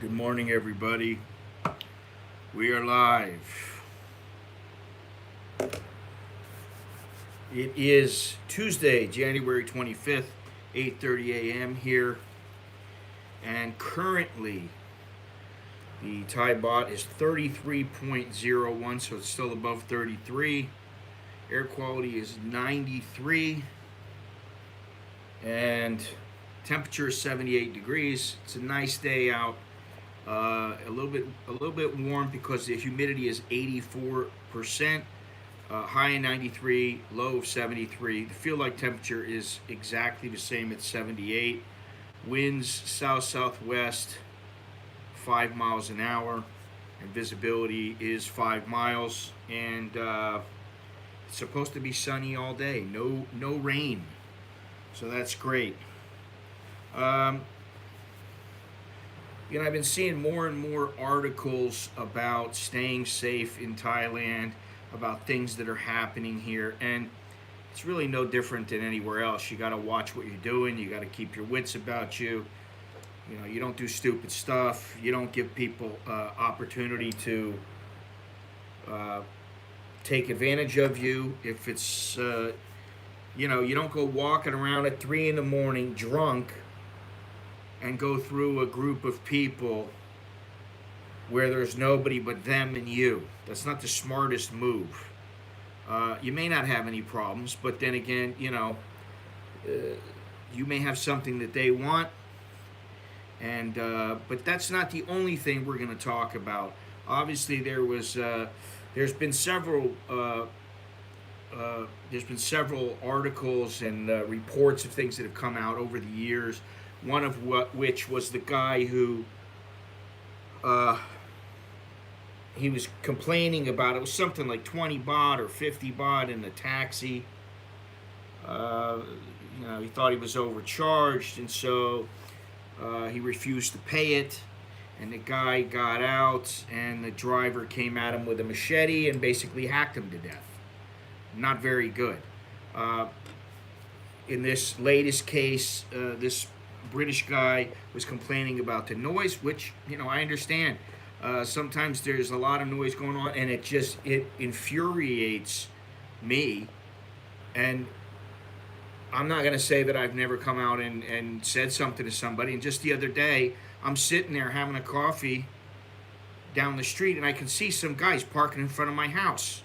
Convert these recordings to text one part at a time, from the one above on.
Good morning, everybody. We are live. It is Tuesday, January 25th, 8:30 a.m. here, and currently the Thai baht is 33.01, so it's still above 33. Air quality is 93, and temperature is 78 degrees. It's a nice day out. A little bit warm because the humidity is 84%, high in 93, low of 73. The feel like temperature is exactly the same at 78. Winds south southwest, 5 miles an hour, and visibility is 5 miles. And it's supposed to be sunny all day. No rain, so that's great. Um, I've been seeing more and more articles about staying safe in Thailand, about things that are happening here, and it's really no different than anywhere else. You got to watch what you're doing. You got to keep your wits about you. You don't do stupid stuff. You don't give people opportunity to take advantage of you. If it's, you don't go walking around at 3 in the morning drunk and go through a group of people where there's nobody but them and you. That's not the smartest move. You may not have any problems, but then again, you may have something that they want, and but that's not the only thing we're going to talk about. Obviously, there's been several articles and reports of things that have come out over the years. One of which was the guy who he was complaining about. It was something like 20 baht or 50 baht in the taxi. He thought he was overcharged, and so he refused to pay it. And the guy got out, and the driver came at him with a machete and basically hacked him to death. Not very good. In this latest case, this British guy was complaining about the noise, which I understand. Sometimes there's a lot of noise going on, and it infuriates me. And I'm not going to say that I've never come out and said something to somebody. And just the other day, I'm sitting there having a coffee down the street, and I can see some guys parking in front of my house.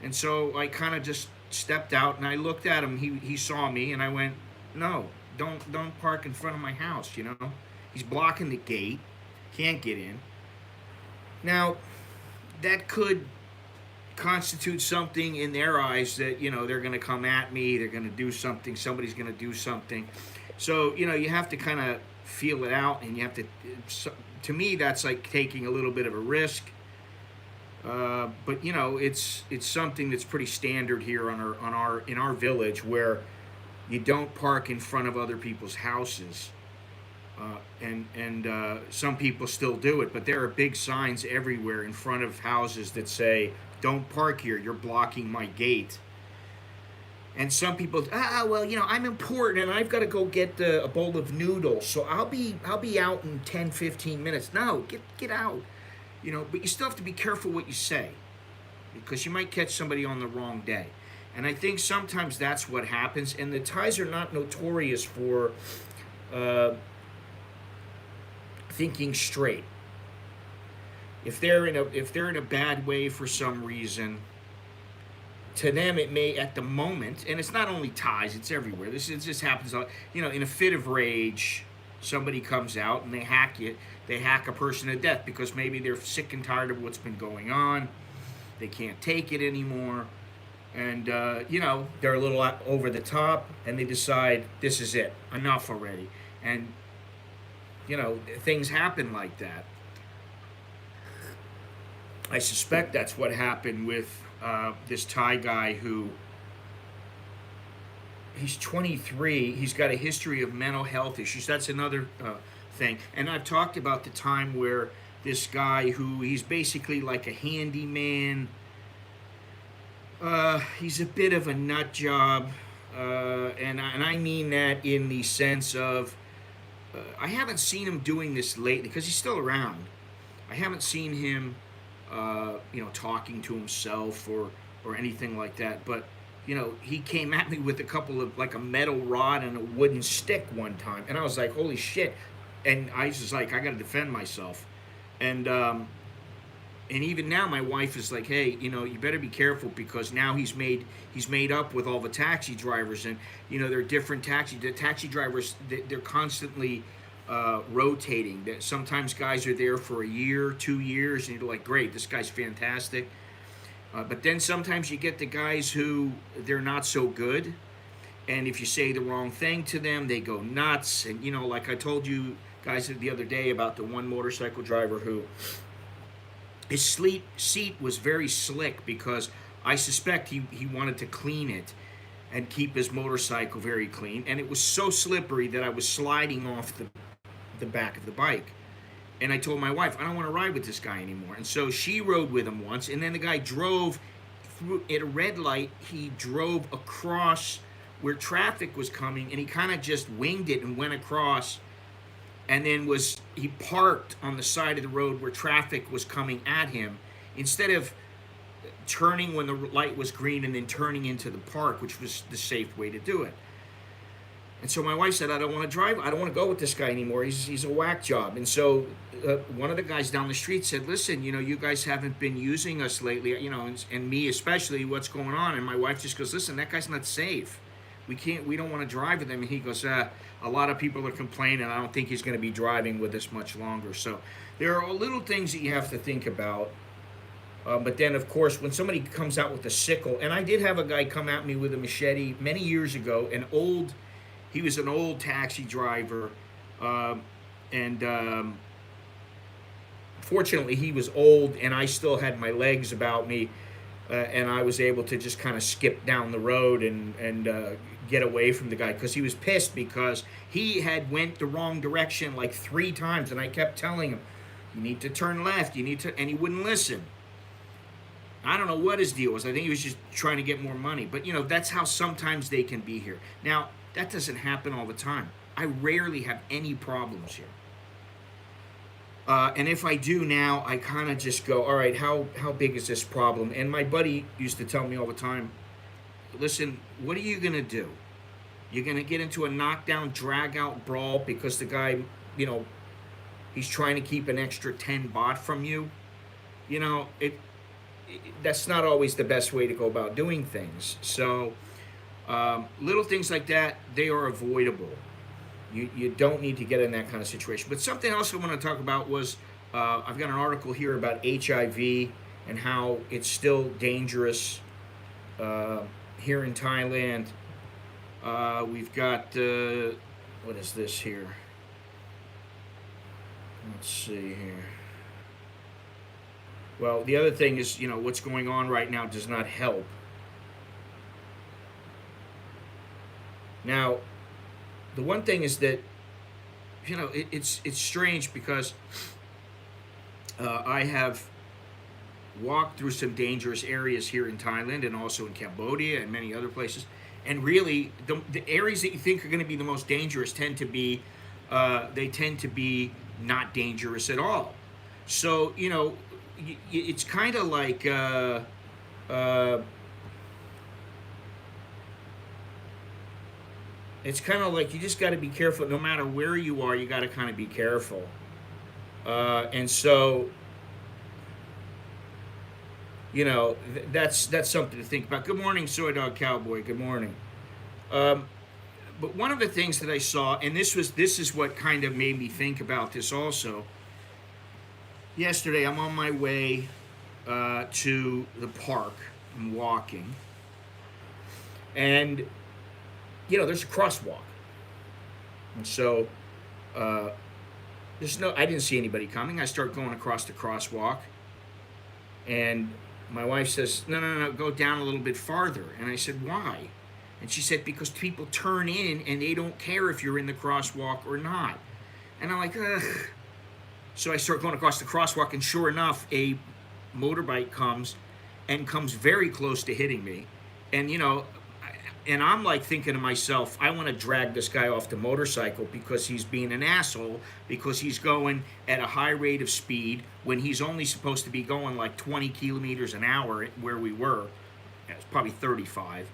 And so I kind of just stepped out, and I looked at him. He saw me, and I went, no. Don't park in front of my house, He's blocking the gate. Can't get in. Now, that could constitute something in their eyes that, they're going to come at me. They're going to do something. Somebody's going to do something. So, you have to kind of feel it out, and you have to me, that's like taking a little bit of a risk. But, it's something that's pretty standard here in our village, where you don't park in front of other people's houses, and some people still do it. But there are big signs everywhere in front of houses that say, "Don't park here. You're blocking my gate." And some people, well, I'm important, and I've got to go get a bowl of noodles, so I'll be out in 10, 15 minutes. No, get out, But you still have to be careful what you say, because you might catch somebody on the wrong day. And I think sometimes that's what happens. And the Thais are not notorious for thinking straight. If they're in a bad way for some reason, to them it may, at the moment, and it's not only Thais, it's everywhere. It just happens. In a fit of rage, somebody comes out and they hack you. They hack a person to death because maybe they're sick and tired of what's been going on. They can't take it anymore. And, they're a little over the top, and they decide, this is it, enough already. And, things happen like that. I suspect that's what happened with this Thai guy who, he's 23. He's got a history of mental health issues. That's another thing. And I've talked about the time where this guy he's basically like a handyman. He's a bit of a nut job, and I mean that in the sense of I haven't seen him doing this lately because he's still around. I haven't seen him, talking to himself or anything like that. But he came at me with a couple of like a metal rod and a wooden stick one time, and I was like, "Holy shit!" And I was just like, "I got to defend myself." And even now, my wife is like, "Hey, you better be careful because now he's made up with all the taxi drivers, and they're different the taxi drivers. They're constantly rotating. That sometimes guys are there for a year, 2 years, and you're like, great, this guy's fantastic. But then sometimes you get the guys who they're not so good, and if you say the wrong thing to them, they go nuts. And like I told you guys the other day about the one motorcycle driver who his seat was very slick because I suspect he wanted to clean it and keep his motorcycle very clean. And it was so slippery that I was sliding off the back of the bike. And I told my wife, I don't want to ride with this guy anymore. And so she rode with him once. And then the guy drove through at a red light. He drove across where traffic was coming. And he kind of just winged it and went across. And then he parked on the side of the road where traffic was coming at him, instead of turning when the light was green and then turning into the park, which was the safe way to do it. And so my wife said, I don't want to drive. I don't want to go with this guy anymore. He's a whack job. And so one of the guys down the street said, listen, you guys haven't been using us lately, and me especially, what's going on? And my wife just goes, listen, that guy's not safe. We don't want to drive with him. And he goes, a lot of people are complaining. I don't think he's going to be driving with us much longer. So there are little things that you have to think about. But then, of course, when somebody comes out with a sickle, and I did have a guy come at me with a machete many years ago, he was an old taxi driver, and fortunately he was old, and I still had my legs about me, and I was able to just kind of skip down the road and get away from the guy, because he was pissed because he had went the wrong direction like 3 times, and I kept telling him, you need to turn left, and he wouldn't listen. I don't know what his deal was. I think he was just trying to get more money. But, that's how sometimes they can be here. Now, that doesn't happen all the time. I rarely have any problems here. And if I do now, I kind of just go, all right, how big is this problem? And my buddy used to tell me all the time, listen, what are you going to do? You're going to get into a knockdown, drag-out brawl because the guy, he's trying to keep an extra 10 baht from you? That's not always the best way to go about doing things. So little things like that, they are avoidable. You don't need to get in that kind of situation. But something else I want to talk about was, I've got an article here about HIV and how it's still dangerous here in Thailand. We've got, what is this here? Let's see here. Well, the other thing is, what's going on right now does not help. Now, the one thing is that, it's strange because I have walked through some dangerous areas here in Thailand and also in Cambodia and many other places. And really, the areas that you think are going to be the most dangerous tend to be not dangerous at all. So, it's kind of like you just got to be careful. No matter where you are, you got to kind of be careful. And so, that's something to think about. Good morning, Soy Dog Cowboy. Good morning. But one of the things that I saw, and this is what kind of made me think about this also. Yesterday, I'm on my way to the park. I'm walking. And, there's a crosswalk. And so, I didn't see anybody coming. I start going across the crosswalk. And my wife says, no, go down a little bit farther. And I said, why? And she said, because people turn in and they don't care if you're in the crosswalk or not. And I'm like, ugh. So I start going across the crosswalk, and sure enough, a motorbike comes very close to hitting me. And, And I'm like thinking to myself, I want to drag this guy off the motorcycle because he's being an asshole, because he's going at a high rate of speed when he's only supposed to be going like 20 kilometers an hour where we were. It's probably 35.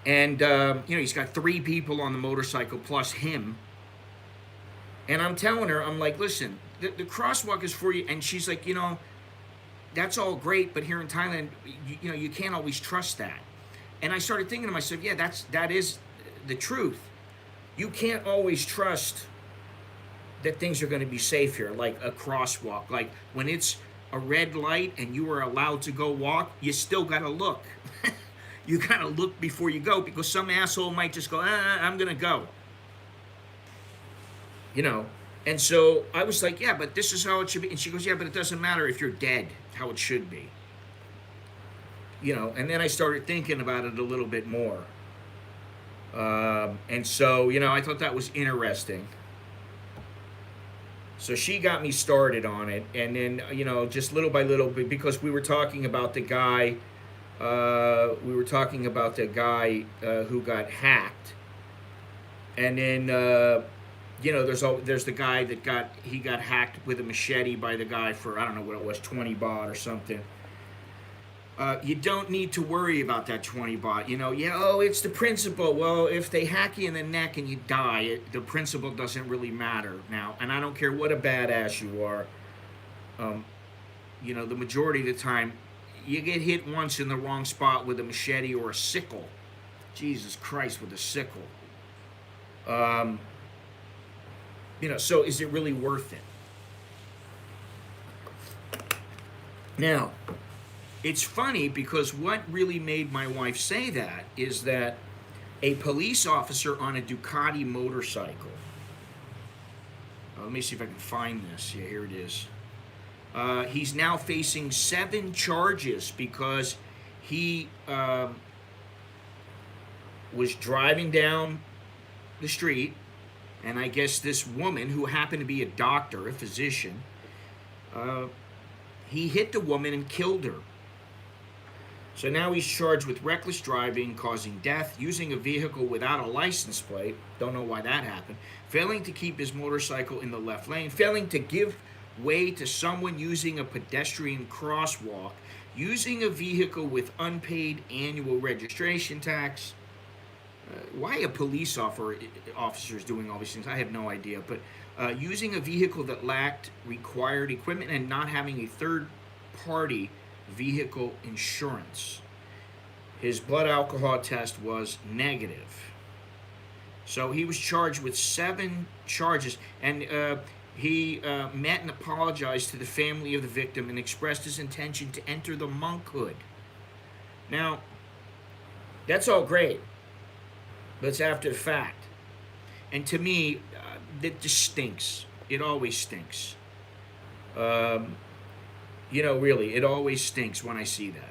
And, he's got 3 people on the motorcycle plus him. And I'm telling her, I'm like, listen, the crosswalk is for you. And she's like, that's all great, but here in Thailand, you can't always trust that. And I started thinking to myself, yeah, that is the truth. You can't always trust that things are going to be safe here, like a crosswalk. Like when it's a red light and you are allowed to go walk, you still got to look. You got to look before you go, because some asshole might just go, I'm going to go. And so I was like, yeah, but this is how it should be. And she goes, yeah, but it doesn't matter if you're dead, how it should be. And then I started thinking about it a little bit more. And so, I thought that was interesting. So she got me started on it. And then, just little by little, because we were talking about the guy, who got hacked. And then, there's the guy that got hacked with a machete by the guy for, I don't know what it was, 20 baht or something. You don't need to worry about that 20 baht. It's the principle. Well, if they hack you in the neck and you die, the principle doesn't really matter now. And I don't care what a badass you are. The majority of the time, you get hit once in the wrong spot with a machete or a sickle. Jesus Christ, with a sickle. So is it really worth it? Now, it's funny because what really made my wife say that is that a police officer on a Ducati motorcycle, let me see if I can find this. Yeah, here it is. He's now facing 7 charges because he was driving down the street, and I guess this woman, who happened to be a doctor, a physician, he hit the woman and killed her. So now he's charged with reckless driving, causing death, using a vehicle without a license plate, don't know why that happened, failing to keep his motorcycle in the left lane, failing to give way to someone using a pedestrian crosswalk, using a vehicle with unpaid annual registration tax. Why a police officer is doing all these things, I have no idea. But using a vehicle that lacked required equipment and not having a third-party vehicle insurance. His blood alcohol test was negative. So he was charged with 7 charges. And he met and apologized to the family of the victim and expressed his intention to enter the monkhood. Now, that's all great. But it's after the fact. And to me, that just stinks. It always stinks. Really, it always stinks when I see that.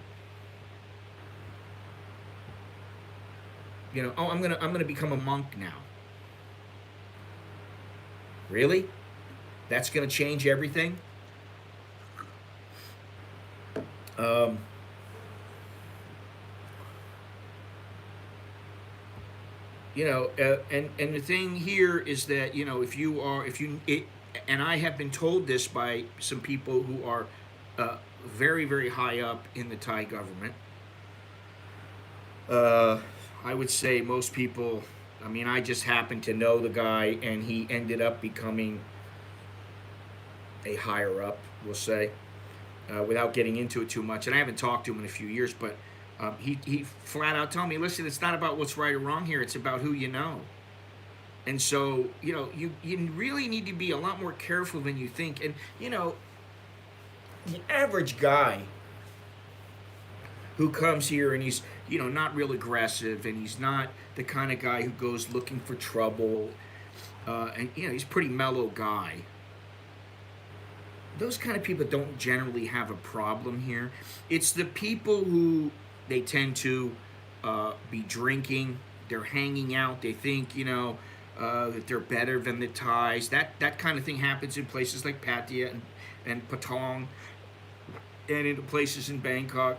I'm gonna become a monk now. Really? That's gonna change everything? And the thing here is that, and I have been told this by some people who are very, very high up in the Thai government. I would say most people, I just happen to know the guy, and he ended up becoming a higher up, we'll say, without getting into it too much. And I haven't talked to him in a few years, but he flat out told me, listen, it's not about what's right or wrong here, it's about who you know. And so, you really need to be a lot more careful than you think. And, the average guy who comes here and he's, not real aggressive, and he's not the kind of guy who goes looking for trouble, and, he's a pretty mellow guy. Those kind of people don't generally have a problem here. It's the people who they tend to be drinking, they're hanging out, they think, that they're better than the Thais. That kind of thing happens in places like Pattaya and Patong, and in places in Bangkok.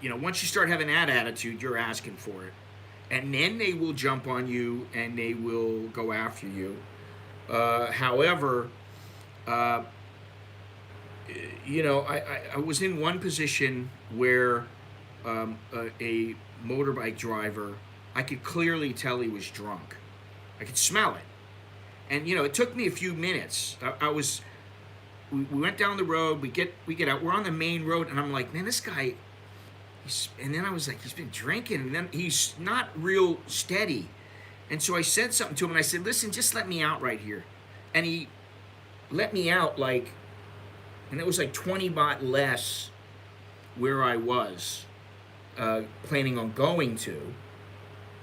once you start having that attitude, you're asking for it, and then they will jump on you and they will go after you. However, uh, I was in one position where a motorbike driver, I could clearly tell he was drunk. I could smell it. And it took me a few minutes. We went down the road. We get out. We're on the main road, and I'm like, man, this guy. And then I was like, he's been drinking, and then he's not real steady. And so I said something to him, and I said, listen, just let me out right here. And he let me out and it was like 20 baht less where I was planning on going to.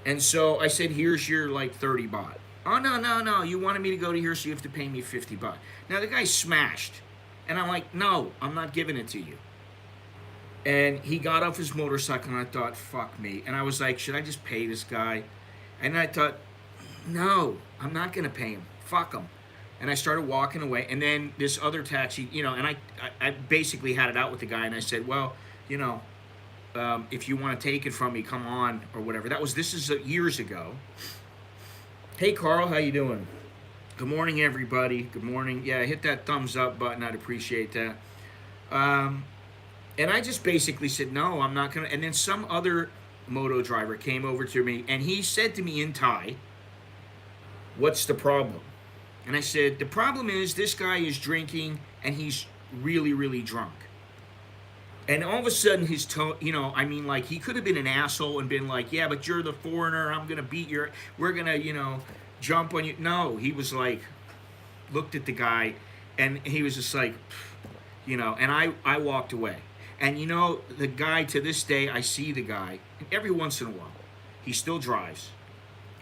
And so I said, here's your 30 baht. Oh, no. You wanted me to go to here, so you have to pay me 50 baht. Now, the guy smashed. And I'm like, no, I'm not giving it to you. And he got off his motorcycle, and I thought, fuck me. And I was like, should I just pay this guy? And I thought, no, I'm not going to pay him. Fuck him. And I started walking away. And then this other taxi, and I basically had it out with the guy. And I said, well, if you want to take it from me, come on, or whatever. This is years ago. Hey, Carl, how you doing? Good morning, everybody. Good morning. Yeah, hit that thumbs up button. I'd appreciate that. And I just basically said, no, I'm not going to. And then some other moto driver came over to me, and he said to me in Thai, what's the problem? And I said, the problem is this guy is drinking, and he's really, really drunk. And all of a sudden, his tone, he could have been an asshole and been like, yeah, but you're the foreigner. I'm going to beat your, we're going to, jump on you. No, he was like, looked at the guy, and he was just like, and I walked away. And, the guy, to this day, I see the guy, every once in a while, he still drives.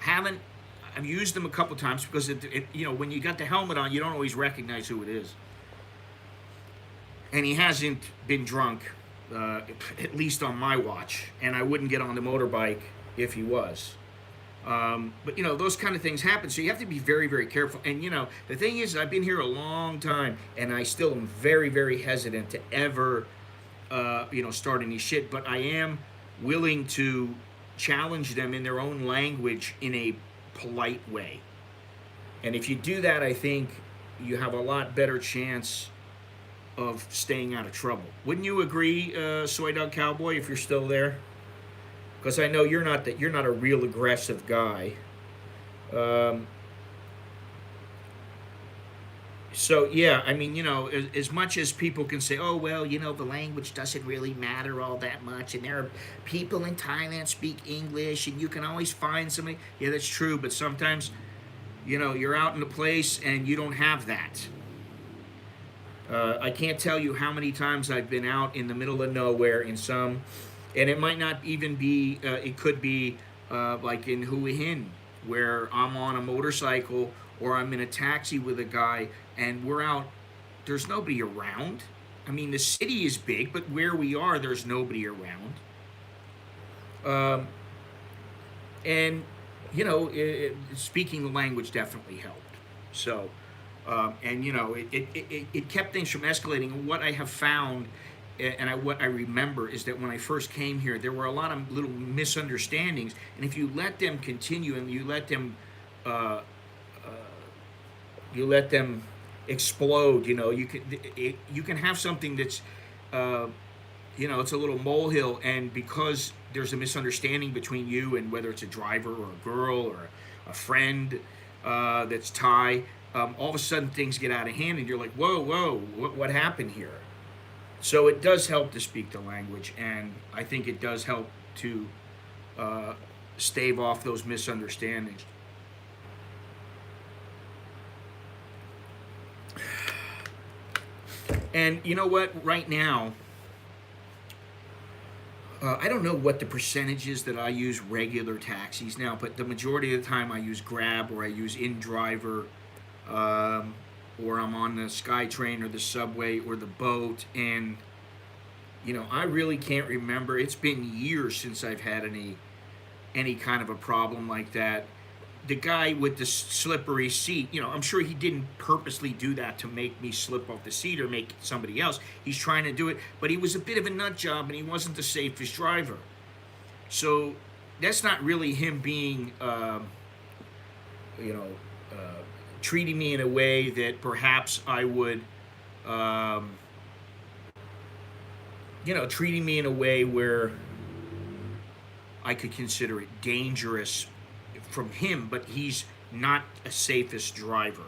I've used him a couple times because, when you got the helmet on, you don't always recognize who it is. And he hasn't been drunk, at least on my watch. And I wouldn't get on the motorbike if he was. But, those kind of things happen. So you have to be very, very careful. And, the thing is, I've been here a long time. And I still am very, very hesitant to ever, start any shit. But I am willing to challenge them in their own language in a polite way. And if you do that, I think you have a lot better chance of staying out of trouble. Wouldn't you agree, Soy Dog Cowboy, if you're still there? Because I know you're not a real aggressive guy. So yeah, as much as people can say, oh well, the language doesn't really matter all that much, and there are people in Thailand speak English, and you can always find somebody. Yeah, that's true, but sometimes, you're out in a place and you don't have that. I can't tell you how many times I've been out in the middle of nowhere and it might not even be, it could be like in Hua Hin, where I'm on a motorcycle or I'm in a taxi with a guy and we're out, there's nobody around. The city is big, but where we are, there's nobody around. And, speaking the language definitely helped. So, it kept things from escalating. And what I have found, and what I remember, is that when I first came here, there were a lot of little misunderstandings. And if you let them continue and you let them explode, you can have something that's, it's a little molehill, and because there's a misunderstanding between you and whether it's a driver or a girl or a friend that's Thai. All of a sudden things get out of hand and you're like, whoa, what happened here? So it does help to speak the language, and I think it does help to stave off those misunderstandings. And you know what? Right now, I don't know what the percentage is that I use regular taxis now, but the majority of the time I use Grab or I use InDriver. Or I'm on the SkyTrain or the subway or the boat, and I really can't remember. It's been years since I've had any kind of a problem like that. the guy with the slippery seat, I'm sure he didn't purposely do that to make me slip off the seat or make somebody else. He's trying to do it, but he was a bit of a nut job and he wasn't the safest driver. So that's not really him being, you know, treating me in a way that perhaps I would, um, treating me in a way where I could consider it dangerous from him, but he's not a safest driver.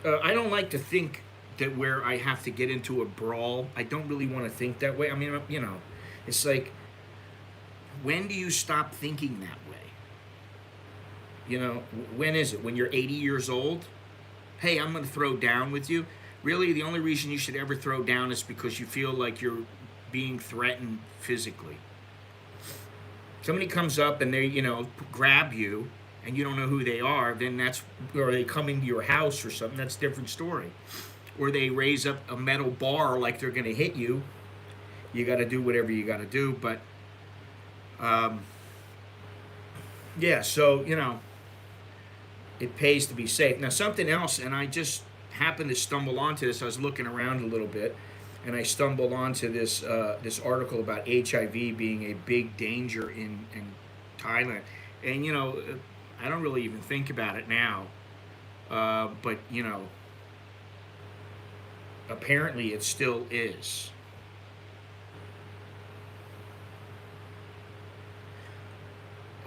I don't like to think that where I have to get into a brawl. I don't really want to think that way. I mean, it's like, when do you stop thinking that way? When is it? When you're 80 years old? Hey, I'm going to throw down with you. Really, the only reason you should ever throw down is because you feel like you're being threatened physically. Somebody comes up and they, grab you, and you don't know who they are, then or they come into your house or something, that's a different story. Or they raise up a metal bar like they're going to hit you. You got to do whatever you got to do. But, yeah, so, it pays to be safe. Now, something else, and I just happened to stumble onto this. I was looking around a little bit, and I stumbled onto this article about HIV being a big danger in Thailand. And, I don't really even think about it now. But, apparently it still is.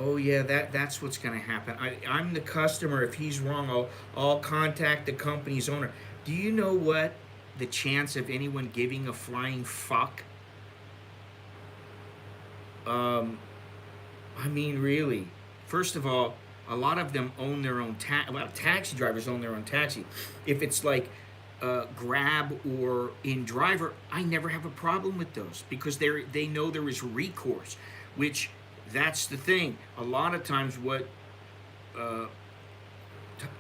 Oh yeah, that's what's going to happen. I'm the customer. If he's wrong, I'll contact the company's owner. Do you know what the chance of anyone giving a flying fuck? I mean, really. First of all, a lot of them own their own taxi drivers own their own taxi. If it's like Grab or in driver, I never have a problem with those because they know there is recourse, which that's the thing. A lot of times what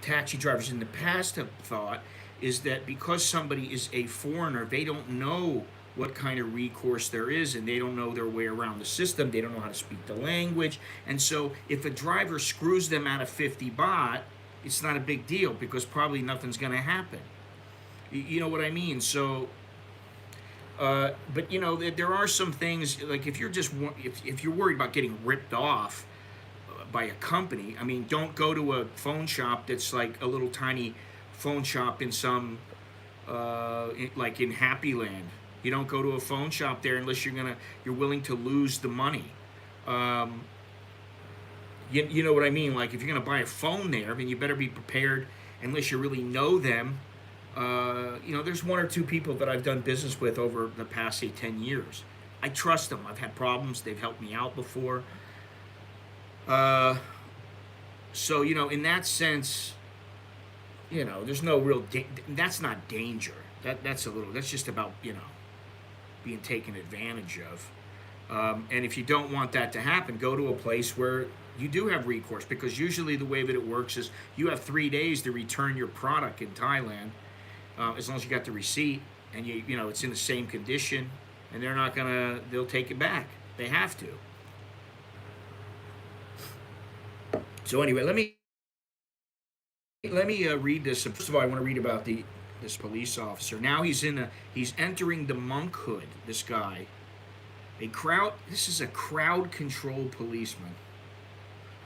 taxi drivers in the past have thought is that because somebody is a foreigner, they don't know what kind of recourse there is, and they don't know their way around the system. They don't know how to speak the language. And so if a driver screws them out of 50 baht, it's not a big deal because probably nothing's going to happen. You know what I mean? So, but there are some things, like if you're worried about getting ripped off by a company, I mean, don't go to a phone shop that's like a little tiny phone shop in some, like in Happy Land. You don't go to a phone shop there unless you're willing to lose the money. You know what I mean? Like if you're gonna buy a phone there, I mean, you better be prepared unless you really know them. There's one or two people that I've done business with over the past, say, 10 years. I trust them. I've had problems. They've helped me out before. So, in that sense, there's no real, that's not danger. That's just about, being taken advantage of. And if you don't want that to happen, go to a place where you do have recourse, because usually the way that it works is you have 3 days to return your product in Thailand. As long as you got the receipt and it's in the same condition, and they'll take it back. They have to. So anyway, let me read this. First of all, I want to read about this police officer. Now he's entering the monkhood. This guy, this is a crowd control policeman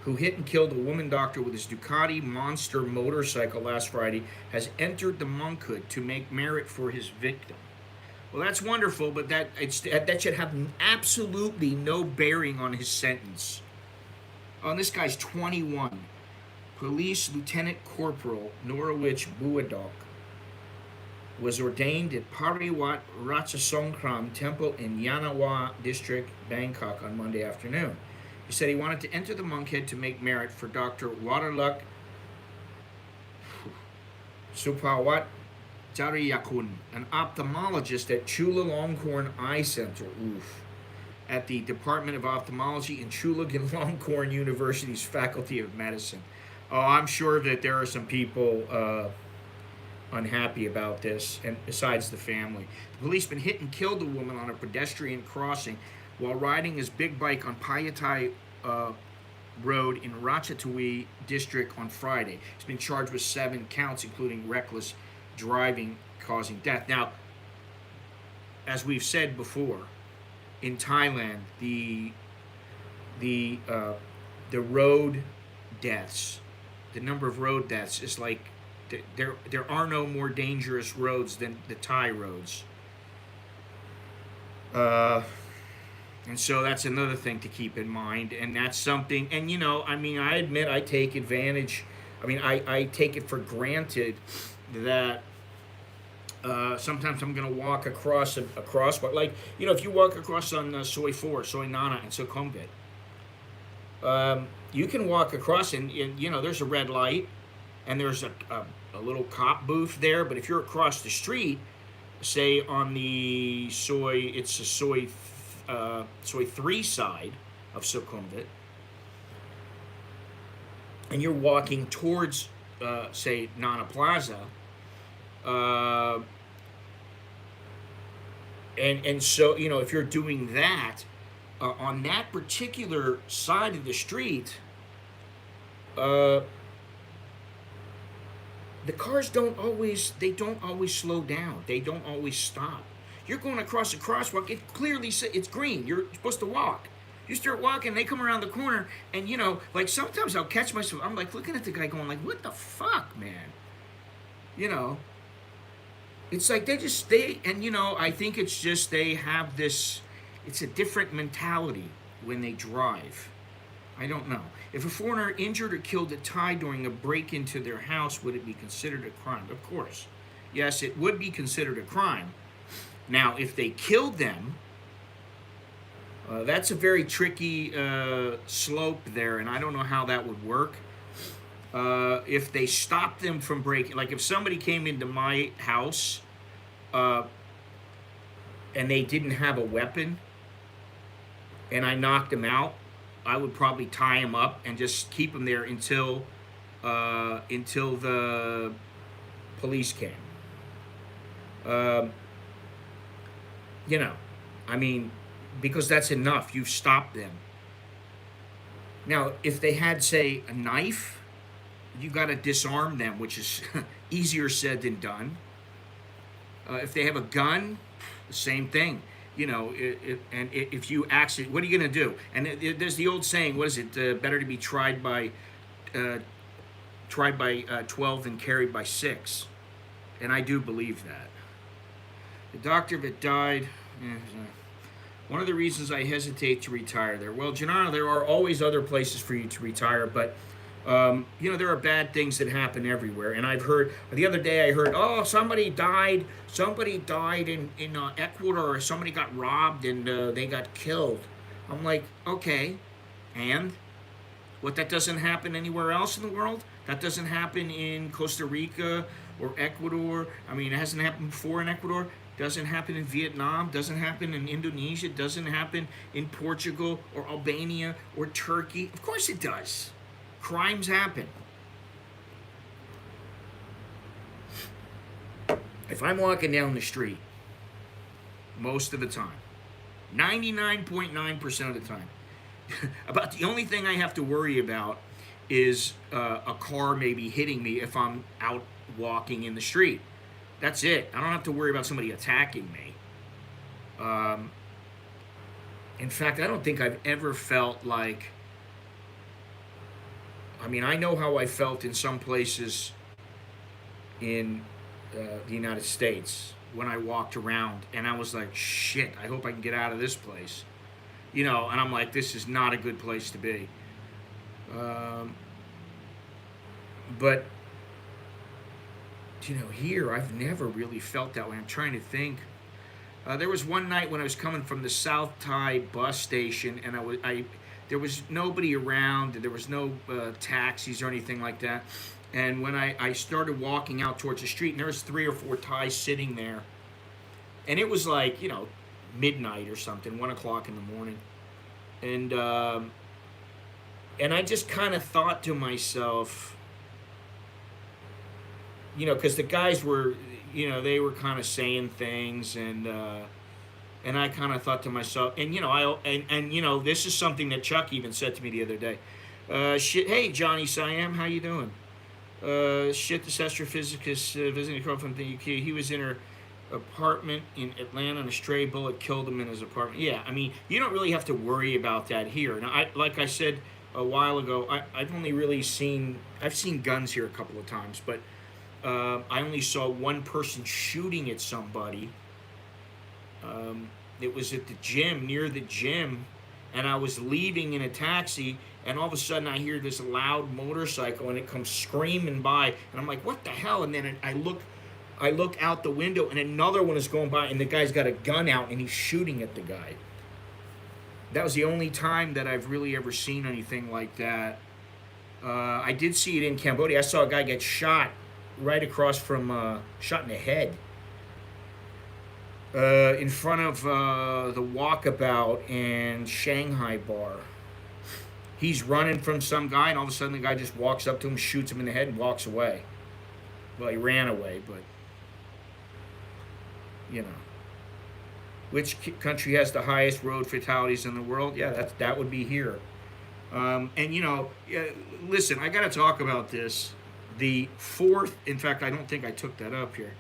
who hit and killed a woman doctor with his Ducati Monster motorcycle last Friday, has entered the monkhood to make merit for his victim. Well, that's wonderful, but that should have absolutely no bearing on his sentence. This guy's 21. Police Lieutenant Corporal Norwich Buadok was ordained at Pariwat Ratchasongkhram Temple in Yanawa District, Bangkok on Monday afternoon. He said he wanted to enter the monkhead to make merit for Dr. Waterluck Supawat Jariyakun, an ophthalmologist at Chulalongkorn Eye Center, at the Department of Ophthalmology in Chulalongkorn University's Faculty of Medicine. Oh, I'm sure that there are some people unhappy about this, and besides the family. The policeman hit and killed the woman on a pedestrian crossing while riding his big bike on Payatai Road in Ratchathani district on Friday. He's been charged with 7 counts, including reckless driving causing death. Now, as we've said before, in Thailand, the road deaths, the number of road deaths is like there are no more dangerous roads than the Thai roads. And so that's another thing to keep in mind, and that's something. And I mean, I admit I take advantage. I mean, I take it for granted that sometimes I'm going to walk across but like if you walk across on Soi 4, Soi Nana, and Sukhumvit, you can walk across and there's a red light and there's a little cop booth there. But if you're across the street, say on the it's a Soi 3 side of Sukhumvit, and you're walking towards say Nana Plaza, and so if you're doing that on that particular side of the street, the cars don't always slow down. They don't always stop. You're going across a crosswalk. It clearly says it's green. You're supposed to walk. You start walking, they come around the corner, and like sometimes I'll catch myself. I'm like looking at the guy going like, "What the fuck, man?" It's like I think it's just they have this. It's a different mentality when they drive. I don't know. If a foreigner injured or killed a Thai during a break into their house, would it be considered a crime? Of course. Yes, it would be considered a crime. Now, if they killed them, that's a very tricky slope there, and I don't know how that would work. If they stopped them from breaking, like if somebody came into my house and they didn't have a weapon, and I knocked them out, I would probably tie them up and just keep them there until the police came. I mean, because that's enough. You've stopped them. Now, if they had, say, a knife, you got to disarm them, which is easier said than done. If they have a gun, the same thing. And if you actually, what are you going to do? And there's the old saying, what is it? Better to be tried by 12 than carried by 6. And I do believe that. The doctor that died. One of the reasons I hesitate to retire there. Well, Gennaro, there are always other places for you to retire, but there are bad things that happen everywhere. And I've heard the other day. I heard, somebody died. Somebody died in Ecuador. Or somebody got robbed and they got killed. I'm like, okay, and what? That doesn't happen anywhere else in the world. That doesn't happen in Costa Rica or Ecuador. I mean, it hasn't happened before in Ecuador. Doesn't happen in Vietnam, doesn't happen in Indonesia, doesn't happen in Portugal or Albania or Turkey. Of course it does. Crimes happen. If I'm walking down the street, most of the time, 99.9% of the time, about the only thing I have to worry about is a car maybe hitting me if I'm out walking in the street. That's it. I don't have to worry about somebody attacking me. In fact, I don't think I've ever felt like... I mean, I know how I felt in some places in the United States when I walked around, and I was like, shit, I hope I can get out of this place. And I'm like, this is not a good place to be. But... here, I've never really felt that way. I'm trying to think. There was one night when I was coming from the South Thai bus station, and there was nobody around. There was no taxis or anything like that. And when I started walking out towards the street, and there was 3 or 4 Thais sitting there, and it was like, midnight or something, 1 o'clock in the morning. And I just kind of thought to myself... because the guys were, they were kind of saying things, and And I kind of thought to myself, and this is something that Chuck even said to me the other day. Shit, hey Johnny Siam, how you doing? Shit, this astrophysicist visiting a girl from the UK. He was in her apartment in Atlanta, and a stray bullet killed him in his apartment. Yeah, I mean, you don't really have to worry about that here. Now, like I said a while ago, I've only really I've seen guns here a couple of times, but I only saw one person shooting at somebody. It was at the gym, near the gym, and I was leaving in a taxi, and all of a sudden I hear this loud motorcycle, and it comes screaming by, and I'm like, what the hell? And then I look out the window, and another one is going by, and the guy's got a gun out, and he's shooting at the guy. That was the only time that I've really ever seen anything like that. I did see it in Cambodia. I saw a guy get shot right across from, shot in the head. In front of the Walkabout and Shanghai bar. He's running from some guy, and all of a sudden the guy just walks up to him, shoots him in the head, and walks away. Well, he ran away, but, Which country has the highest road fatalities in the world? Yeah, that would be here. Listen, I got to talk about this. The fourth, in fact, I don't think I took that up here.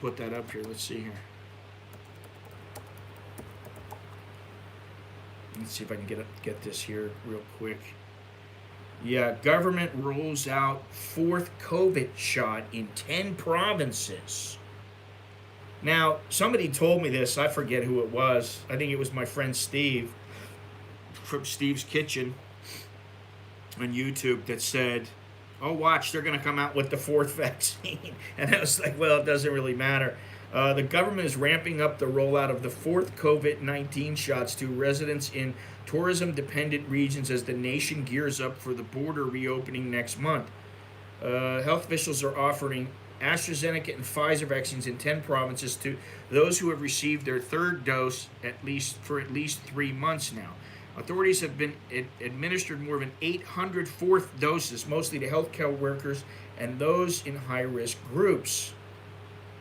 Put that up here. Let's see here. Let's see if I can get this here real quick. Yeah, government rolls out fourth COVID shot in 10 provinces. Now, somebody told me this. I forget who it was. I think it was my friend Steve from Steve's Kitchen on YouTube that said, oh, watch, they're going to come out with the fourth vaccine. And I was like, well, it doesn't really matter. The government is ramping up the rollout of the fourth COVID-19 shots to residents in tourism-dependent regions as the nation gears up for the border reopening next month. Health officials are offering AstraZeneca and Pfizer vaccines in 10 provinces to those who have received their third dose for at least 3 months now. Authorities have been administered more than 800 fourth doses, mostly to healthcare workers and those in high-risk groups.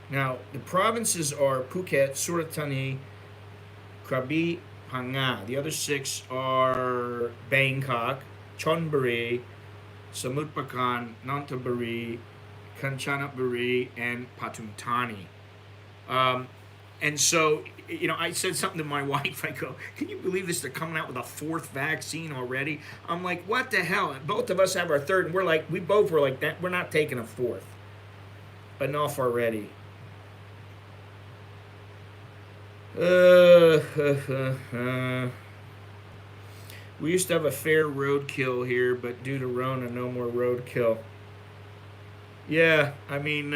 Now, the provinces are Phuket, Surat Thani, Krabi, Phang. The other 6 are Bangkok, Chonburi, Samut Prakan, Nonthaburi, Kanchanaburi, and Pathum Thani. And so, I said something to my wife. I go, can you believe this? They're coming out with a fourth vaccine already. I'm like, what the hell? And both of us have our third, and we both were like that. We're not taking a fourth. Enough already. We used to have a fair roadkill here, but due to Rona, no more roadkill. Yeah, I mean,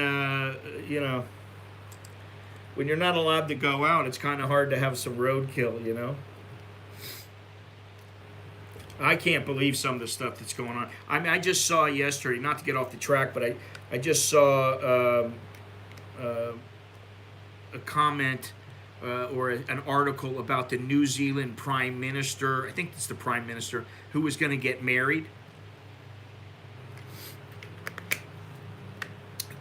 when you're not allowed to go out, it's kind of hard to have some roadkill, I can't believe some of the stuff that's going on. I mean, I just saw yesterday, not to get off the track, but I just saw a comment or an article about the New Zealand Prime Minister, I think it's the Prime Minister, who was going to get married.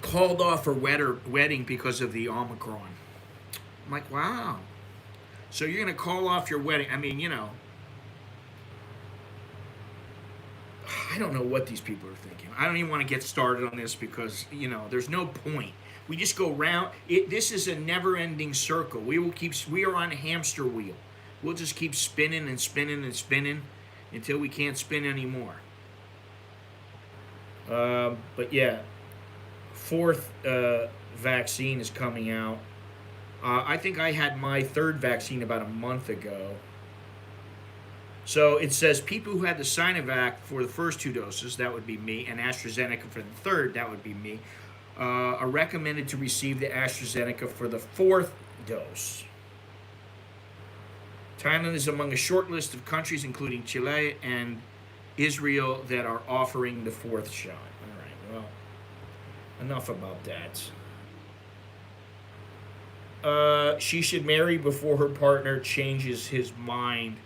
Called off her wedding because of the Omicron. I'm like, wow. So you're going to call off your wedding. I mean, I don't know what these people are thinking. I don't even want to get started on this because, there's no point. We just go round. This is a never-ending circle. We are on a hamster wheel. We'll just keep spinning and spinning and spinning until we can't spin anymore. But yeah, fourth vaccine is coming out. I think I had my third vaccine about a month ago. So it says people who had the Sinovac for the first 2 doses, that would be me, and AstraZeneca for the third, that would be me, are recommended to receive the AstraZeneca for the 4th dose. Thailand is among a short list of countries, including Chile and Israel, that are offering the 4th shot. All right, well, enough about that. She should marry before her partner changes his mind.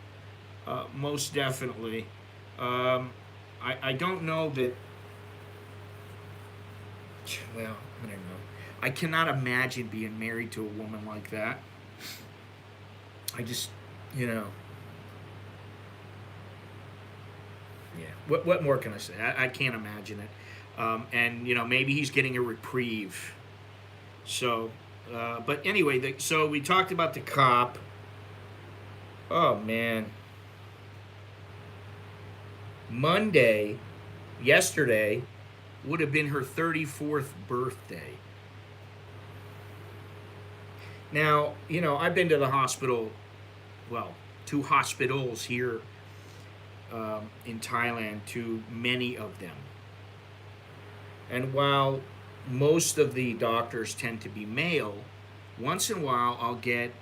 Most definitely. I don't know that. Well, I don't know. I cannot imagine being married to a woman like that. I just, you know, yeah. What more can I say? I can't imagine it. And you know, maybe he's getting a reprieve. So, but anyway, so we talked about the cop. Oh man, Monday, yesterday, would have been her 34th birthday. Now, you know, I've been to the hospital, well, two hospitals here in Thailand, to many of them. And while most of the doctors tend to be male, once in a while I'll get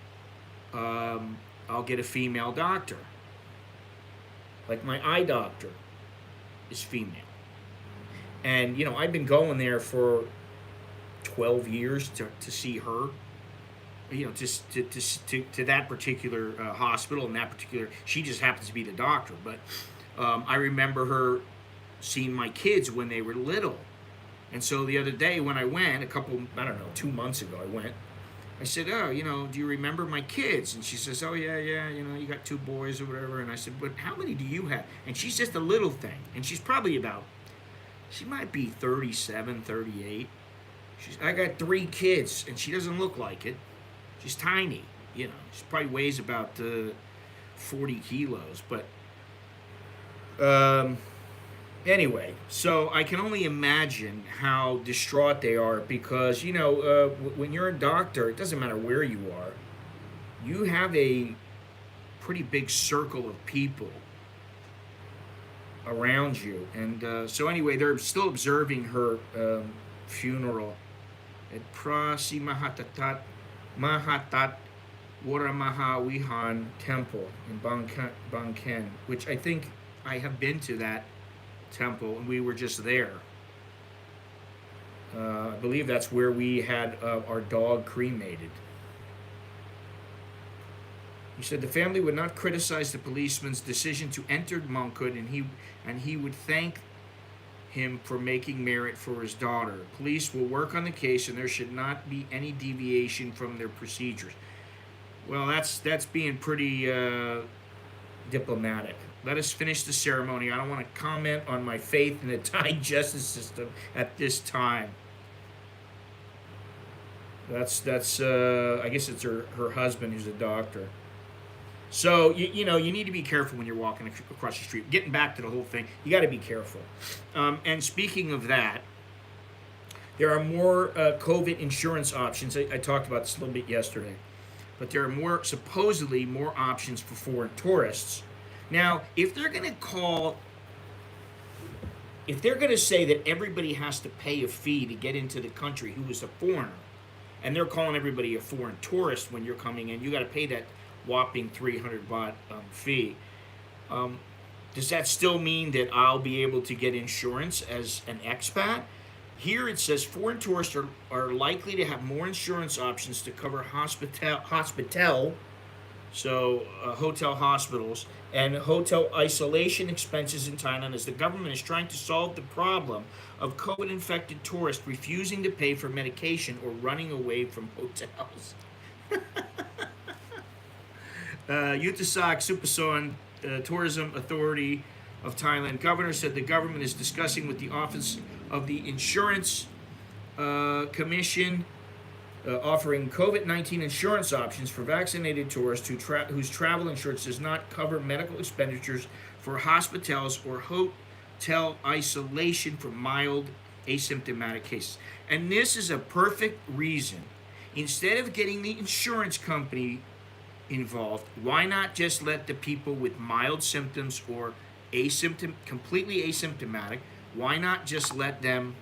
a female doctor. Like my eye doctor is female. And you know, I've been going there for 12 years to see her. You know, just to that particular hospital and that particular. She just happens to be the doctor, but I remember her seeing my kids when they were little, and so the other day when I went, I don't know, 2 months ago, I went. I said, "Oh, you know, do you remember my kids?" And she says, "Oh yeah, yeah, you know, you got two boys or whatever." And I said, "But how many do you have?" And she's just a little thing, and she's probably about, she might be 37, 38. I got three kids, and she doesn't look like it. She's tiny, you know. She probably weighs about 40 kilos. But anyway, so I can only imagine how distraught they are because, you know, when you're a doctor, it doesn't matter where you are, you have a pretty big circle of people around you. And so anyway, they're still observing her funeral at Prasi Mahatat Waramaha Wihan Temple in Bangkok, which I think I have been to that temple, and we were just there. I believe that's where we had our dog cremated. He said the family would not criticize the policeman's decision to enter monkhood, and he would thank him for making merit for his daughter. Police will work on the case, and there should not be any deviation from their procedures. Well, that's being pretty diplomatic. Let us finish the ceremony. I don't want to comment on my faith in the Thai justice system at this time. That's I guess it's her husband who's a doctor. So you know, you need to be careful when you're walking across the street. Getting back to the whole thing, you got to be careful. And speaking of that, there are more COVID insurance options. I talked about this a little bit yesterday, but there are supposedly more options for foreign tourists. Now, if they're going to say that everybody has to pay a fee to get into the country who is a foreigner, and they're calling everybody a foreign tourist when you're coming in, you got to pay that whopping 300 baht fee. Does that still mean that I'll be able to get insurance as an expat? Here it says foreign tourists are likely to have more insurance options to cover hospital, so hotel hospitals, and hotel isolation expenses in Thailand, as the government is trying to solve the problem of COVID-infected tourists refusing to pay for medication or running away from hotels. Yuttasak Supason, Tourism Authority of Thailand governor, said the government is discussing with the Office of the Insurance Commission offering COVID-19 insurance options for vaccinated tourists whose travel insurance does not cover medical expenditures for hospitals or hotel isolation for mild asymptomatic cases. And this is a perfect reason. Instead of getting the insurance company involved, why not just let the people with mild symptoms or completely asymptomatic, why not just let them,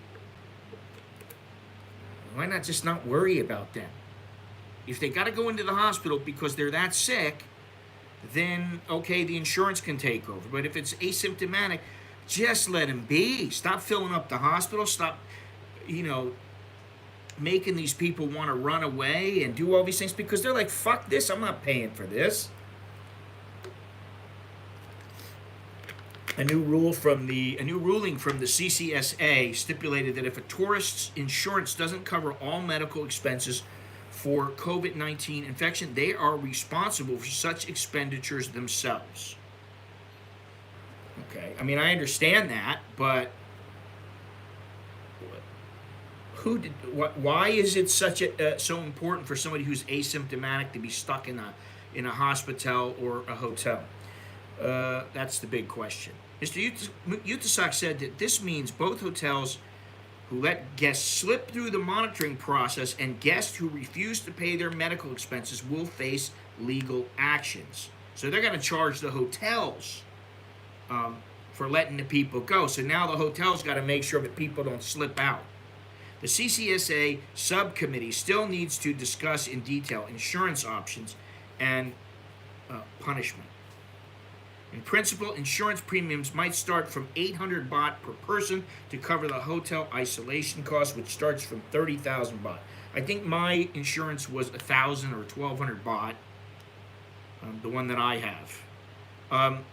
why not just not worry about them? If they got to go into the hospital because they're that sick, then okay, the insurance can take over. But if it's asymptomatic, just let them be. Stop filling up the hospital. Stop, you know, making these people want to run away and do all these things because they're like, fuck this, I'm not paying for this. A new ruling from the CCSA stipulated that if a tourist's insurance doesn't cover all medical expenses for COVID-19 infection. They are responsible for such expenditures themselves. Okay, I mean, I understand that, but why is it such so important for somebody who's asymptomatic to be stuck in a hospital or a hotel? That's the big question. Mr. Utasak said that this means both hotels who let guests slip through the monitoring process and guests who refuse to pay their medical expenses will face legal actions. So they're going to charge the hotels for letting the people go. So now the hotel's got to make sure that people don't slip out. The CCSA subcommittee still needs to discuss in detail insurance options and punishment. In principle, insurance premiums might start from 800 baht per person to cover the hotel isolation cost, which starts from 30,000 baht. I think my insurance was 1,000 or 1,200 baht, the one that I have.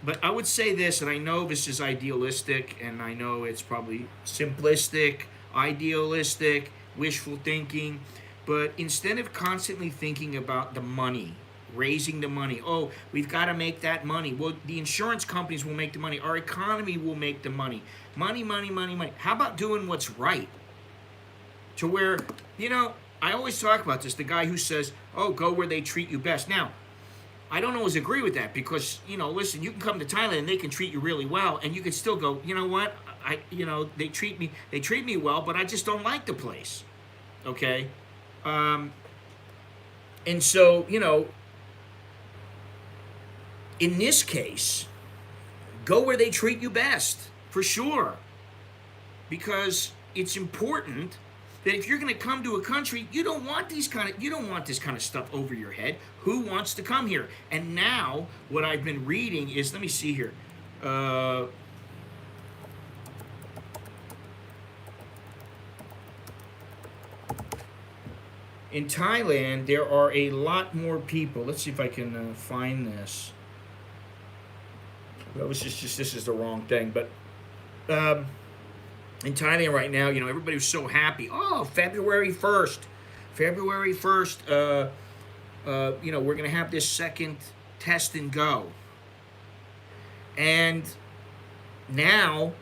But I would say this, and I know this is idealistic, and I know it's probably simplistic, idealistic, wishful thinking, but instead of constantly thinking about the money, raising the money, oh, we've got to make that money. Well, the insurance companies will make the money. Our economy will make the money. Money, money, money, money. How about doing what's right? To where, I always talk about this, the guy who says, oh, go where they treat you best. Now, I don't always agree with that because, listen, you can come to Thailand and they can treat you really well, and you can still go, you know what, they treat me well, but I just don't like the place, okay? And so, in this case, go where they treat you best, for sure, because it's important that if you're going to come to a country, you don't want this kind of stuff over your head. Who wants to come here? And now, what I've been reading is, let me see here. In Thailand, there are a lot more people. Let's see if I can find this. Well, this is the wrong thing, but in Thailand right now, everybody was so happy. Oh, February 1st. February 1st, we're going to have this second test and go. And now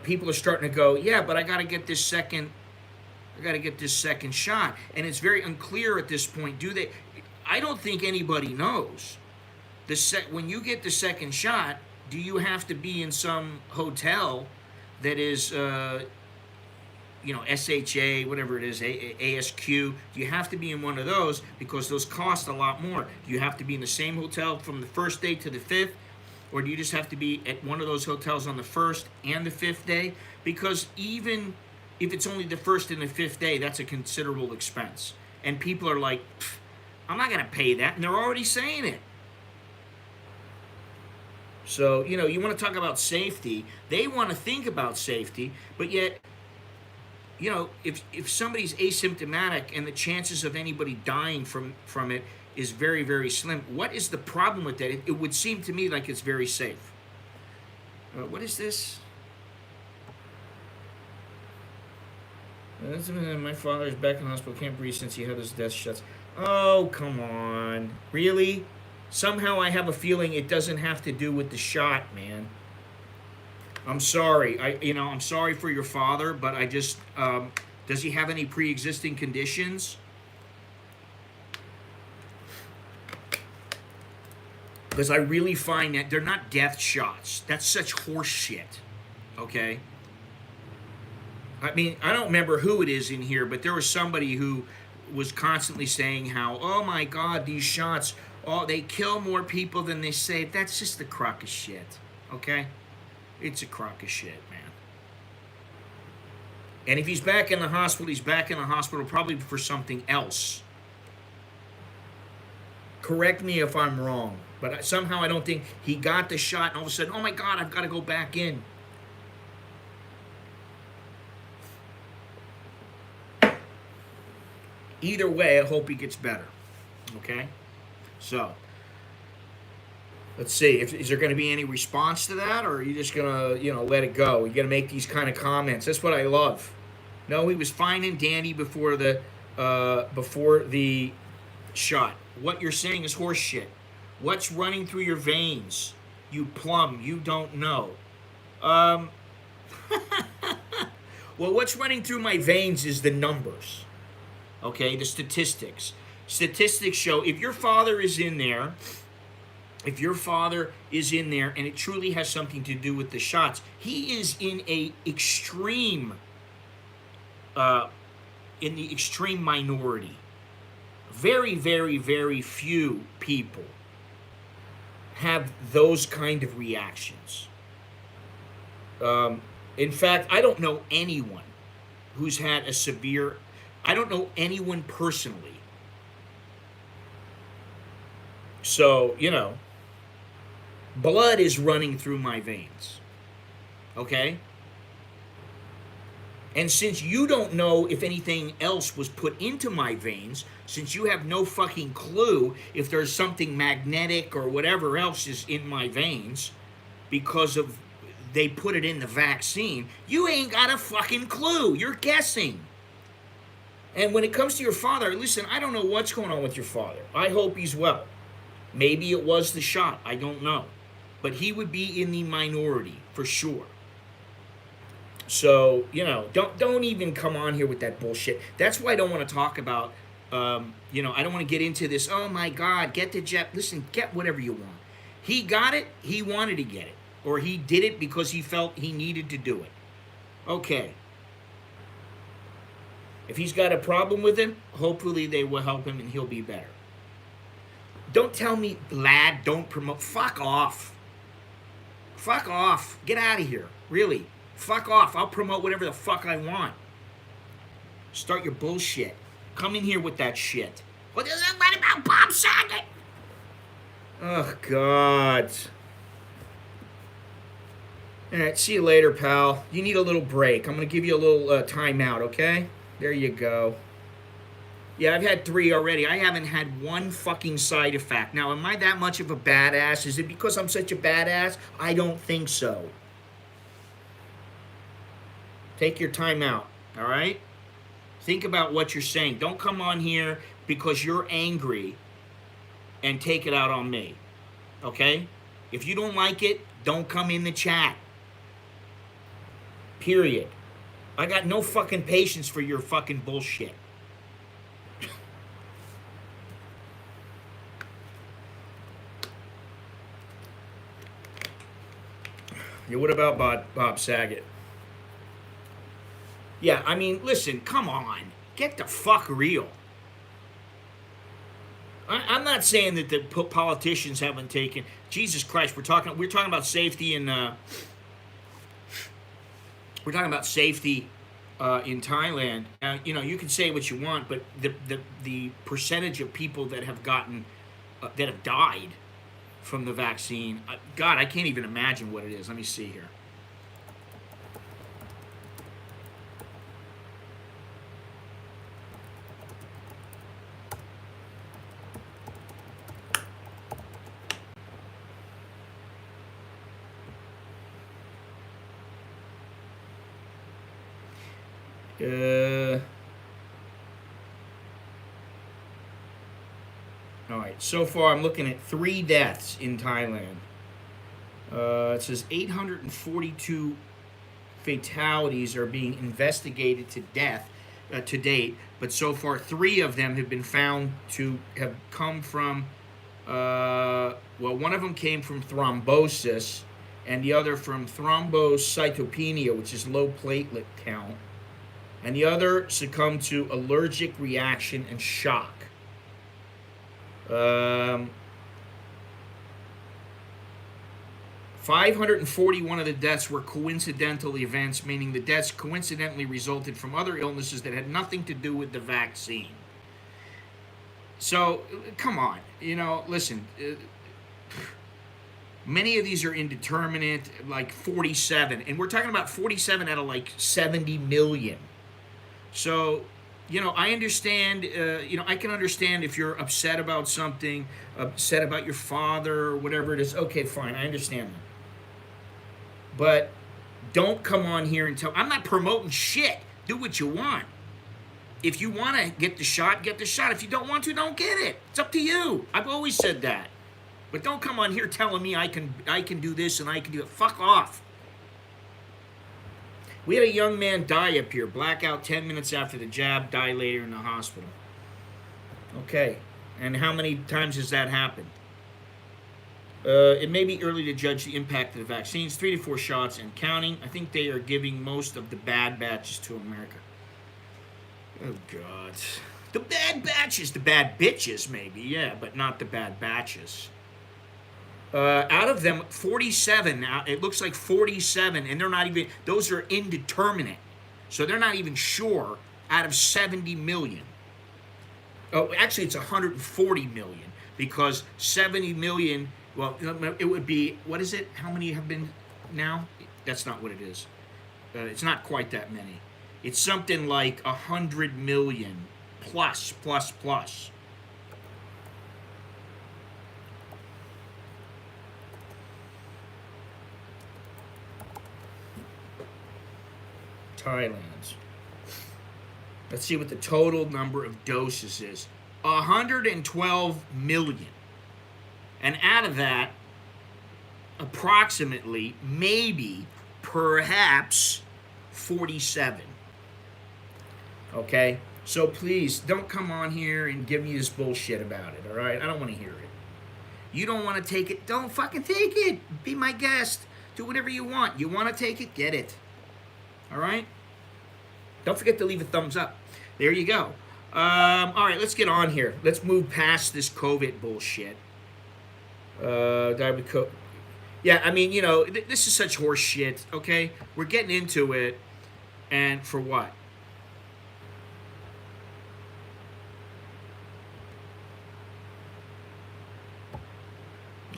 people are starting to go, yeah, but I got to get this second shot. And it's very unclear at this point. I don't think anybody knows. When you get the second shot, do you have to be in some hotel that is, SHA, whatever it is, ASQ? Do you have to be in one of those because those cost a lot more? Do you have to be in the same hotel from the first day to the fifth? Or do you just have to be at one of those hotels on the first and the fifth day? Because even if it's only the first and the fifth day, that's a considerable expense. And people are like, I'm not going to pay that. And they're already saying it. So, you want to talk about safety. They want to think about safety, but yet, if somebody's asymptomatic and the chances of anybody dying from it is very, very slim, what is the problem with that? It would seem to me like it's very safe. What is this? My father's back in the hospital, can't breathe since he had his death shots. Oh, come on. Really? Somehow I have a feeling it doesn't have to do with the shot, man. I'm sorry. I'm sorry for your father, but I just, does he have any pre-existing conditions? Because I really find that they're not death shots. That's such horse shit, okay? I mean, I don't remember who it is in here, but there was somebody who was constantly saying how, oh my God, these shots, they kill more people than they save. That's just a crock of shit, okay? It's a crock of shit, man. And if he's back in the hospital, he's back in the hospital probably for something else. Correct me if I'm wrong, but somehow I don't think he got the shot and all of a sudden, oh my God, I've got to go back in. Either way, I hope he gets better, okay? So, let's see. Is there going to be any response to that, or are you just going to, let it go? You're going to make these kind of comments. That's what I love. No, he was fine and dandy before the before the shot. What you're saying is horse shit. What's running through your veins? You plum. You don't know. Um, well, what's running through my veins is the numbers. Okay, the statistics. Statistics show if your father is in there, and it truly has something to do with the shots, he is in a extreme, in the extreme minority. Very, very, very few people have those kind of reactions. In fact, I don't know anyone who's had a severe, I don't know anyone personally. So, blood is running through my veins. Okay? And since you don't know if anything else was put into my veins, since you have no fucking clue if there's something magnetic or whatever else is in my veins because of they put it in the vaccine, you ain't got a fucking clue. You're guessing. And when it comes to your father, listen, I don't know what's going on with your father. I hope he's well. Maybe it was the shot. I don't know. But he would be in the minority for sure. So, don't even come on here with that bullshit. That's why I don't want to talk about, I don't want to get into this, oh my God, get the jet. Listen, get whatever you want. He got it. He wanted to get it. Or he did it because he felt he needed to do it. Okay. If he's got a problem with it, hopefully they will help him and he'll be better. Don't tell me, lad, don't promote. Fuck off. Fuck off. Get out of here. Really. Fuck off. I'll promote whatever the fuck I want. Start your bullshit. Come in here with that shit. What is that about Bob Saget? Oh, God. All right, see you later, pal. You need a little break. I'm going to give you a little timeout, okay? There you go. Yeah, I've had 3 already. I haven't had one fucking side effect. Now, am I that much of a badass? Is it because I'm such a badass? I don't think so. Take your time out, all right? Think about what you're saying. Don't come on here because you're angry and take it out on me, okay? If you don't like it, don't come in the chat. Period. I got no fucking patience for your fucking bullshit. Yeah, what about Bob Saget? Yeah, I mean, listen, come on. Get the fuck real. I'm not saying that the politicians haven't taken... Jesus Christ, we're talking about safety and... we're talking about safety in Thailand. You can say what you want, but the percentage of people that have gotten... that have died from the vaccine... God, I can't even imagine what it is. Let me see here. All right, so far I'm looking at 3 deaths in Thailand. It says 842 fatalities are being investigated to death to date, but so far 3 of them have been found to have come from, one of them came from thrombosis, and the other from thrombocytopenia, which is low platelet count. And the other succumbed to allergic reaction and shock. 541 of the deaths were coincidental events, meaning the deaths coincidentally resulted from other illnesses that had nothing to do with the vaccine. So, come on. Listen. Many of these are indeterminate, like 47. And we're talking about 47 out of like 70 million. So, I understand, I can understand if you're upset about something, upset about your father or whatever it is. Okay, fine, I understand that. But don't come on here and tell, I'm not promoting shit. Do what you want. if you want to get the shot, get the shot. If you don't want to, don't get it. It's up to you. I've always said that. But don't come on here telling me I can do this and I can do it. Fuck off. We had a young man die up here, blackout 10 minutes after the jab, die later in the hospital. Okay, and how many times has that happened? It may be early to judge the impact of the vaccines. 3 to 4 shots and counting. I think they are giving most of the bad batches to America. Oh, God. The bad batches, the bad bitches, maybe, yeah, but not the bad batches. Out of them, 47, it looks like 47, and they're not even, those are indeterminate. So they're not even sure out of 70 million. Oh, actually, it's 140 million because 70 million, well, it would be, what is it? How many have been now? That's not what it is. It's not quite that many. It's something like 100 million plus. Thailand. Let's see what the total number of doses is. 112 million. And out of that, approximately, maybe, perhaps, 47. Okay? So please, don't come on here and give me this bullshit about it, all right? I don't want to hear it. You don't want to take it, don't fucking take it. Be my guest. Do whatever you want. You want to take it, get it. All right? Don't forget to leave a thumbs up. There you go. All right, let's get on here. Let's move past this COVID bullshit. Yeah, I mean, you know, this is such horse shit, okay? We're getting into it, and for what?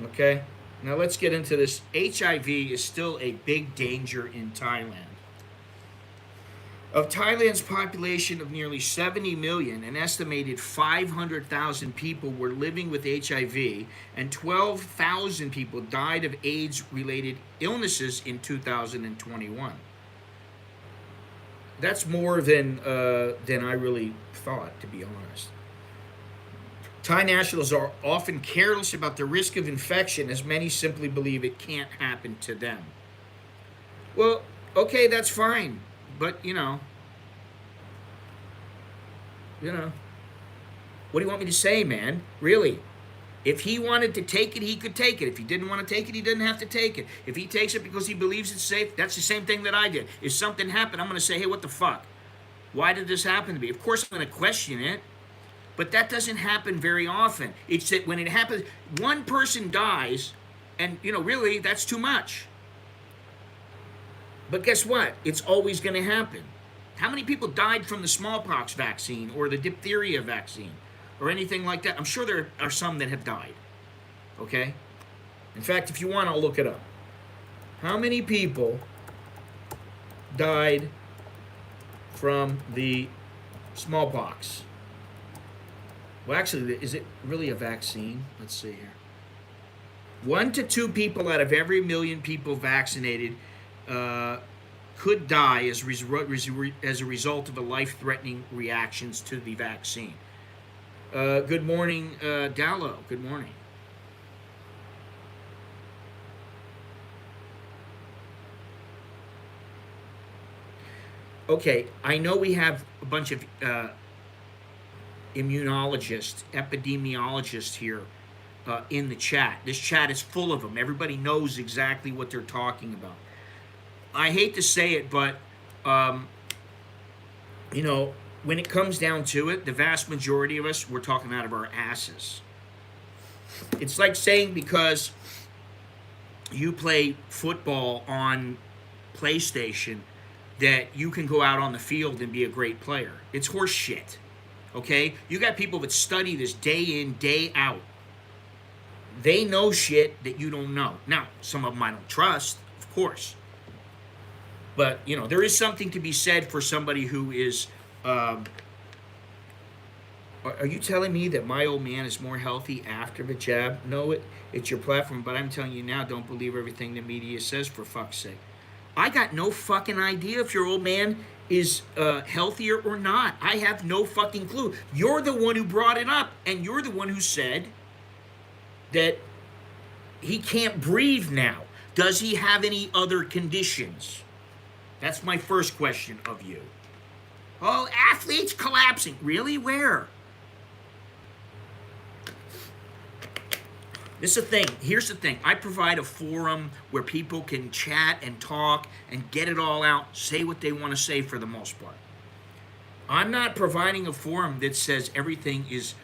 Okay? Now let's get into this. HIV is still a big danger in Thailand. Of Thailand's population of nearly 70 million, an estimated 500,000 people were living with HIV, and 12,000 people died of AIDS-related illnesses in 2021. That's more than I really thought, to be honest. Thai nationals are often careless about the risk of infection, as many simply believe it can't happen to them. Well, okay, that's fine. But, you know, what do you want me to say, man? Really? If he wanted to take it, he could take it. If he didn't want to take it, he didn't have to take it. If he takes it because he believes it's safe, that's the same thing that I did. If something happened, I'm going to say, hey, what the fuck? Why did this happen to me? Of course I'm going to question it, but that doesn't happen very often. It's that when it happens, one person dies, and, you know, really, that's too much. But guess what? It's always going to happen. How many people died from the smallpox vaccine or the diphtheria vaccine or anything like that? I'm sure there are some that have died. Okay? In fact, if you want, I'll look it up. How many people died from the smallpox? Well, actually, is it really a vaccine? Let's see here. 1 to 2 people out of every million people vaccinated could die as a result of a life-threatening reactions to the vaccine. Good morning, Dallo. Good morning. Okay, I know we have a bunch of immunologists, epidemiologists here in the chat. This chat is full of them. Everybody knows exactly what they're talking about. I hate to say it, but, you know, when it comes down to it, the vast majority of us, we're talking out of our asses. It's like saying because you play football on PlayStation that you can go out on the field and be a great player. It's horse shit, okay? You got people that study this day in, day out. They know shit that you don't know. Now, some of them I don't trust, of course. But, you know, there is something to be said for somebody who is, are you telling me that my old man is more healthy after the jab? No, it's your platform, but I'm telling you now, don't believe everything the media says, for fuck's sake. I got no fucking idea if your old man is healthier or not. I have no fucking clue. You're the one who brought it up, and you're the one who said that he can't breathe now. Does he have any other conditions? That's my first question of you. Oh, athletes collapsing. Really? Where? This is the thing. Here's the thing. I provide a forum where people can chat and talk and get it all out, say what they want to say for the most part. I'm not providing a forum that says everything is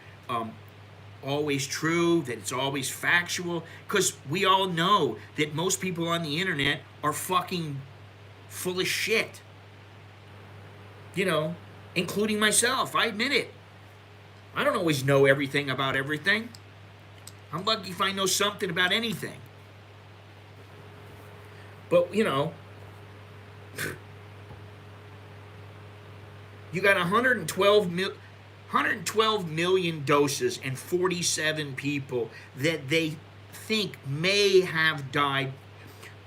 always true, that it's always factual, because we all know that most people on the internet are fucking full of shit. You know, including myself. I admit it. I don't always know everything about everything. I'm lucky if I know something about anything. But, you know, you got 112 million doses and 47 people that they think may have died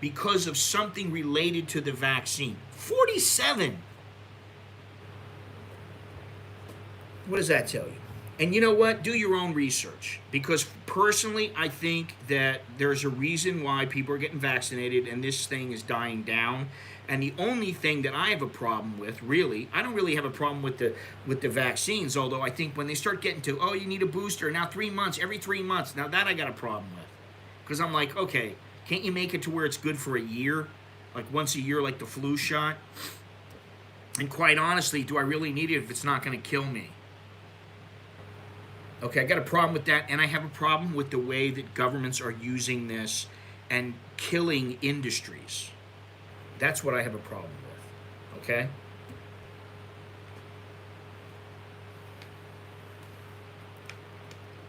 because of something related to the vaccine. 47! What does that tell you? And you know what? Do your own research. Because personally, I think that there's a reason why people are getting vaccinated and this thing is dying down. And the only thing that I have a problem with, really, I don't really have a problem with the vaccines, although I think when they start getting to, oh, you need a booster, now 3 months, every 3 months, now that I got a problem with. Because I'm like, okay, can't you make it to where it's good for a year? Like once a year, like the flu shot? And quite honestly, do I really need it if it's not going to kill me? Okay, I got a problem with that, and I have a problem with the way that governments are using this and killing industries. That's what I have a problem with, okay?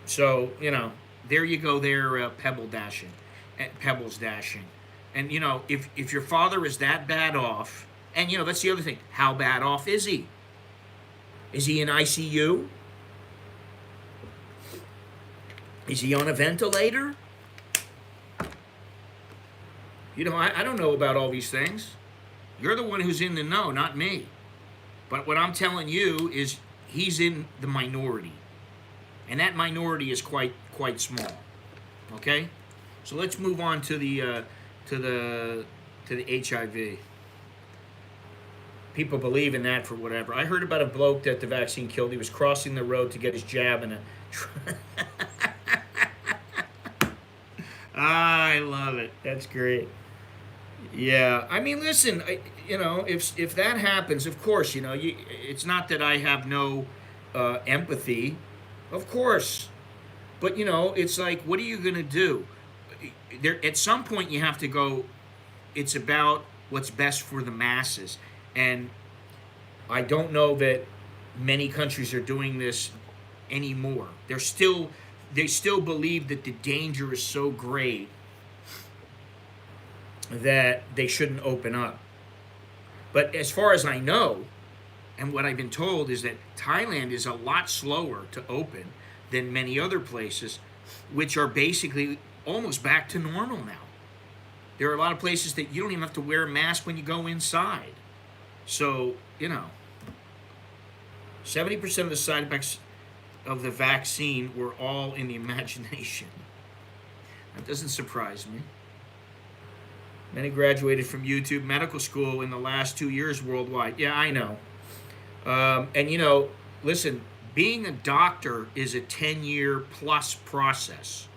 So, you know, there you go there, pebbles dashing. And, you know, if your father is that bad off, and, you know, that's the other thing, how bad off is he? Is he in ICU? Is he on a ventilator? You know, I don't know about all these things. You're the one who's in the know, not me. But what I'm telling you is he's in the minority. And that minority is quite small. Okay? So let's move on to the HIV. People believe in that for whatever. I heard about a bloke that the vaccine killed. He was crossing the road to get his jab in a I love it. That's great. Yeah, I mean, listen, you know, if that happens, of course, you know, it's not that I have no empathy, of course, but you know, it's like, what are you gonna do? There, at some point, you have to go. It's about what's best for the masses, and I don't know that many countries are doing this anymore. They still believe that the danger is so great that they shouldn't open up. But as far as I know, and what I've been told, is that Thailand is a lot slower to open than many other places, which are basically almost back to normal now. There are a lot of places that you don't even have to wear a mask when you go inside. So, you know, 70% of the side effects of the vaccine were all in the imagination. That doesn't surprise me. Many graduated from YouTube medical school in the last 2 years worldwide. Yeah, I know. And you know, listen, being a doctor is a 10-year plus process.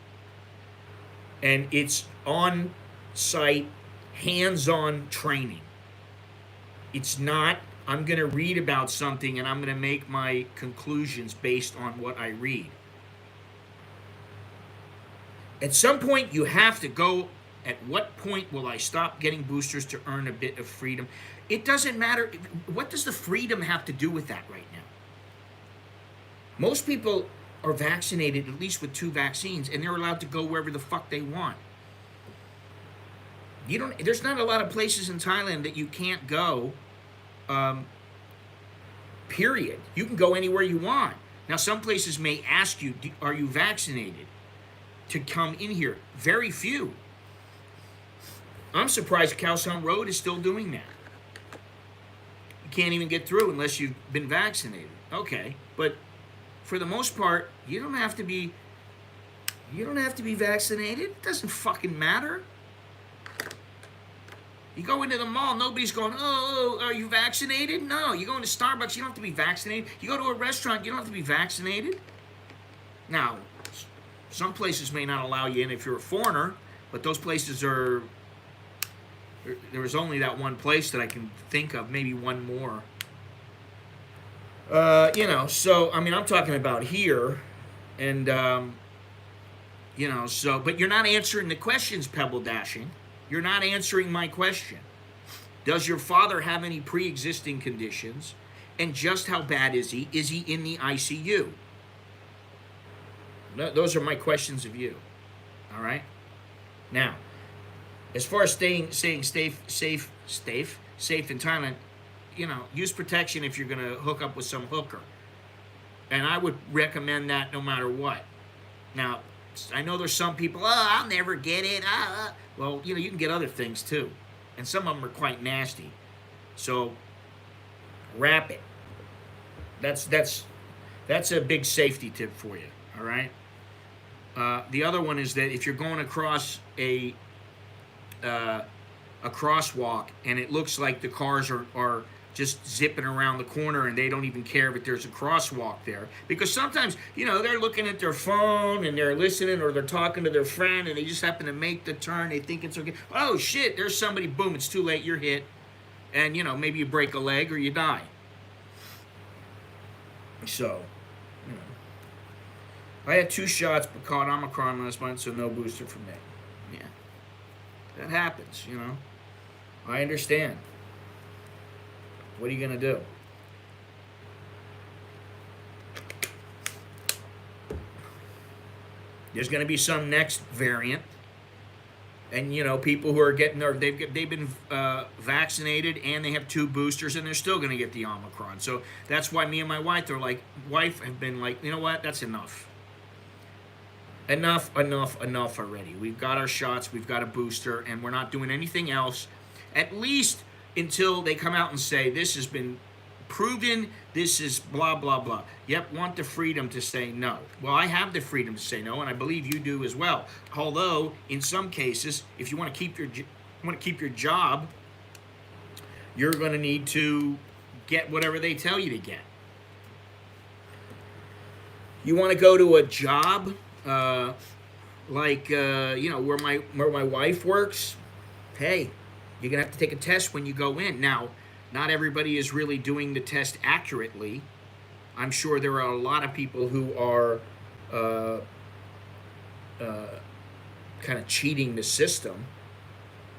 And it's on-site, hands-on training. It's not, I'm going to read about something and I'm going to make my conclusions based on what I read. At some point, you have to go, at what point will I stop getting boosters to earn a bit of freedom? It doesn't matter. What does the freedom have to do with that right now? Most people are vaccinated, at least with 2 vaccines, and they're allowed to go wherever the fuck they want. There's not a lot of places in Thailand that you can't go, period. You can go anywhere you want. Now, some places may ask you, are you vaccinated, to come in here. Very few. I'm surprised Khao San Road is still doing that. You can't even get through unless you've been vaccinated. Okay, but for the most part, you don't have to be. You don't have to be vaccinated. It doesn't fucking matter. You go into the mall, nobody's going, oh, are you vaccinated? No. You go into Starbucks, you don't have to be vaccinated. You go to a restaurant, you don't have to be vaccinated. Now, some places may not allow you in if you're a foreigner, but those places are. There's only that one place that I can think of, maybe one more. So, I mean, I'm talking about here, and, so, but you're not answering the questions, Pebble Dashing. You're not answering my question. Does your father have any pre-existing conditions? And just how bad is he? Is he in the ICU? No, those are my questions of you. All right? Now, as far as staying safe in Thailand, use protection if you're going to hook up with some hooker. And I would recommend that no matter what. Now, I know there's some people, I'll never get it. Well, you can get other things too. And some of them are quite nasty. So, wrap it. That's a big safety tip for you, all right? The other one is that if you're going across a crosswalk and it looks like the cars are just zipping around the corner and they don't even care if there's a crosswalk there. Because sometimes, they're looking at their phone and they're listening or they're talking to their friend and they just happen to make the turn. They think it's okay. Oh, shit, there's somebody. Boom, it's too late. You're hit. And, maybe you break a leg or you die. So, I had 2 shots but caught Omicron last month, so no booster for me. Yeah. That happens, I understand. What are you going to do? There's going to be some next variant. And, people who are getting they've been vaccinated and they have 2 boosters and they're still going to get the Omicron. So that's why me and my wife have been like, you know what? That's enough. Enough already. We've got our shots, we've got a booster, and we're not doing anything else, at least until they come out and say, this has been proven, this is blah, blah, blah. Yep, want the freedom to say no. Well, I have the freedom to say no, and I believe you do as well. Although, in some cases, if you want to keep your job, you're going to need to get whatever they tell you to get. You want to go to a job where my wife works, hey, you're going to have to take a test when you go in. Now, not everybody is really doing the test accurately. I'm sure there are a lot of people who are kind of cheating the system.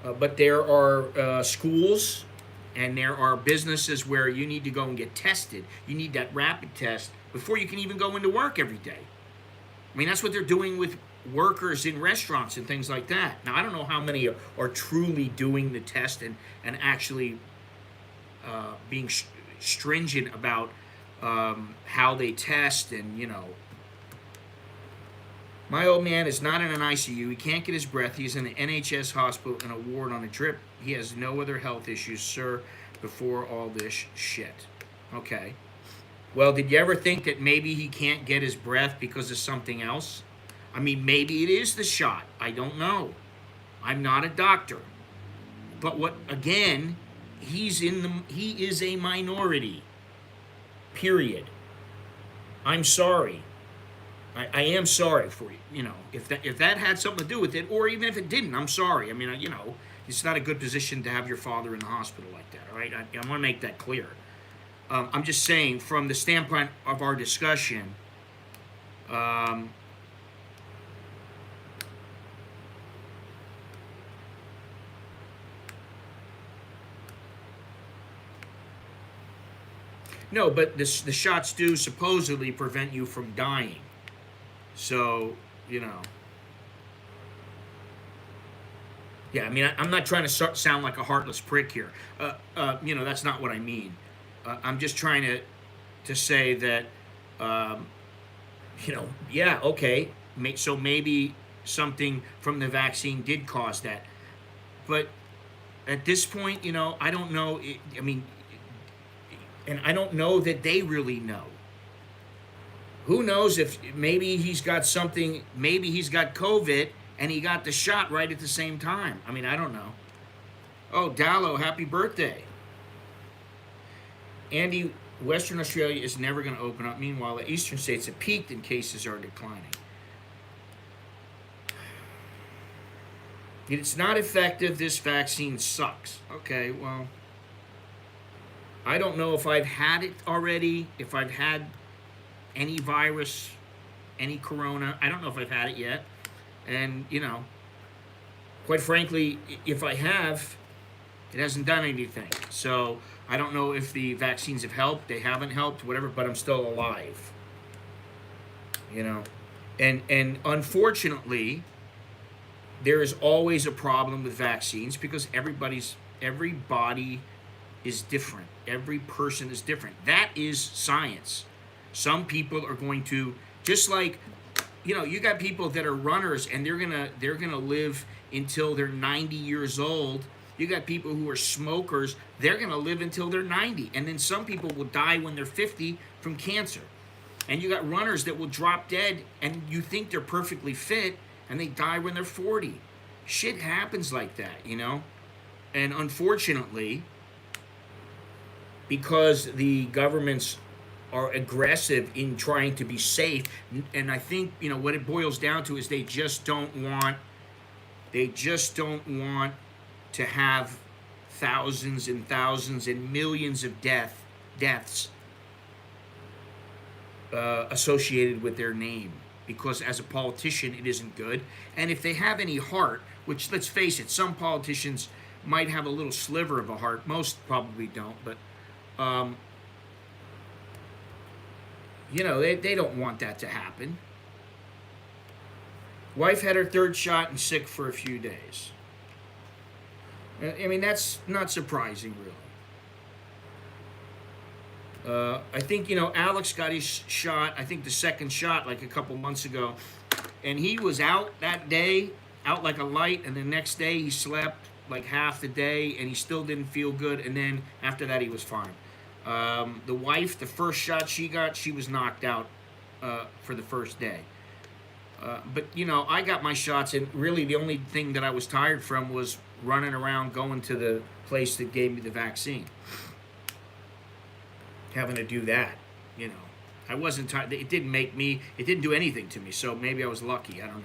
But there are schools and there are businesses where you need to go and get tested. You need that rapid test before you can even go into work every day. I mean, that's what they're doing with workers in restaurants and things like that. Now, I don't know how many are truly doing the test and actually being stringent about how they test and, My old man is not in an ICU. He can't get his breath. He's in an NHS hospital in a ward on a drip. He has no other health issues, sir, before all this shit. Okay. Well, did you ever think that maybe he can't get his breath because of something else? I mean, maybe it is the shot. I don't know. I'm not a doctor. But he is a minority. Period. I'm sorry. I am sorry for you. If that had something to do with it, or even if it didn't, I'm sorry. I mean, it's not a good position to have your father in the hospital like that. All right, I want to make that clear. I'm just saying, from the standpoint of our discussion, no, but the shots do supposedly prevent you from dying. So, yeah, I mean, I'm not trying to sound like a heartless prick here. That's not what I mean. I'm just trying to say that, yeah, okay. So maybe something from the vaccine did cause that. But at this point, I don't know. And I don't know that they really know. Who knows if maybe he's got something, maybe he's got COVID and he got the shot right at the same time. I mean, I don't know. Oh, Dallo, happy birthday. Andy, Western Australia is never going to open up. Meanwhile, the eastern states have peaked and cases are declining. It's not effective. This vaccine sucks. Okay, well, I don't know if I've had it already, if I've had any virus, any corona. I don't know if I've had it yet. And, you know, quite frankly, if I have, it hasn't done anything. So I don't know if the vaccines have helped. They haven't helped, whatever, but I'm still alive. You know? And unfortunately, there is always a problem with vaccines because everybody is different. Every person is different. That is science. Some people are going to, just like, you know, you got people that are runners and they're gonna live until they're 90 years old. You got people who are smokers, they're gonna live until they're 90. And then some people will die when they're 50 from cancer. And you got runners that will drop dead and you think they're perfectly fit and they die when they're 40. Shit happens like that, you know? And unfortunately, because the governments are aggressive in trying to be safe, and I think, you know, what it boils down to is they just don't want to have thousands and thousands and millions of deaths associated with their name, because as a politician it isn't good. And if they have any heart, which, let's face it, some politicians might have a little sliver of a heart, most probably don't, but you know, they don't want that to happen. Wife had her third shot and sick for a few days. I mean, that's not surprising, really. I think, you know, Alex got his shot, I think the second shot, like a couple months ago. And he was out that day, out like a light, and the next day he slept like half the day, and he still didn't feel good, and then after that he was fine. The wife, the first shot she got, she was knocked out for the first day. But, you know, I got my shots, and really the only thing that I was tired from was running around going to the place that gave me the vaccine. Having to do that, you know. I wasn't tired. It didn't do anything to me, so maybe I was lucky. I don't know.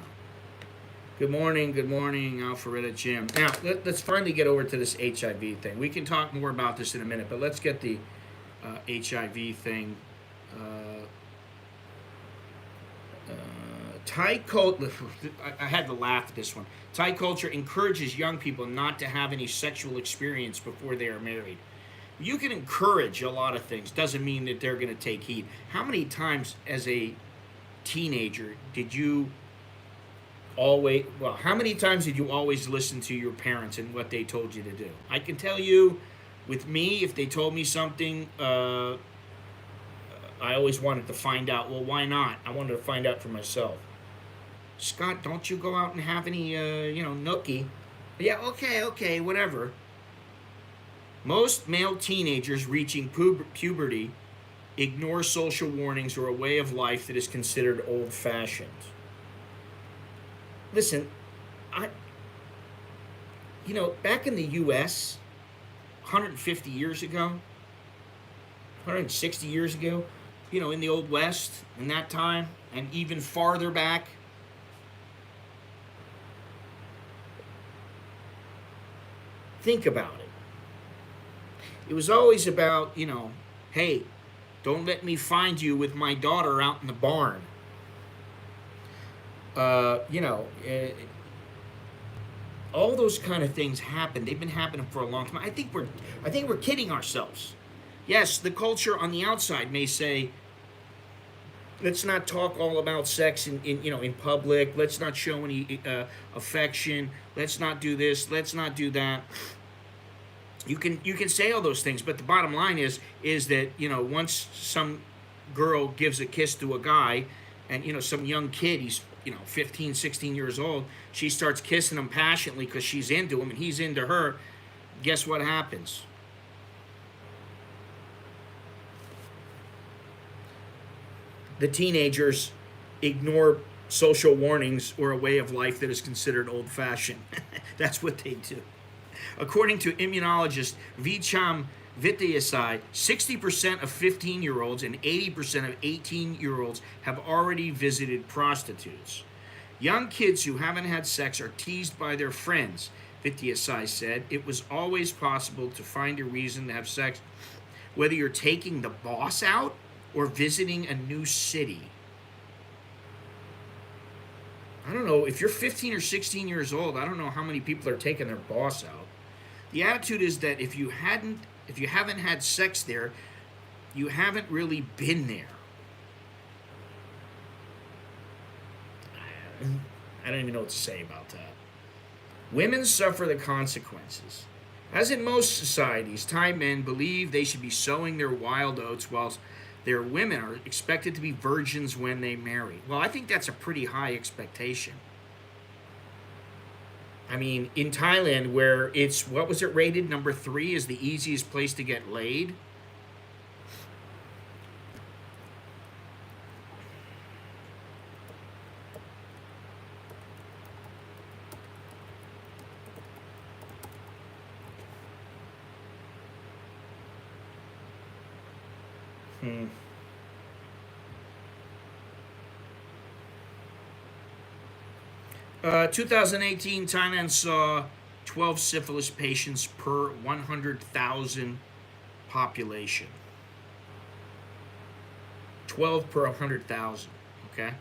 Good morning, Alpharetta Jim. Now, let's finally get over to this HIV thing. We can talk more about this in a minute, but let's get the HIV thing. Thai culture, I had to laugh at this one. Thai culture encourages young people not to have any sexual experience before they are married. You can encourage a lot of things. Doesn't mean that they're going to take heed. How many times as a teenager how many times did you always listen to your parents and what they told you to do? I can tell you, with me, if they told me something, I always wanted to find out. Well, why not? I wanted to find out for myself. Scott, don't you go out and have any, nookie. Yeah, okay, whatever. Most male teenagers reaching puberty ignore social warnings or a way of life that is considered old-fashioned. Listen, back in the U.S., 150 years ago, 160 years ago, in the Old West, in that time, and even farther back, think about it. It was always about, hey, don't let me find you with my daughter out in the barn. All those kind of things happen. They've been happening for a long time. I think we're kidding ourselves. Yes, the culture on the outside may say, let's not talk all about sex in public. Let's not show any affection. Let's not do this. Let's not do that. You can say all those things, but the bottom line is that once some girl gives a kiss to a guy, and some young kid, he's 15, 16 years old, she starts kissing him passionately because she's into him and he's into her. Guess what happens? the teenagers ignore social warnings or a way of life that is considered old-fashioned. That's what they do. According to immunologist Vicham Vidyasai, 60% of 15-year-olds and 80% of 18-year-olds have already visited prostitutes. Young kids who haven't had sex are teased by their friends, Vidyasai said. It was always possible to find a reason to have sex, whether you're taking the boss out or visiting a new city. I don't know, if you're 15 or 16 years old, I don't know how many people are taking their boss out. The attitude is that if you haven't had sex there, you haven't really been there. I don't even know what to say about that. Women suffer the consequences. As in most societies, Thai men believe they should be sowing their wild oats whilst their women are expected to be virgins when they marry. Well, I think that's a pretty high expectation. I mean, in Thailand, where it's, what was it rated? Number 3 is the easiest place to get laid. Hmm. 2018, Thailand saw 12 syphilis patients per 100,000 population. 12 per 100,000, okay? All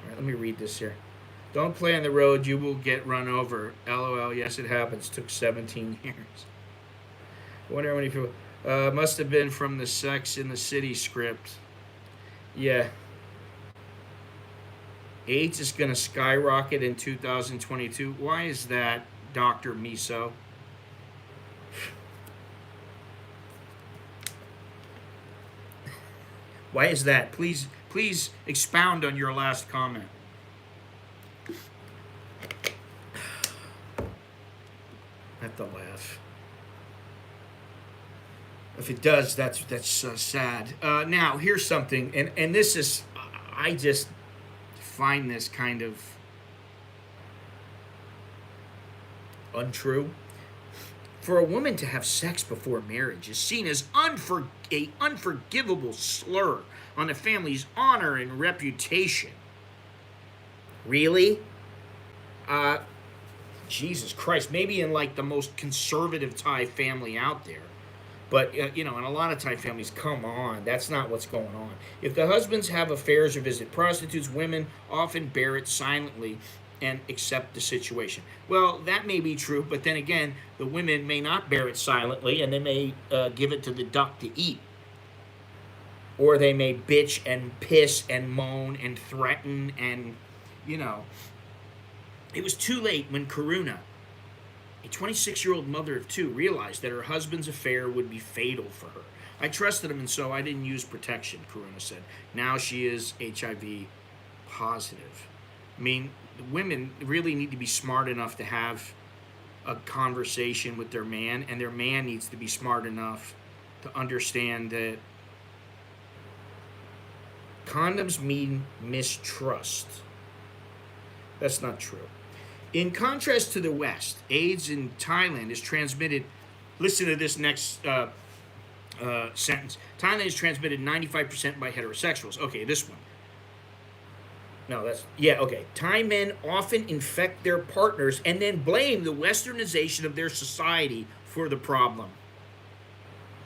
right, let me read this here. Don't play on the road, you will get run over. LOL, yes, it happens. Took 17 years. I wonder how many people... must have been from the Sex in the City script. Yeah. AIDS is going to skyrocket in 2022. Why is that, Dr. Miso? Why is that? Please expound on your last comment. I have to laugh. If it does, that's sad. Now, here's something, and this is, I just find this kind of untrue. For a woman to have sex before marriage is seen as a unforgivable slur on the family's honor and reputation. Really? Jesus Christ, maybe in like the most conservative Thai family out there. But, in a lot of Thai families, come on, that's not what's going on. If the husbands have affairs or visit prostitutes, women often bear it silently and accept the situation. Well, that may be true, but then again, the women may not bear it silently, and they may give it to the duck to eat. Or they may bitch and piss and moan and threaten and, It was too late when Karuna, a 26-year-old mother of 2, realized that her husband's affair would be fatal for her. I trusted him, and so I didn't use protection, Karuna said. Now she is HIV positive. I mean, women really need to be smart enough to have a conversation with their man, and their man needs to be smart enough to understand that condoms mean mistrust. That's not true. In contrast to the West, AIDS in Thailand is transmitted, listen to this next sentence. Thailand is transmitted 95% by heterosexuals. Okay, this one. No, okay. Thai men often infect their partners and then blame the westernization of their society for the problem.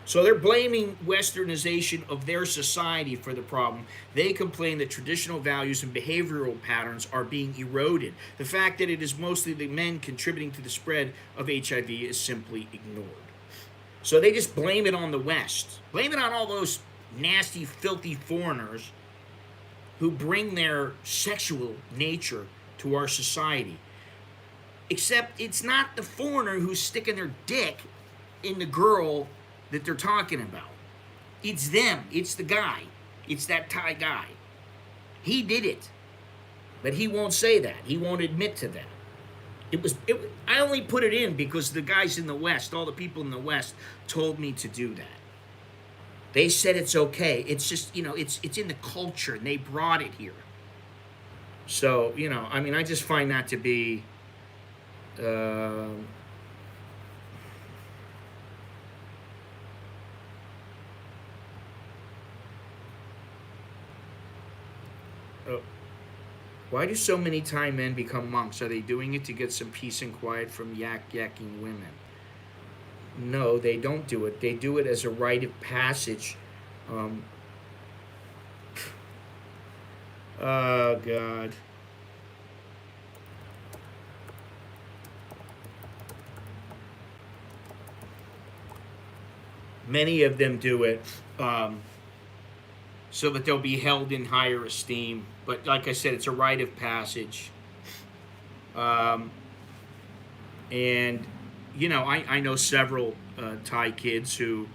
So they're blaming westernization of their society for the problem. They complain that traditional values and behavioral patterns are being eroded. The fact that it is mostly the men contributing to the spread of HIV is simply ignored. So they just blame it on the West. Blame it on all those nasty, filthy foreigners who bring their sexual nature to our society. Except it's not the foreigner who's sticking their dick in the girl that they're talking about. It's them. It's the guy. It's that Thai guy. He did it. But he won't say that. He won't admit to that. I only put it in because the guys in the West, all the people in the West, told me to do that. They said it's okay. It's just, it's in the culture, and they brought it here. So, I mean, I just find that to be, uh, uh, why do so many Thai men become monks? Are they doing it to get some peace and quiet from yakking women? No, they don't do it. They do it as a rite of passage. Um, oh, God. Many of them do it um, so that they'll be held in higher esteem. But like I said, it's a rite of passage. Um, and, I know several Thai kids who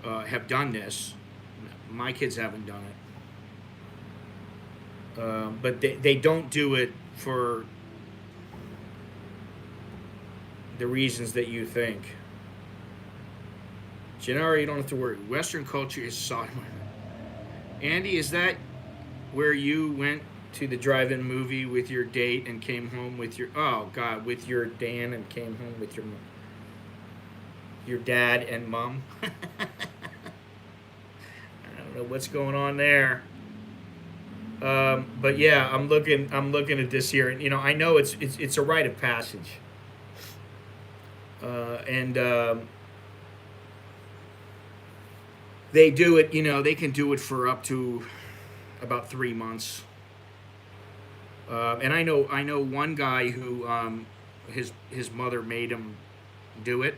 have done this. My kids haven't done it. But they don't do it for the reasons that you think. Gennaro, you don't have to worry. Western culture is Sodom. Andy, is that where you went to the drive-in movie with your date and came home with your with your Dan and came home with your dad and mom? I don't know what's going on there. But yeah, I'm looking at this here, and I know it's a rite of passage, and they do it. They can do it for up to about 3 months. And I know one guy who his mother made him do it,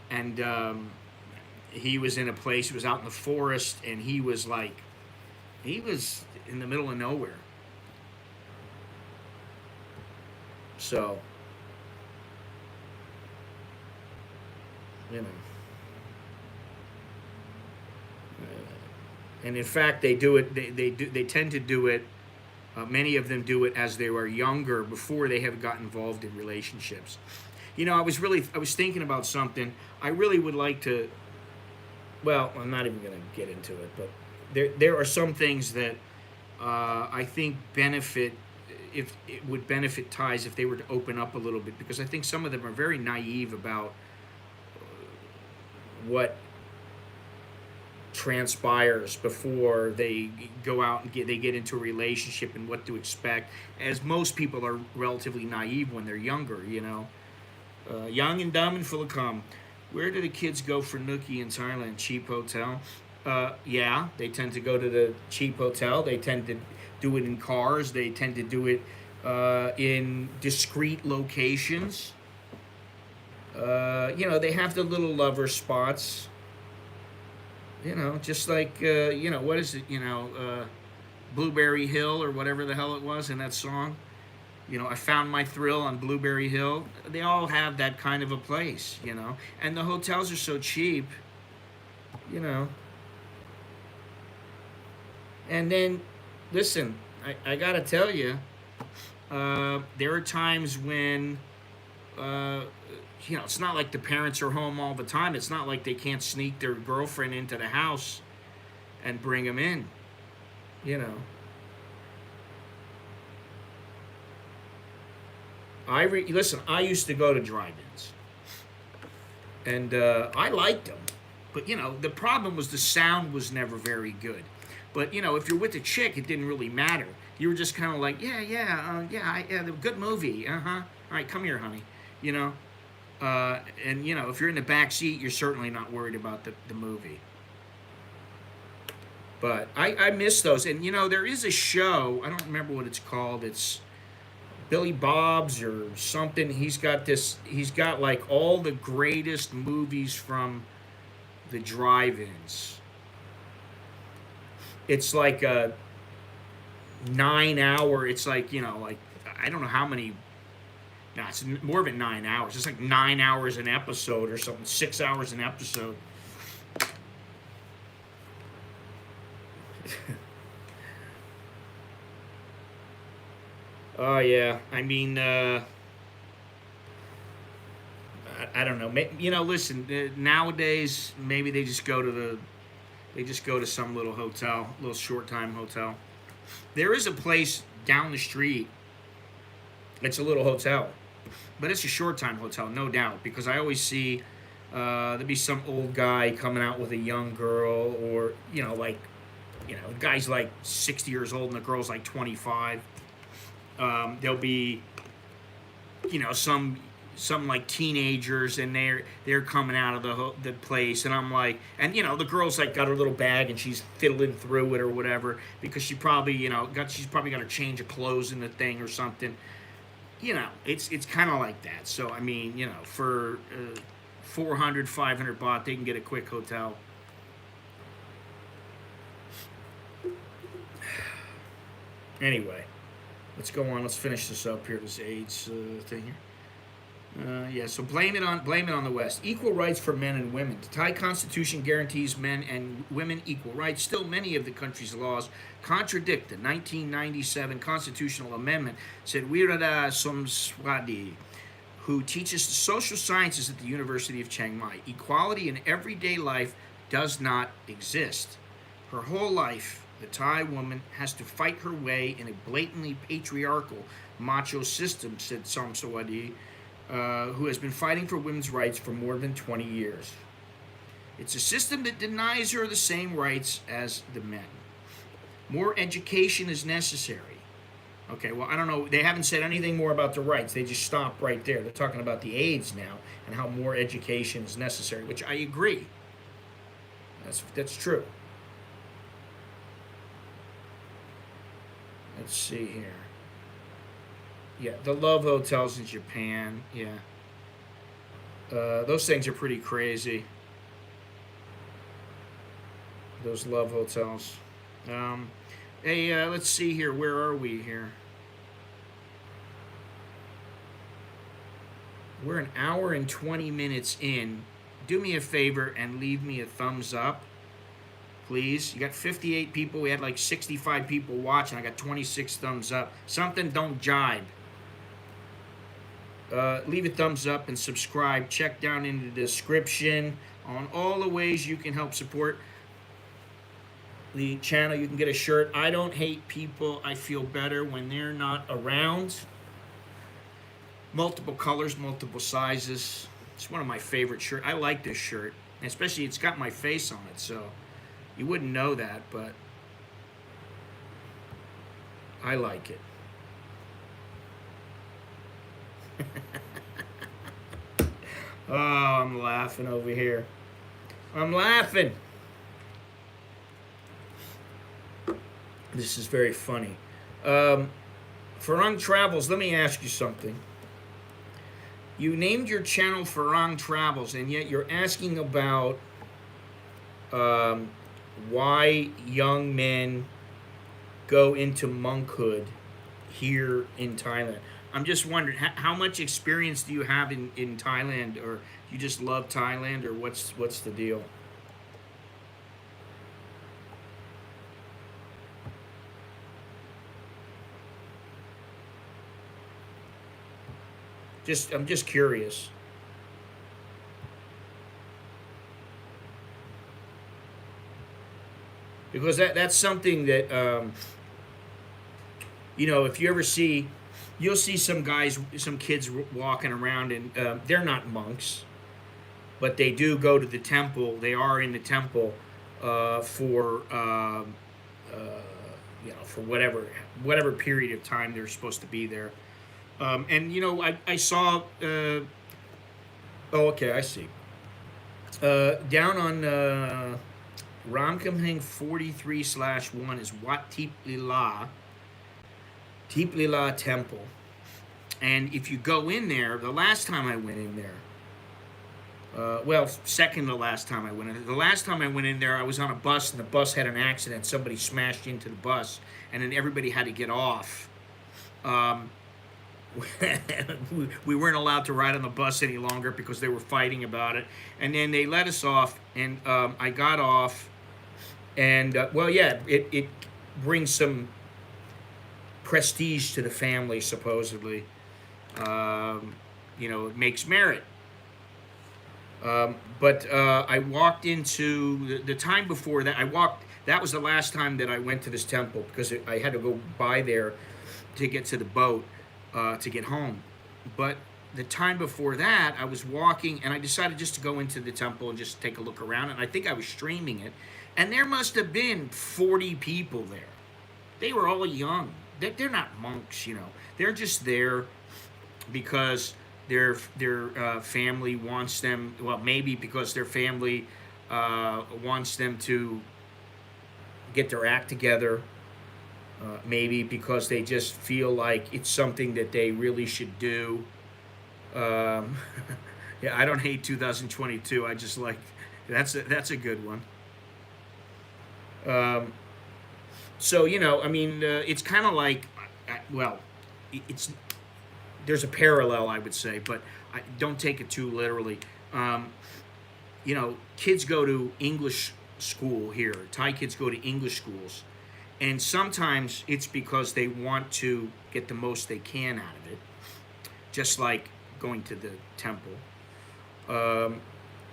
and he was in a place. He was out in the forest, and he was in the middle of nowhere. So you know, and in fact, they do it. They tend to do it. Many of them do it as they were younger, before they have got involved in relationships. I was thinking about something. I really would like to. Well, I'm not even going to get into it, but there are some things that I think benefit, if it would benefit Thais if they were to open up a little bit, because I think some of them are very naive about what transpires before they go out and get into a relationship, and what to expect. As most people are relatively naive when they're younger, young and dumb and full of cum. Where do the kids go for nookie in Thailand? Cheap hotel. Yeah, they tend to go to the cheap hotel. They tend to do it in cars. They tend to do it in discreet locations. They have the little lover spots. Just like what is it? Blueberry Hill, or whatever the hell it was in that song. I found my thrill on Blueberry Hill. They all have that kind of a place. And the hotels are so cheap. you know. And then, listen, I gotta tell you, there are times when, uh, it's not like the parents are home all the time. It's not like they can't sneak their girlfriend into the house and bring them in, you know. Listen, I used to go to drive-ins, and I liked them. But, the problem was the sound was never very good. But, if you're with a chick, it didn't really matter. You were just kind of like, yeah, good movie, uh-huh. All right, come here, honey, you know. And, if you're in the back seat, you're certainly not worried about the movie. But I miss those. And, there is a show, I don't remember what it's called, it's Billy Bob's or something. He's got like all the greatest movies from the drive-ins. It's like a 9 hour, it's like, like, I don't know how many, no, it's more than 9 hours. It's like 9 hours an episode or something, 6 hours an episode. Oh, yeah. I mean, I don't know. Listen, nowadays, maybe they just go to They just go to some little hotel, little short-time hotel. There is a place down the street. It's a little hotel, but it's a short-time hotel, no doubt, because I always see there'd be some old guy coming out with a young girl, or the guy's like 60 years old and the girl's like 25. There'll be some like teenagers, and they're coming out of the place, and I'm like, and the girl's like got her little bag and she's fiddling through it or whatever, because she's probably got her change of clothes in the thing or something. It's kind of like that. So I mean, for 400, 500 baht, they can get a quick hotel. Anyway, let's go on. Let's finish this up here. This AIDS thing here. Yeah, so blame it on the West. Equal rights for men and women. The Thai Constitution guarantees men and women equal rights. Still, many of the country's laws contradict the 1997 constitutional amendment, said Wirada Somswadi, who teaches the social sciences at the University of Chiang Mai. Equality in everyday life does not exist. Her whole life, the Thai woman has to fight her way in a blatantly patriarchal, macho system, said Somswadi, who has been fighting for women's rights for more than 20 years. It's a system that denies her the same rights as the men. More education is necessary. Okay, well, I don't know. They haven't said anything more about the rights. They just stopped right there. They're talking about the AIDS now and how more education is necessary, which I agree. That's true. Let's see here. Yeah, the love hotels in Japan. Yeah. Those things are pretty crazy. Those love hotels. Hey, let's see here. Where are we here? We're an hour and 20 minutes in. Do me a favor and leave me a thumbs up, please. You got 58 people. We had like 65 people watching. I got 26 thumbs up. Something don't jibe. Leave a thumbs up and subscribe. Check down in the description on all the ways you can help support the channel. You can get a shirt. I don't hate people. I feel better when they're not around. Multiple colors, multiple sizes. It's one of my favorite shirts. I like this shirt. Especially it's got my face on it, so you wouldn't know that, but I like it. Oh, I'm laughing over here. I'm laughing. This is very funny. Farang Travels, let me ask you something. You named your channel Farang Travels, and yet you're asking about why young men go into monkhood here in Thailand. I'm just wondering, how much experience do you have in Thailand, or you just love Thailand, or what's the deal? I'm just curious. Because that's something that if you ever see, you'll see some kids walking around, and they're not monks, but they do go to the temple. They are in the temple for whatever period of time they're supposed to be there. And I saw. Oh, okay, I see. Down on Ramkhamhaeng 43/1 is Wat Tip Lila Temple. And if you go in there, the last time I went in there, second to last time I went in there. The last time I went in there, I was on a bus, and the bus had an accident. Somebody smashed into the bus, and then everybody had to get off. We weren't allowed to ride on the bus any longer because they were fighting about it. And then they let us off, and I got off. And, it brings some prestige to the family, supposedly. It makes merit. But I walked into the time before that. I walked. That was the last time that I went to this temple because I had to go by there to get to the boat to get home. But the time before that, I was walking and I decided just to go into the temple and just take a look around. And I think I was streaming it, and there must have been 40 people there. They were all young. They're not monks, you know. They're just there because their family wants them. Well, maybe because their family wants them to get their act together. Maybe because they just feel like it's something that they really should do. Um, yeah, I don't hate 2022. I just like that's a good one. Um, so I mean, it's kind of like, well, it's there's a parallel, I would say, but don't take it too literally. Um, kids go to English school here. Thai kids go to English schools, and sometimes it's because they want to get the most they can out of it, just like going to the temple. Um,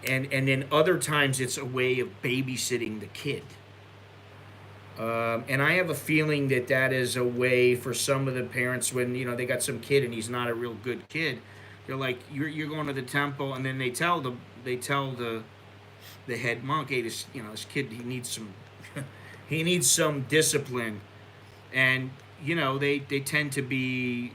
and then other times it's a way of babysitting the kid. And I have a feeling that that is a way for some of the parents when they got some kid and he's not a real good kid. They're like, you're going to the temple, and then they tell the head monk, hey, this kid, he needs some he needs some discipline. And they tend to be,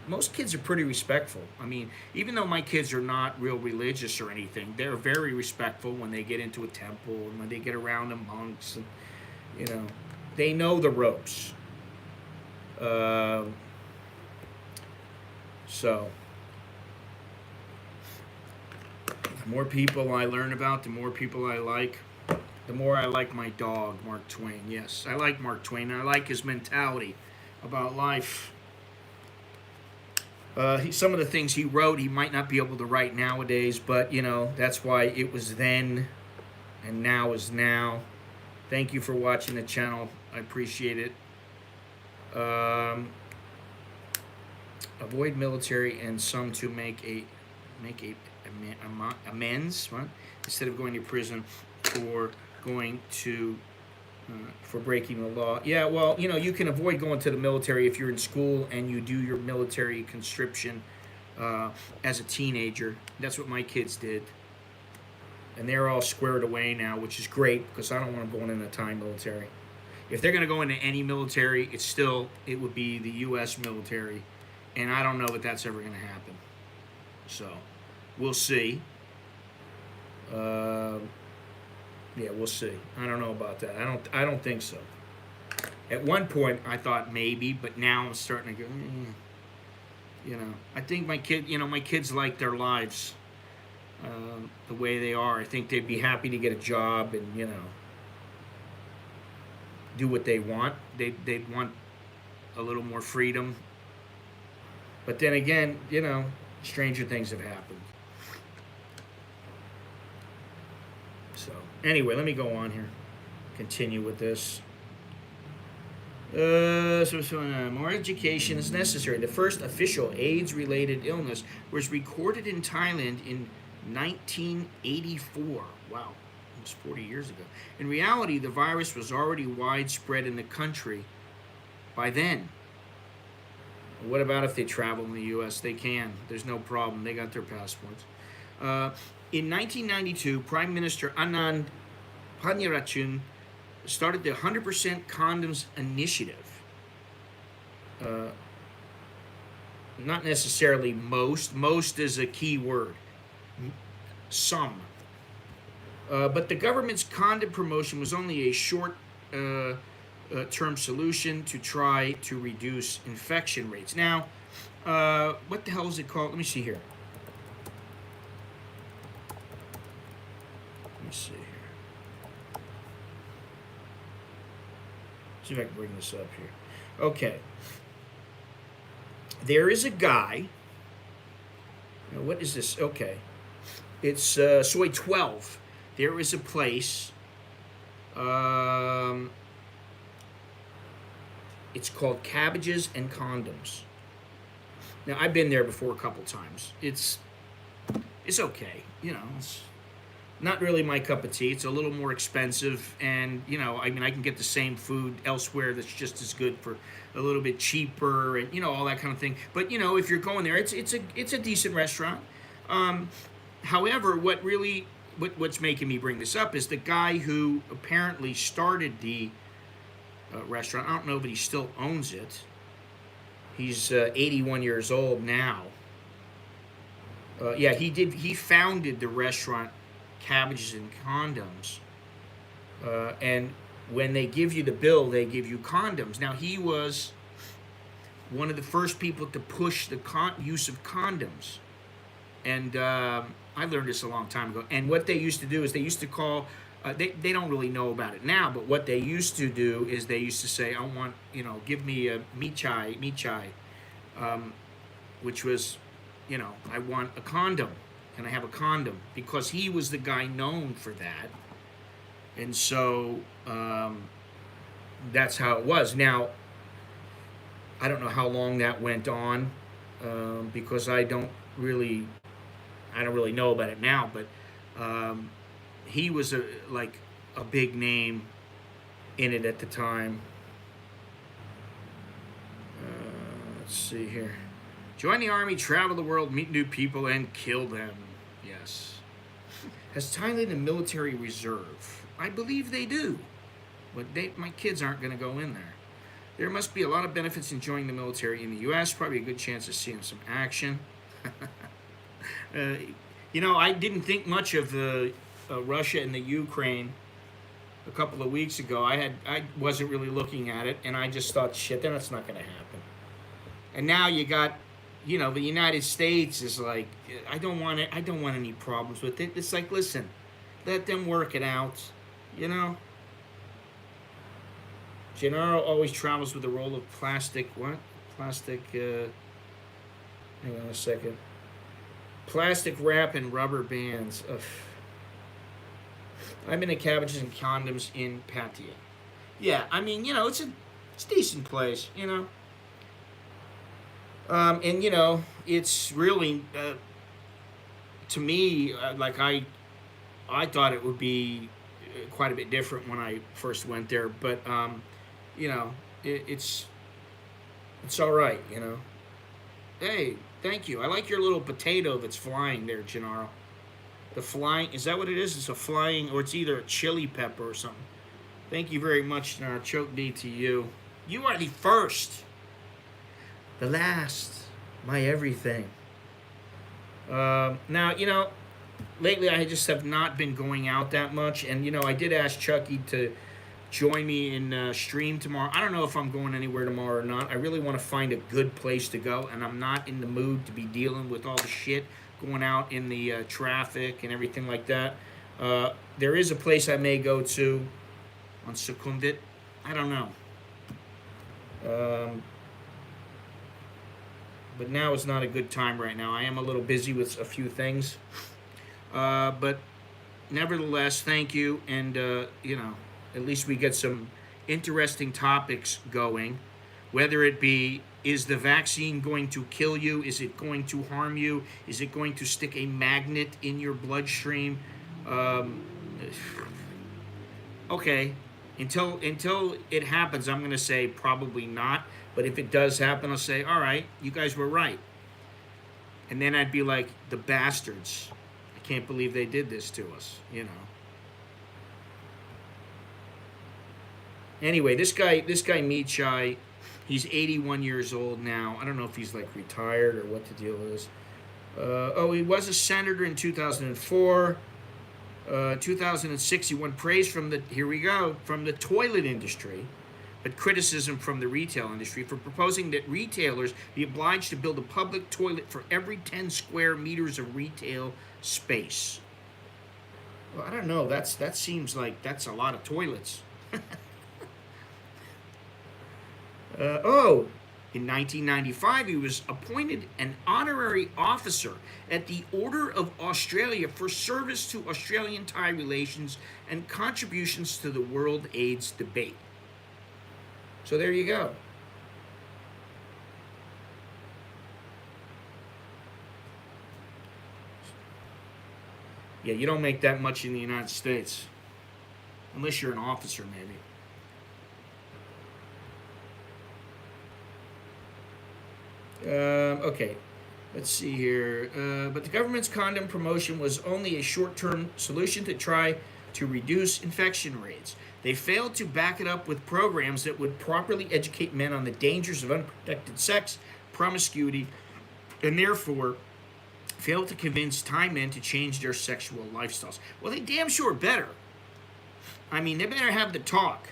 most kids are pretty respectful. I mean, even though my kids are not real religious or anything, they're very respectful when they get into a temple and when they get around the monks, and you know they know the ropes. uh, so the more people I learn about, the more people I like. The more I like my dog, Mark Twain. Yes, I like Mark Twain. I like his mentality about life. Some of the things he wrote, he might not be able to write nowadays, but that's why it was then and now is now. Thank you for watching the channel. I appreciate it. Avoid military and some to make amends, right? Instead of going to prison or going to for breaking the law. Yeah, well, you can avoid going to the military if you're in school and you do your military conscription as a teenager. That's what my kids did. And they're all squared away now, which is great because I don't want them going in the Thai military. If they're going to go into any military, it would be the U.S. military. And I don't know that that's ever going to happen. So, we'll see. Yeah, we'll see. I don't know about that. I don't think so. At one point, I thought maybe, but now I'm starting to go. I think my kids like their lives the way they are. I think they'd be happy to get a job and do what they want. They'd want a little more freedom. But then again, stranger things have happened. So anyway, let me go on here. Continue with this. More education is necessary. The first official AIDS-related illness was recorded in Thailand in 1984. Wow, almost 40 years ago. In reality, the virus was already widespread in the country by then. What about if they travel in the U.S.? They can. There's no problem. They got their passports. In 1992, Prime Minister Anand Paniyarachun started the 100% condoms initiative. Not necessarily most. Most is a key word. Some. But the government's condom promotion was only a short term solution to try to reduce infection rates. Now, what the hell is it called? Let me see here. See here. See if I can bring this up here. Okay. There is a guy. Now, what is this? Okay. It's Soy 12. There is a place. It's called Cabbages and Condoms. Now, I've been there before a couple times. It's okay. not really my cup of tea. It's a little more expensive, and I mean, I can get the same food elsewhere that's just as good for a little bit cheaper, and all that kind of thing. But if you're going there, it's a decent restaurant. Um, However, what's making me bring this up is the guy who apparently started the restaurant. I don't know, but he still owns it. He's 81 years old now. Yeah, he did. He founded the restaurant Cabbages and Condoms, and when they give you the bill, they give you condoms. Now he was one of the first people to push the use of condoms, and I learned this a long time ago. And what they used to do is they used to call. They don't really know about it now, but what they used to do is they used to say, "I want give me a michai," which was I want a condom. Can I have a condom? Because he was the guy known for that. And so that's how it was. Now, I don't know how long that went on because I don't really know about it now. But he was a big name in it at the time. Let's see here. Join the army, travel the world, meet new people, and kill them. Yes. Has Thailand a military reserve? I believe they do. But my kids aren't going to go in there. There must be a lot of benefits in joining the military in the U.S. Probably a good chance of seeing some action. I didn't think much of Russia and the Ukraine a couple of weeks ago. I wasn't really looking at it, and I just thought, shit, that's not going to happen. And now you got... the United States is like, I don't want any problems with it. It's like, listen, let them work it out, Gennaro always travels with a roll of plastic, hang on a second. Plastic wrap and rubber bands. Ugh. I've been to Cabbages and Condoms in Pattaya. Yeah, I mean, it's a decent place, and it's really, to me, I thought it would be quite a bit different when I first went there, but it's all right, Hey, thank you. I like your little potato that's flying there, Gennaro. The flying, is that what it is? It's a flying, or it's either a chili pepper or something. Thank you very much, Gennaro. Choke D to you. You are the first. The last, my everything. Now, lately I just have not been going out that much. And, I did ask Chucky to join me in stream tomorrow. I don't know if I'm going anywhere tomorrow or not. I really want to find a good place to go. And I'm not in the mood to be dealing with all the shit going out in the traffic and everything like that. There is a place I may go to on Sukhumvit. I don't know. But now is not a good time right now. I am a little busy with a few things. But nevertheless, thank you. And, at least we get some interesting topics going. Whether it be, is the vaccine going to kill you? Is it going to harm you? Is it going to stick a magnet in your bloodstream? Okay. Until it happens, I'm going to say probably not. But if it does happen, I'll say, all right, you guys were right. And then I'd be like, the bastards. I can't believe they did this to us, Anyway, this guy Michai, he's 81 years old now. I don't know if he's retired or what the deal is. He was a senator in 2004. 2006, he won praise from the toilet industry, but criticism from the retail industry for proposing that retailers be obliged to build a public toilet for every 10 square meters of retail space. Well, I don't know. That seems like that's a lot of toilets. In 1995, he was appointed an honorary officer at the Order of Australia for service to Australian-Thai relations and contributions to the World AIDS debate. So there you go. Yeah, you don't make that much in the United States. Unless you're an officer, maybe. Okay, let's see here. But the government's condom promotion was only a short term solution to try to reduce infection rates. They failed to back it up with programs that would properly educate men on the dangers of unprotected sex, promiscuity, and therefore failed to convince Thai men to change their sexual lifestyles. Well, they damn sure better. I mean, they better have the talk.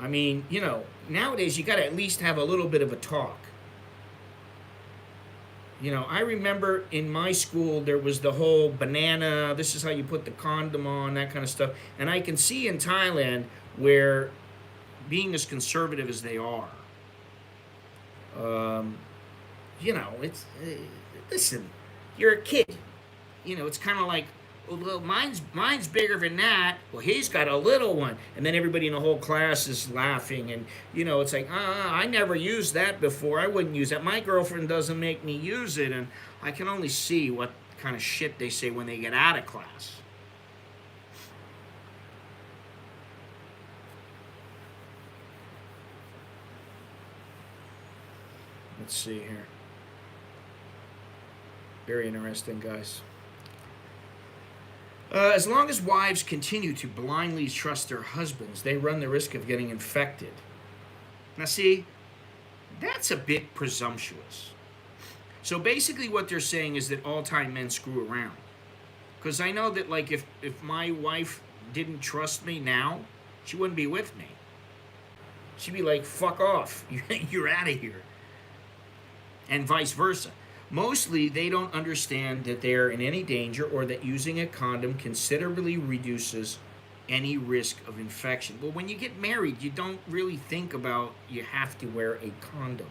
I mean, nowadays you got to at least have a little bit of a talk. I remember in my school there was the whole banana, this is how you put the condom on, that kind of stuff. And I can see in Thailand where, being as conservative as they are, it's, listen, you're a kid. It's kind of like, well, mine's bigger than that. Well, he's got a little one, and then everybody in the whole class is laughing, and it's like, I never used that before. I wouldn't use that. My girlfriend doesn't make me use it, and I can only see what kind of shit they say when they get out of class. Let's see here. Very interesting, guys. As long as wives continue to blindly trust their husbands, they run the risk of getting infected. Now, see, that's a bit presumptuous. So basically, what they're saying is that all Thai men screw around. Because I know that, like, if my wife didn't trust me now, she wouldn't be with me. She'd be like, fuck off, you're out of here. And vice versa. Mostly, they don't understand that they're in any danger or that using a condom considerably reduces any risk of infection. Well, when you get married, you don't really think about you have to wear a condom.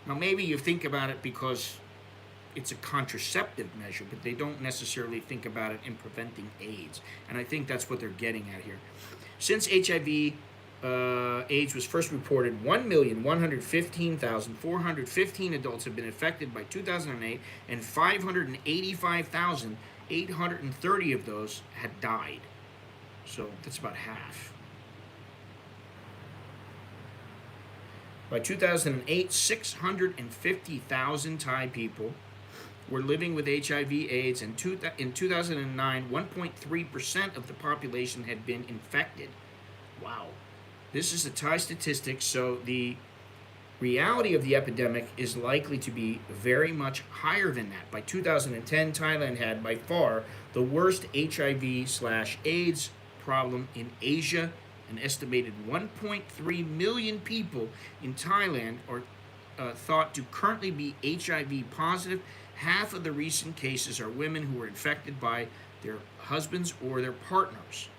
Now, maybe you think about it because it's a contraceptive measure, but they don't necessarily think about it in preventing AIDS. And I think that's what they're getting at here. Since HIV AIDS was first reported, 1,115,415 adults have been infected by 2008, and 585,830 of those had died. So that's about half. By 2008, 650,000 Thai people were living with HIV/AIDS, and in 2009, 1.3% of the population had been infected. Wow. This is a Thai statistic, so the reality of the epidemic is likely to be very much higher than that. By 2010, Thailand had by far the worst HIV/AIDS problem in Asia. An estimated 1.3 million people in Thailand are thought to currently be HIV positive. Half of the recent cases are women who were infected by their husbands or their partners.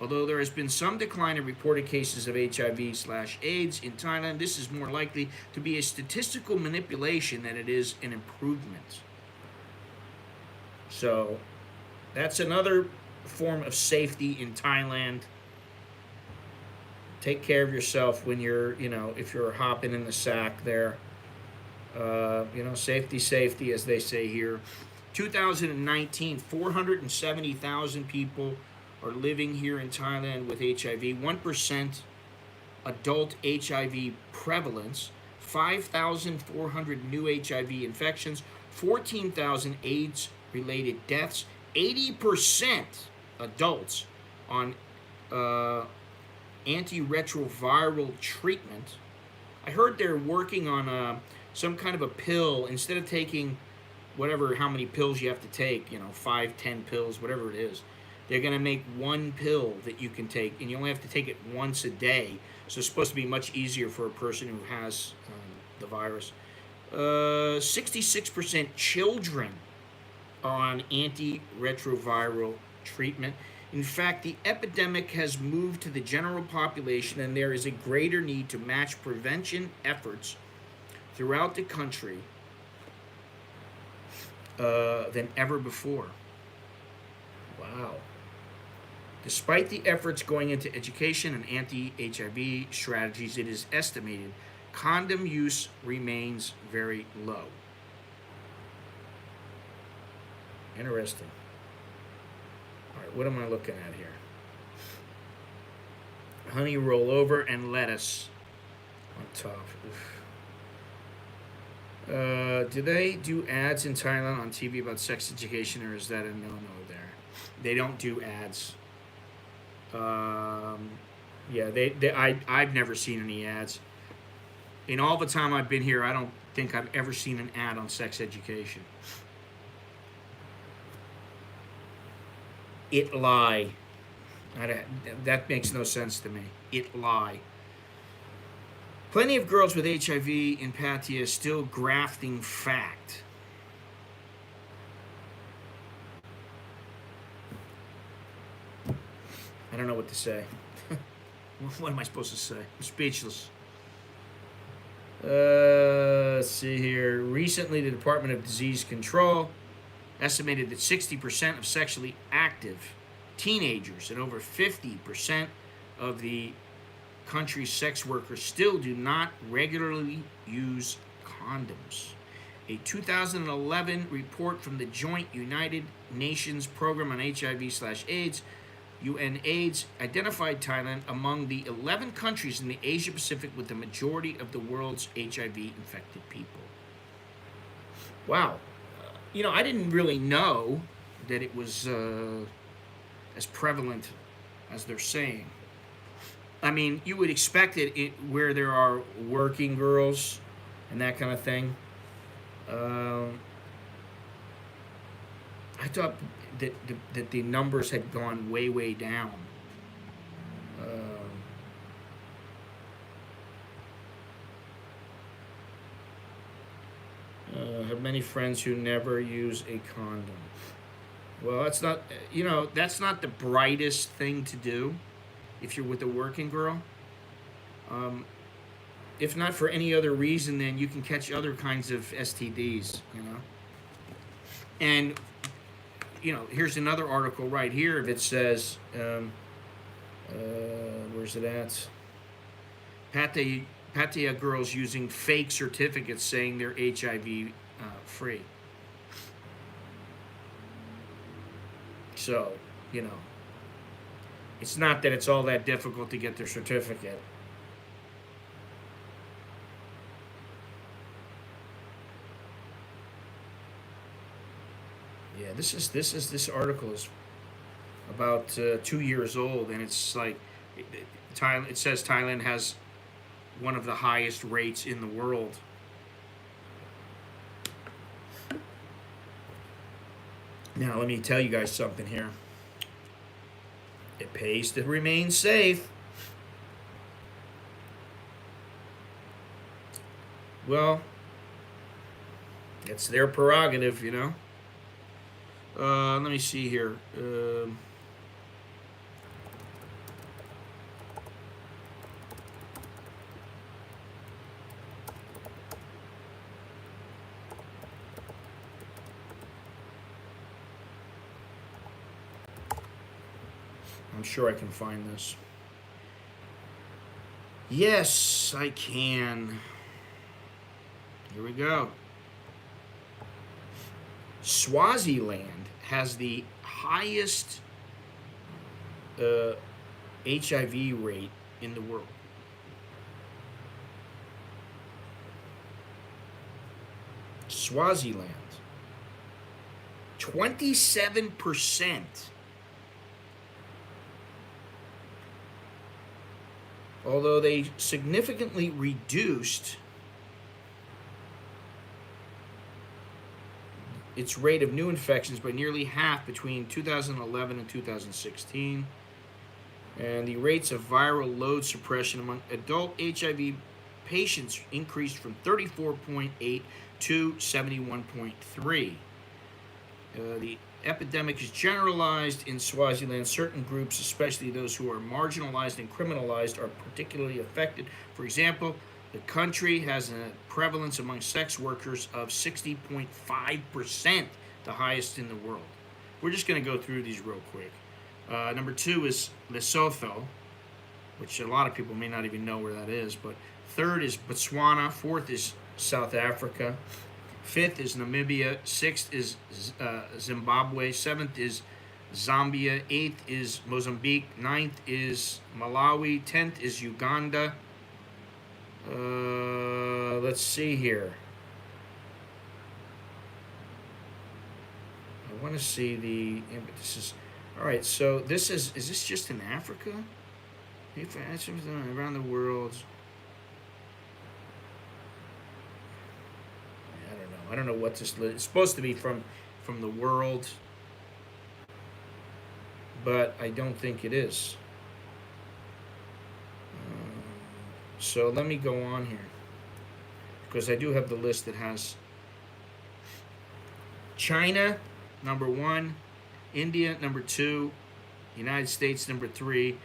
Although there has been some decline in reported cases of HIV/AIDS in Thailand, this is more likely to be a statistical manipulation than it is an improvement. So that's another form of safety in Thailand. Take care of yourself when you're, if you're hopping in the sack there. Safety, as they say here. 2019, 470,000 people are living here in Thailand with HIV. 1% adult HIV prevalence. 5,400 new HIV infections. 14,000 AIDS-related deaths. 80% adults on antiretroviral treatment. I heard they're working on some kind of a pill. Instead of taking how many pills you have to take, 5, 10 pills, whatever it is, they're going to make one pill that you can take, and you only have to take it once a day. So it's supposed to be much easier for a person who has the virus. 66% children are on antiretroviral treatment. In fact, the epidemic has moved to the general population, and there is a greater need to match prevention efforts throughout the country than ever before. Wow. Despite the efforts going into education and anti-HIV strategies, it is estimated condom use remains very low. Interesting. All right, what am I looking at here? Honey rollover and lettuce on top. Do they do ads in Thailand on TV about sex education, or is that a no-no there? They don't do ads. Yeah, I've never seen any ads. In all the time I've been here, I don't think I've ever seen an ad on sex education. It lie. That makes no sense to me. It lie. Plenty of girls with HIV in Pattaya still grafting fact. I don't know what to say. What am I supposed to say? I'm speechless. Let's see here. Recently, the Department of Disease Control estimated that 60% of sexually active teenagers and over 50% of the country's sex workers still do not regularly use condoms. A 2011 report from the Joint United Nations Program on HIV/AIDS, UNAIDS, identified Thailand among the 11 countries in the Asia Pacific with the majority of the world's HIV-infected people. Wow. I didn't really know that it was as prevalent as they're saying. I mean, you would expect it where there are working girls and that kind of thing. I thought that the numbers had gone way, way down. Have many friends who never use a condom. Well, that's not the brightest thing to do if you're with a working girl. If not for any other reason, then you can catch other kinds of STDs, And, here's another article right here that says, where's it at? Pattaya girls using fake certificates saying they're HIV free. So, it's not that it's all that difficult to get their certificate. Yeah, this article is about 2 years old, and it's like Thailand. It says Thailand has one of the highest rates in the world. Now, let me tell you guys something here. It pays to remain safe. Well, it's their prerogative, Let me see here. I'm sure I can find this. Yes, I can. Here we go. Swaziland has the highest HIV rate in the world. Swaziland. 27%. Although they significantly reduced its rate of new infections by nearly half between 2011 and 2016. And the rates of viral load suppression among adult HIV patients increased from 34.8 to 71.3. The epidemic is generalized in Swaziland. Certain groups, especially those who are marginalized and criminalized, are particularly affected. For example, the country has a prevalence among sex workers of 60.5%, the highest in the world. We're just going to go through these real quick. Number 2 is Lesotho, which a lot of people may not even know where that is. But 3rd is Botswana. 4th is South Africa. Fifth is Namibia. Sixth is Zimbabwe. Seventh is Zambia. Eighth is Mozambique. Ninth is Malawi. 10th is Uganda. Let's see here. I want to see the. This is all right. So this is this just in Africa? Around the world. I don't know. I don't know what this list. It's supposed to be from the world, but I don't think it is. So let me go on here, because I do have the list that has China number 1, India number 2, United States number 3,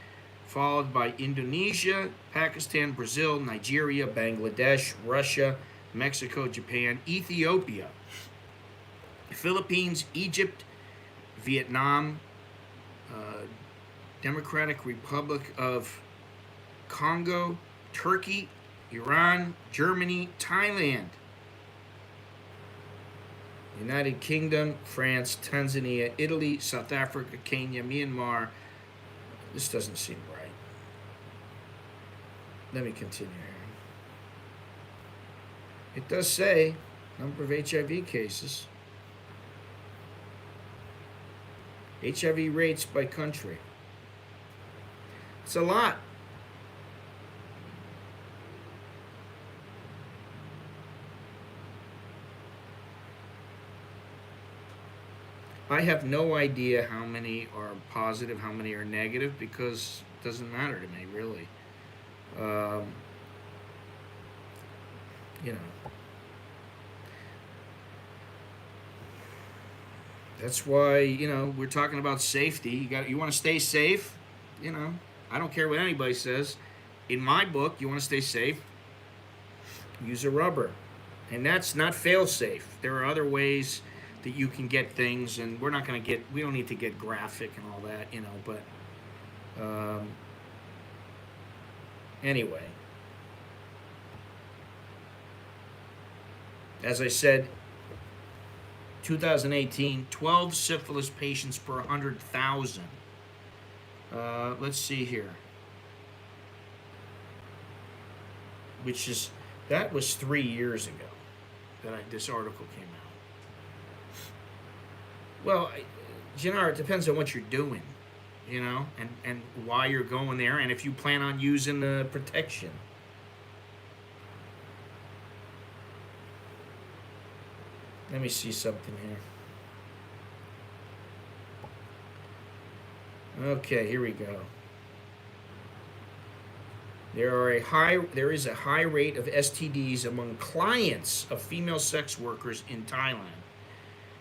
followed by Indonesia, Pakistan, Brazil, Nigeria, Bangladesh, Russia, Mexico, Japan, Ethiopia, Philippines, Egypt, Vietnam, Democratic Republic of Congo, Turkey, Iran, Germany, Thailand, United Kingdom, France, Tanzania, Italy, South Africa, Kenya, Myanmar. This doesn't seem right. Let me continue here. It does say number of HIV cases. HIV rates by country. It's a lot. I have no idea how many are positive, how many are negative, because it doesn't matter to me, really. You know. That's why, we're talking about safety. You want to stay safe, I don't care what anybody says. In my book, you want to stay safe, use a rubber. And that's not fail safe. There are other ways that you can get things, and we don't need to get graphic and all that, but anyway. As I said, 2018, 12 syphilis patients per 100,000. Let's see here. That was 3 years ago that this article came out. Well, Jannar, it depends on what you're doing, and why you're going there, and if you plan on using the protection. Let me see something here. Okay, here we go. There is a high rate of STDs among clients of female sex workers in Thailand.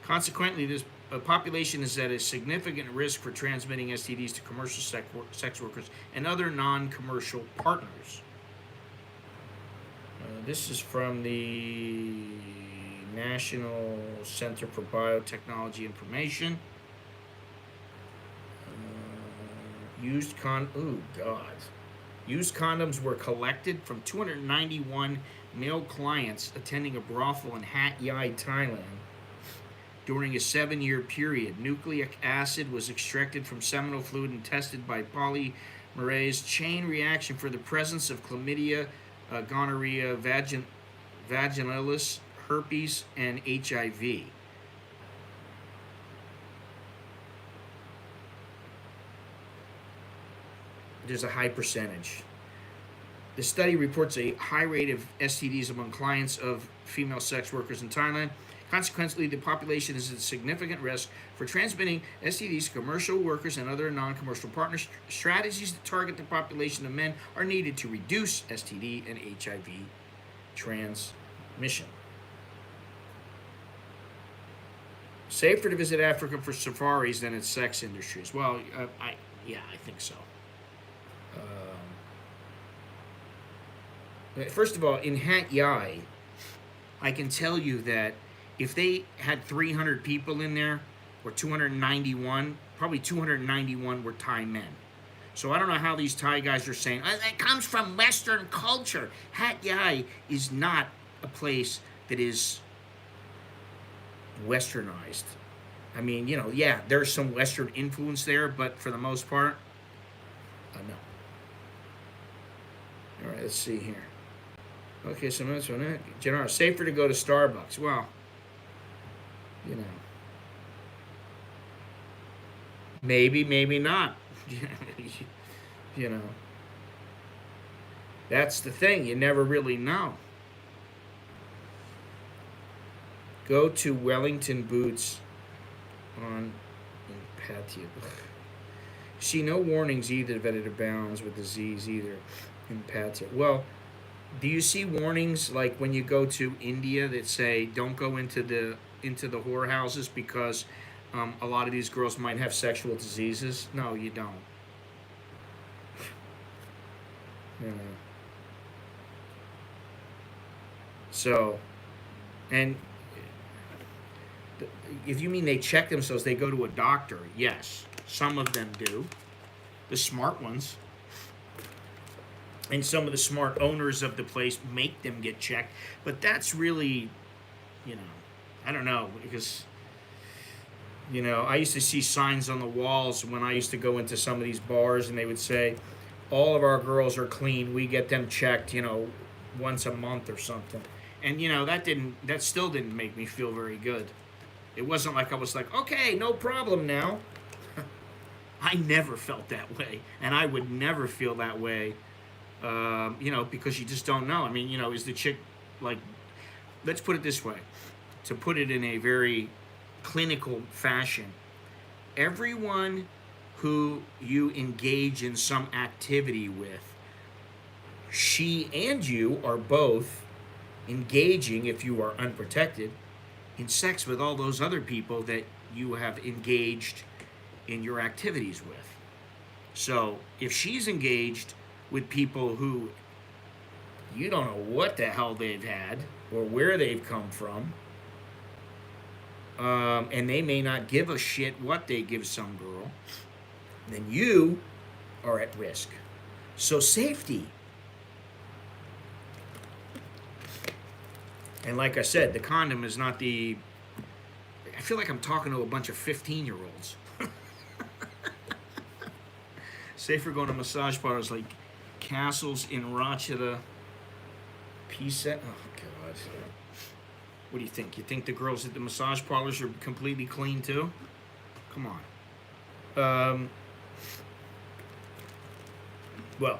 Consequently, this population is at a significant risk for transmitting STDs to commercial sex workers and other non-commercial partners. This is from the National Center for Biotechnology Information. Used condoms were collected from 291 male clients attending a brothel in Hat Yai, Thailand. During a 7-year period, nucleic acid was extracted from seminal fluid and tested by polymerase chain reaction for the presence of chlamydia, gonorrhea, vaginalis, herpes, and HIV. There's a high percentage. The study reports a high rate of STDs among clients of female sex workers in Thailand. Consequently, the population is at significant risk for transmitting STDs to commercial workers and other non-commercial partners. Strategies to target the population of men are needed to reduce STD and HIV transmission. Safer to visit Africa for safaris than its sex industries. Well, I think so. First of all, in Hat Yai, I can tell you that if they had 300 people in there, or 291, probably 291 were Thai men. So I don't know how these Thai guys are saying, it comes from Western culture. Hat Yai is not a place that is westernized. I mean, yeah, there's some Western influence there, but for the most part, no. All right, let's see here. Okay, so that's one. General, safer to go to Starbucks. Well, you know, maybe, maybe not. you know, that's the thing. You never really know. Go to Wellington Boots on in patio. See, no warnings either that it abounds with disease either in patio. Well, do you see warnings like when you go to India that say don't go into the whorehouses because a lot of these girls might have sexual diseases? No, you don't. You know. So, and if you mean they check themselves, they go to a doctor. Yes, some of them do. The smart ones. And some of the smart owners of the place make them get checked. But that's really, you know, I don't know, because, I used to see signs on the walls when I used to go into some of these bars, and they would say, all of our girls are clean. We get them checked, once a month or something. And, that still didn't make me feel very good. It wasn't like I was like, okay, no problem now. I never felt that way. And I would never feel that way. Because you just don't know. I mean, is the chick like, let's put it this way, to put it in a very clinical fashion, everyone who you engage in some activity with, she and you are both engaging, if you are unprotected, in sex with all those other people that you have engaged in your activities with. So if she's engaged with people who you don't know what the hell they've had or where they've come from, and they may not give a shit what they give some girl, then you are at risk. So safety. And like I said, the condom is not the... I feel like I'm talking to a bunch of 15-year-olds. Safer going to massage parlors like Castles in Rochester. P-set. Oh, God. What do you think? You think the girls at the massage parlors are completely clean, too? Come on. Well,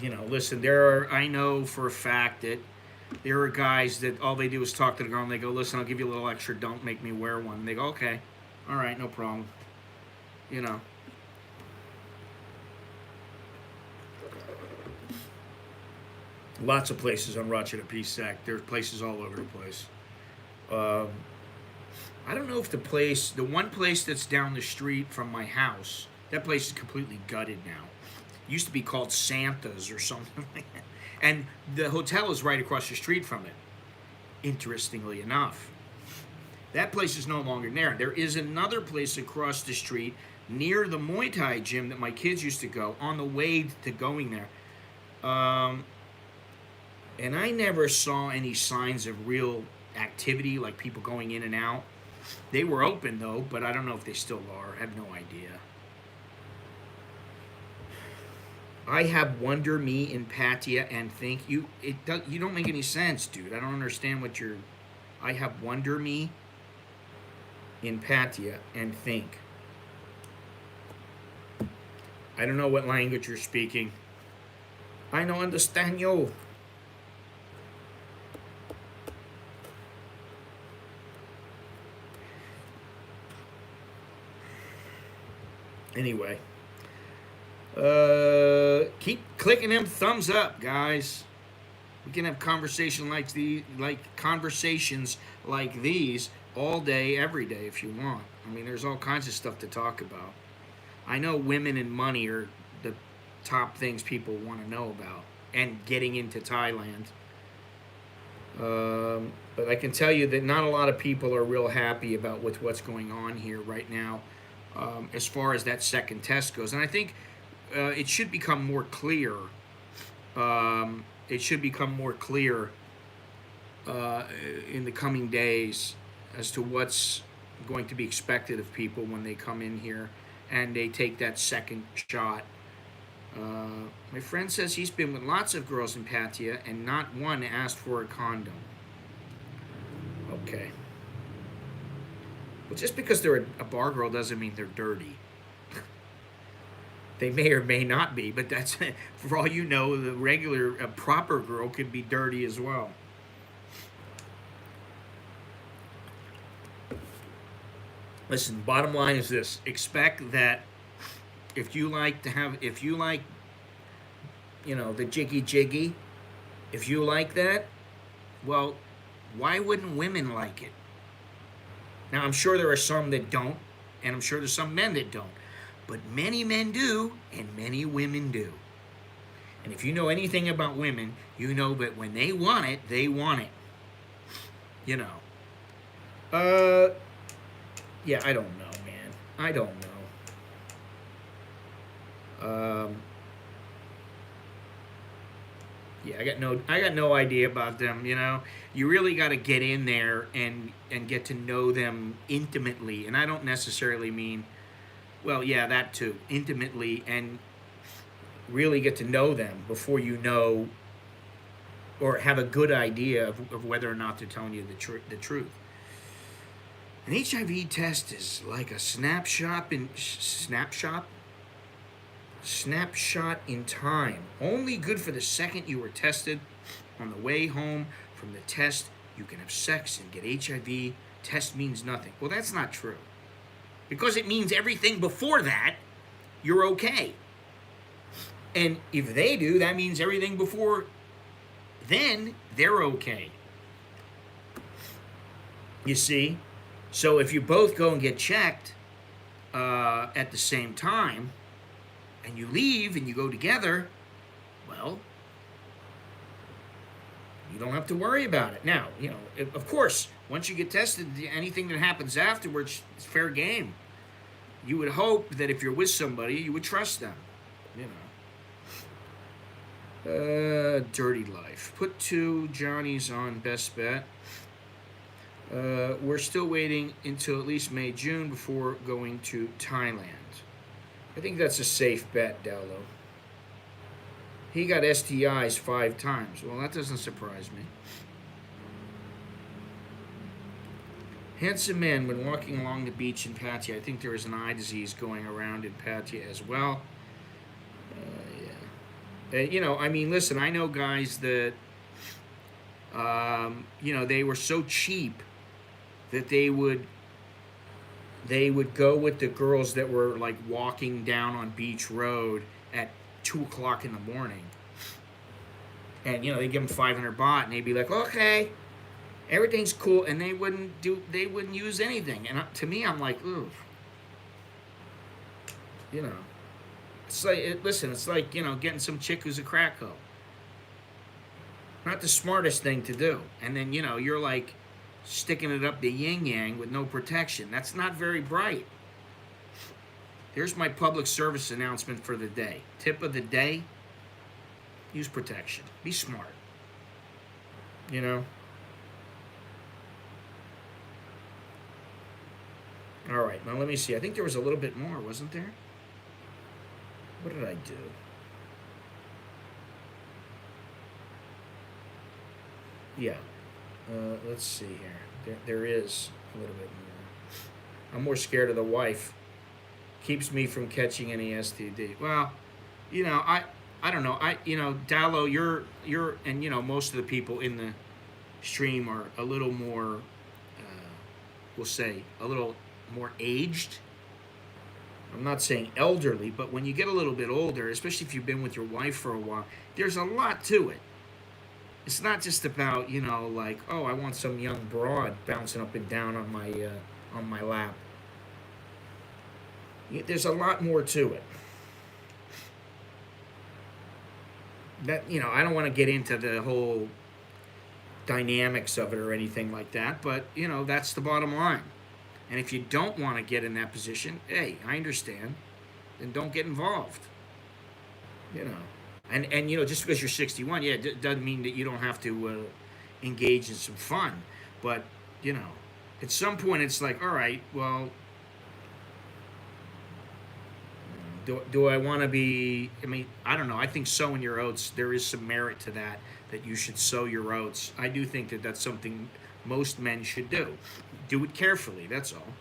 listen, I know for a fact that there are guys that all they do is talk to the girl and they go, listen, I'll give you a little extra, don't make me wear one. And they go, okay, all right, no problem. Lots of places on Rochester PSAC. There's places all over the place. I don't know if the one place that's down the street from my house, that place is completely gutted now. It used to be called Santa's or something like that. And the hotel is right across the street from it, interestingly enough. That place is no longer there. There is another place across the street near the Muay Thai gym that my kids used to go, on the way to going there. And I never saw any signs of real activity, like people going in and out. They were open, though, but I don't know if they still are. I have no idea. I have wonder me in Patia and think you don't make any sense, dude. I don't understand what you're... I have wonder me in Patia and think. I don't know what language you're speaking. I don't understand you. Anyway, keep clicking them thumbs up, guys. We can have conversations like these all day, every day, if you want. I mean, there's all kinds of stuff to talk about. I know women and money are the top things people want to know about, and getting into Thailand. But I can tell you that not a lot of people are real happy about what's going on here right now. As far as that second test goes. And I think it should become more clear. In the coming days as to what's going to be expected of people when they come in here and they take that second shot. My friend says he's been with lots of girls in Pattaya and not one asked for a condom. Okay. Well, just because they're a bar girl doesn't mean they're dirty. They may or may not be, but that's, for all you know, the regular, proper girl could be dirty as well. Listen, bottom line is this: expect that if you like, the jiggy jiggy, if you like that, well, why wouldn't women like it? Now, I'm sure there are some that don't, and I'm sure there's some men that don't, but many men do, and many women do. And if you know anything about women, you know that when they want it, they want it. You know. Yeah, I don't know, man. I don't know. Yeah, I got no idea about them. You know, you really got to get in there and get to know them intimately. And I don't necessarily mean, well, yeah, that too, intimately, and really get to know them before you know or have a good idea of whether or not they're telling you the truth. An HIV test is like a snapshot in time. Only good for the second you were tested. On the way home from the test, you can have sex and get HIV. Test means nothing. Well, that's not true. Because it means everything before that, you're okay. And if they do, that means everything before then, they're okay. You see? So if you both go and get checked at the same time, and you leave and you go together, well, you don't have to worry about it. Now, you know, of course, once you get tested, anything that happens afterwards is fair game. You would hope that if you're with somebody, you would trust them. You know. Dirty life. Put 2 Johnnies on best bet. We're still waiting until at least May, June before going to Thailand. I think that's a safe bet, Dallo. He got STIs 5 times. Well, that doesn't surprise me. Handsome man when walking along the beach in Pattaya. I think there is an eye disease going around in Pattaya as well. Yeah. You know, I mean, listen, I know guys that, you know, they were so cheap that they would go with the girls that were like walking down on Beach Road at 2 o'clock in the morning. And, you know, they give them 500 baht and they'd be like, okay, everything's cool. And they wouldn't use anything. And to me, I'm like, ooh, you know, it's like, listen, it's like, you know, getting some chick who's a crackho. Not the smartest thing to do. And then, you know, you're like sticking it up the yin-yang with no protection. That's not very bright. Here's my public service announcement for the day. Tip of the day, use protection. Be smart. You know? All right, now let me see. I think there was a little bit more, wasn't there? What did I do? Yeah. Let's see here. There is a little bit more. I'm more scared of the wife. Keeps me from catching any STD. Well, you know, I don't know. Dallo, you're, and you know, most of the people in the stream are a little more, we'll say, a little more aged. I'm not saying elderly, but when you get a little bit older, especially if you've been with your wife for a while, there's a lot to it. It's not just about, you know, like, oh, I want some young broad bouncing up and down on my lap. There's a lot more to it. That, you know, I don't want to get into the whole dynamics of it or anything like that, but, you know, that's the bottom line. And if you don't want to get in that position, hey, I understand, then don't get involved. You know. And you know, just because you're 61, yeah, it doesn't mean that you don't have to engage in some fun. But, you know, At some point, it's like, all right, well, do I want to be? I mean, I don't know. I think sowing your oats, there is some merit to that. That you should sow your oats. I do think that that's something most men should do. Do it carefully. That's all.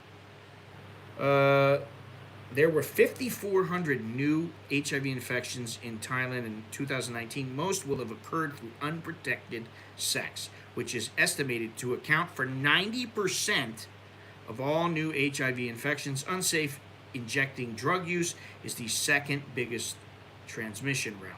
There were 5,400 new HIV infections in Thailand in 2019. Most will have occurred through unprotected sex, which is estimated to account for 90% of all new HIV infections. Unsafe injecting drug use is the second biggest transmission route.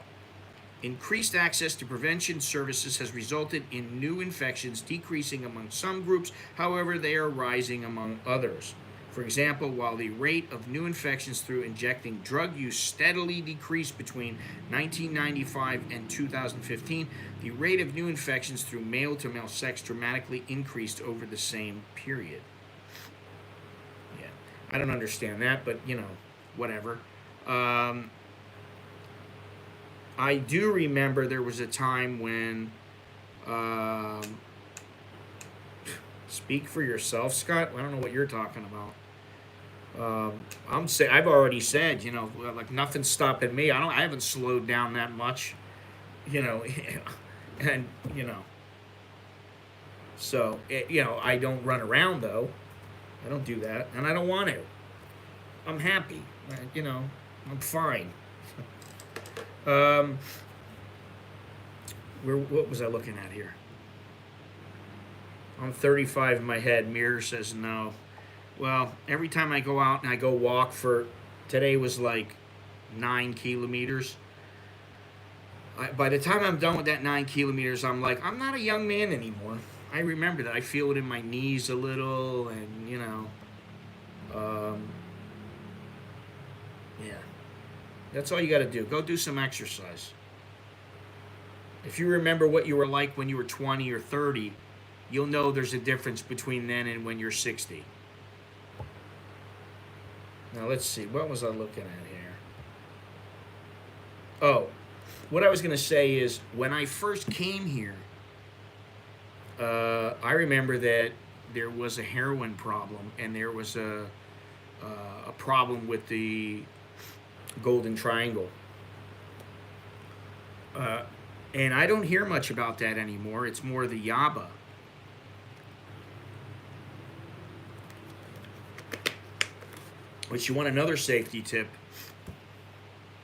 Increased access to prevention services has resulted in new infections decreasing among some groups. However, they are rising among others. For example, while the rate of new infections through injecting drug use steadily decreased between 1995 and 2015, the rate of new infections through male-to-male sex dramatically increased over the same period. Yeah, I don't understand that, but whatever. I do remember there was a time when, speak for yourself, Scott. I don't know what you're talking about. I've already said, like nothing's stopping me. I haven't slowed down that much, you know, and so I don't run around though. I don't do that, and I don't want to. I'm happy, I'm fine. What was I looking at here? I'm 35 in my head. Mirror says no. Well, every time I go out and I go walk today was like 9 kilometers. By the time I'm done with that 9 kilometers, I'm like, I'm not a young man anymore. I remember that. I feel it in my knees a little, and yeah. That's all you got to do. Go do some exercise. If you remember what you were like when you were 20 or 30, you'll know there's a difference between then and when you're 60. Now let's see. What was I looking at here? Oh, what I was going to say is when I first came here, I remember that there was a heroin problem and there was a problem with the Golden Triangle. And I don't hear much about that anymore. It's more the Yaba. Which, you want another safety tip.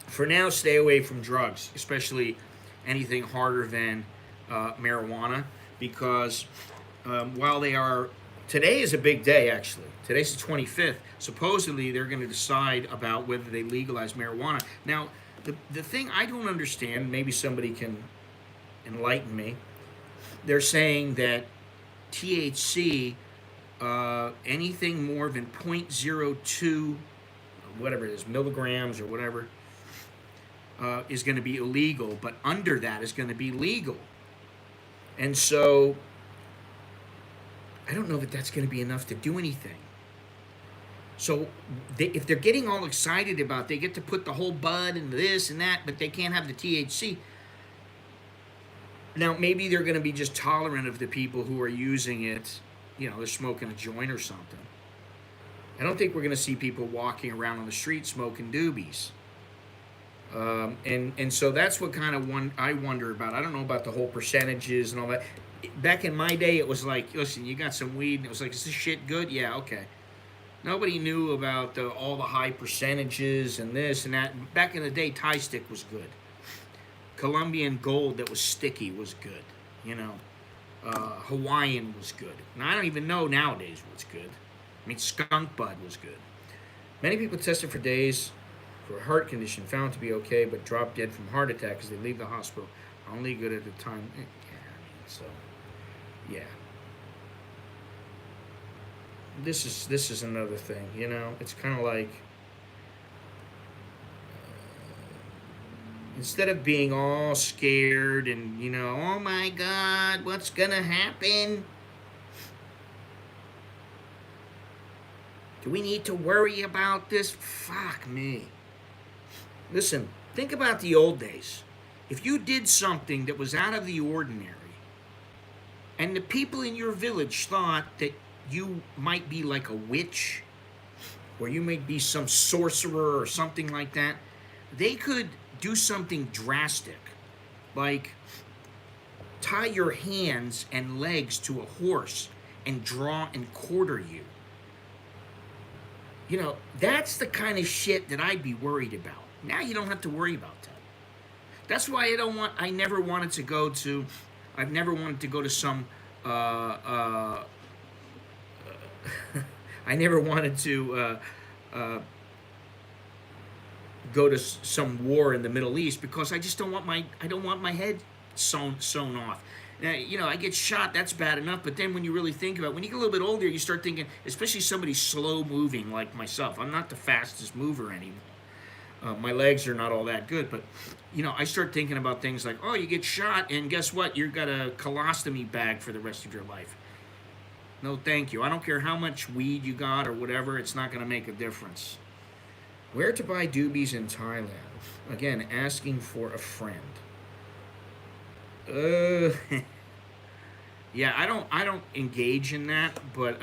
For now, stay away from drugs, especially anything harder than marijuana, because while they are, today is a big day actually. Today's the 25th. Supposedly they're going to decide about whether they legalize marijuana. Now, the thing I don't understand, maybe somebody can enlighten me. They're saying that THC, anything more than 0.02, whatever it is, milligrams or whatever, is going to be illegal, but under that is going to be legal. And so I don't know that that's going to be enough to do anything. So if they're getting all excited about they get to put the whole bud and this and that, but they can't have the THC. Now, maybe they're going to be just tolerant of the people who are using it. They're smoking a joint or something. I don't think we're going to see people walking around on the street smoking doobies. And so that's what kind of I wonder about. I don't know about the whole percentages and all that. Back in my day, it was like, listen, you got some weed, and it was like, is this shit good? Yeah, okay. Nobody knew about all the high percentages and this and that. Back in the day, Thai stick was good. Colombian gold that was sticky was good. Hawaiian was good. Now, I don't even know nowadays what's good. I mean, skunk bud was good. Many people tested for days for a heart condition, found to be okay, but dropped dead from heart attack as they leave the hospital. Only good at the time. Yeah. This is another thing, It's kind of like instead of being all scared and oh my God, what's gonna happen? Do we need to worry about this? Fuck me. Listen, think about the old days. If you did something that was out of the ordinary, and the people in your village thought that you might be like a witch, or you might be some sorcerer or something like that, they could do something drastic, like tie your hands and legs to a horse and draw and quarter you. You know, that's the kind of shit that I'd be worried about. Now you don't have to worry about that. That's why I never wanted to go to, I've never wanted to go to some, I never wanted to go to some war in the Middle East, because I just I don't want my head sewn off. Now, you know, I get shot, that's bad enough, but then when you really think about it, when you get a little bit older, you start thinking, especially somebody slow moving like myself, I'm not the fastest mover anymore. My legs are not all that good, but, you know, I start thinking about things like, oh, you get shot, and guess what? You've got a colostomy bag for the rest of your life. No, thank you. I don't care how much weed you got or whatever, it's not going to make a difference. Where to buy doobies in Thailand? Again, asking for a friend. Yeah, I don't engage in that, but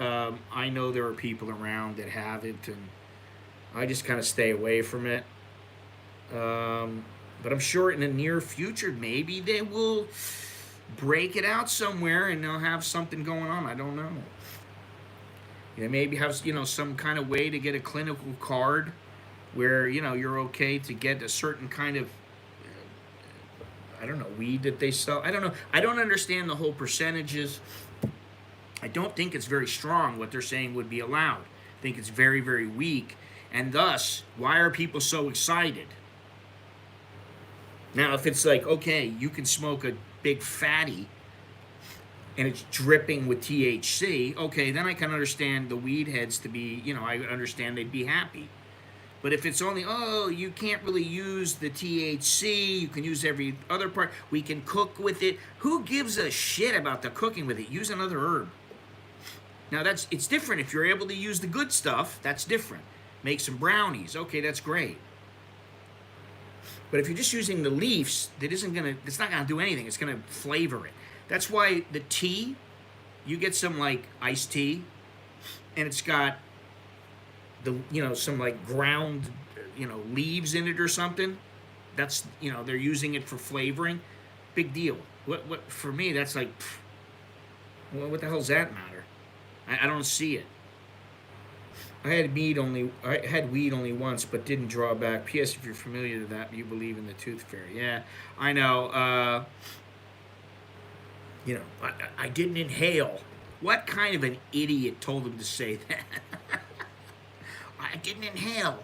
I know there are people around that have it, and I just kind of stay away from it. But I'm sure in the near future, maybe they will break it out somewhere and they'll have something going on. I don't know. They maybe have, you know, some kind of way to get a clinical card where, you know, you're okay to get a certain kind of, I don't know, weed that they sell. I don't know. I don't understand the whole percentages. I don't think it's very strong what they're saying would be allowed. I think it's very, very weak. And thus, why are people so excited? Now, if it's like, okay, you can smoke a big fatty and it's dripping with THC, okay, then I can understand the weed heads to be, you know, I understand they'd be happy. But if it's only, oh, you can't really use the THC, you can use every other part, we can cook with it. Who gives a shit about the cooking with it? Use another herb. Now, it's different. If you're able to use the good stuff, that's different. Make some brownies, okay, that's great. But if you're just using the leaves, it's not gonna do anything. It's gonna flavor it. That's why the tea, you get some like iced tea, and it's got some like ground, leaves in it or something. That's, they're using it for flavoring. Big deal. What for me, that's like, what the hell does that matter? I don't see it. I had weed only once, but didn't draw back. P.S. If you're familiar with that, you believe in the tooth fairy. Yeah, I know. I didn't inhale. What kind of an idiot told him to say that? I didn't inhale.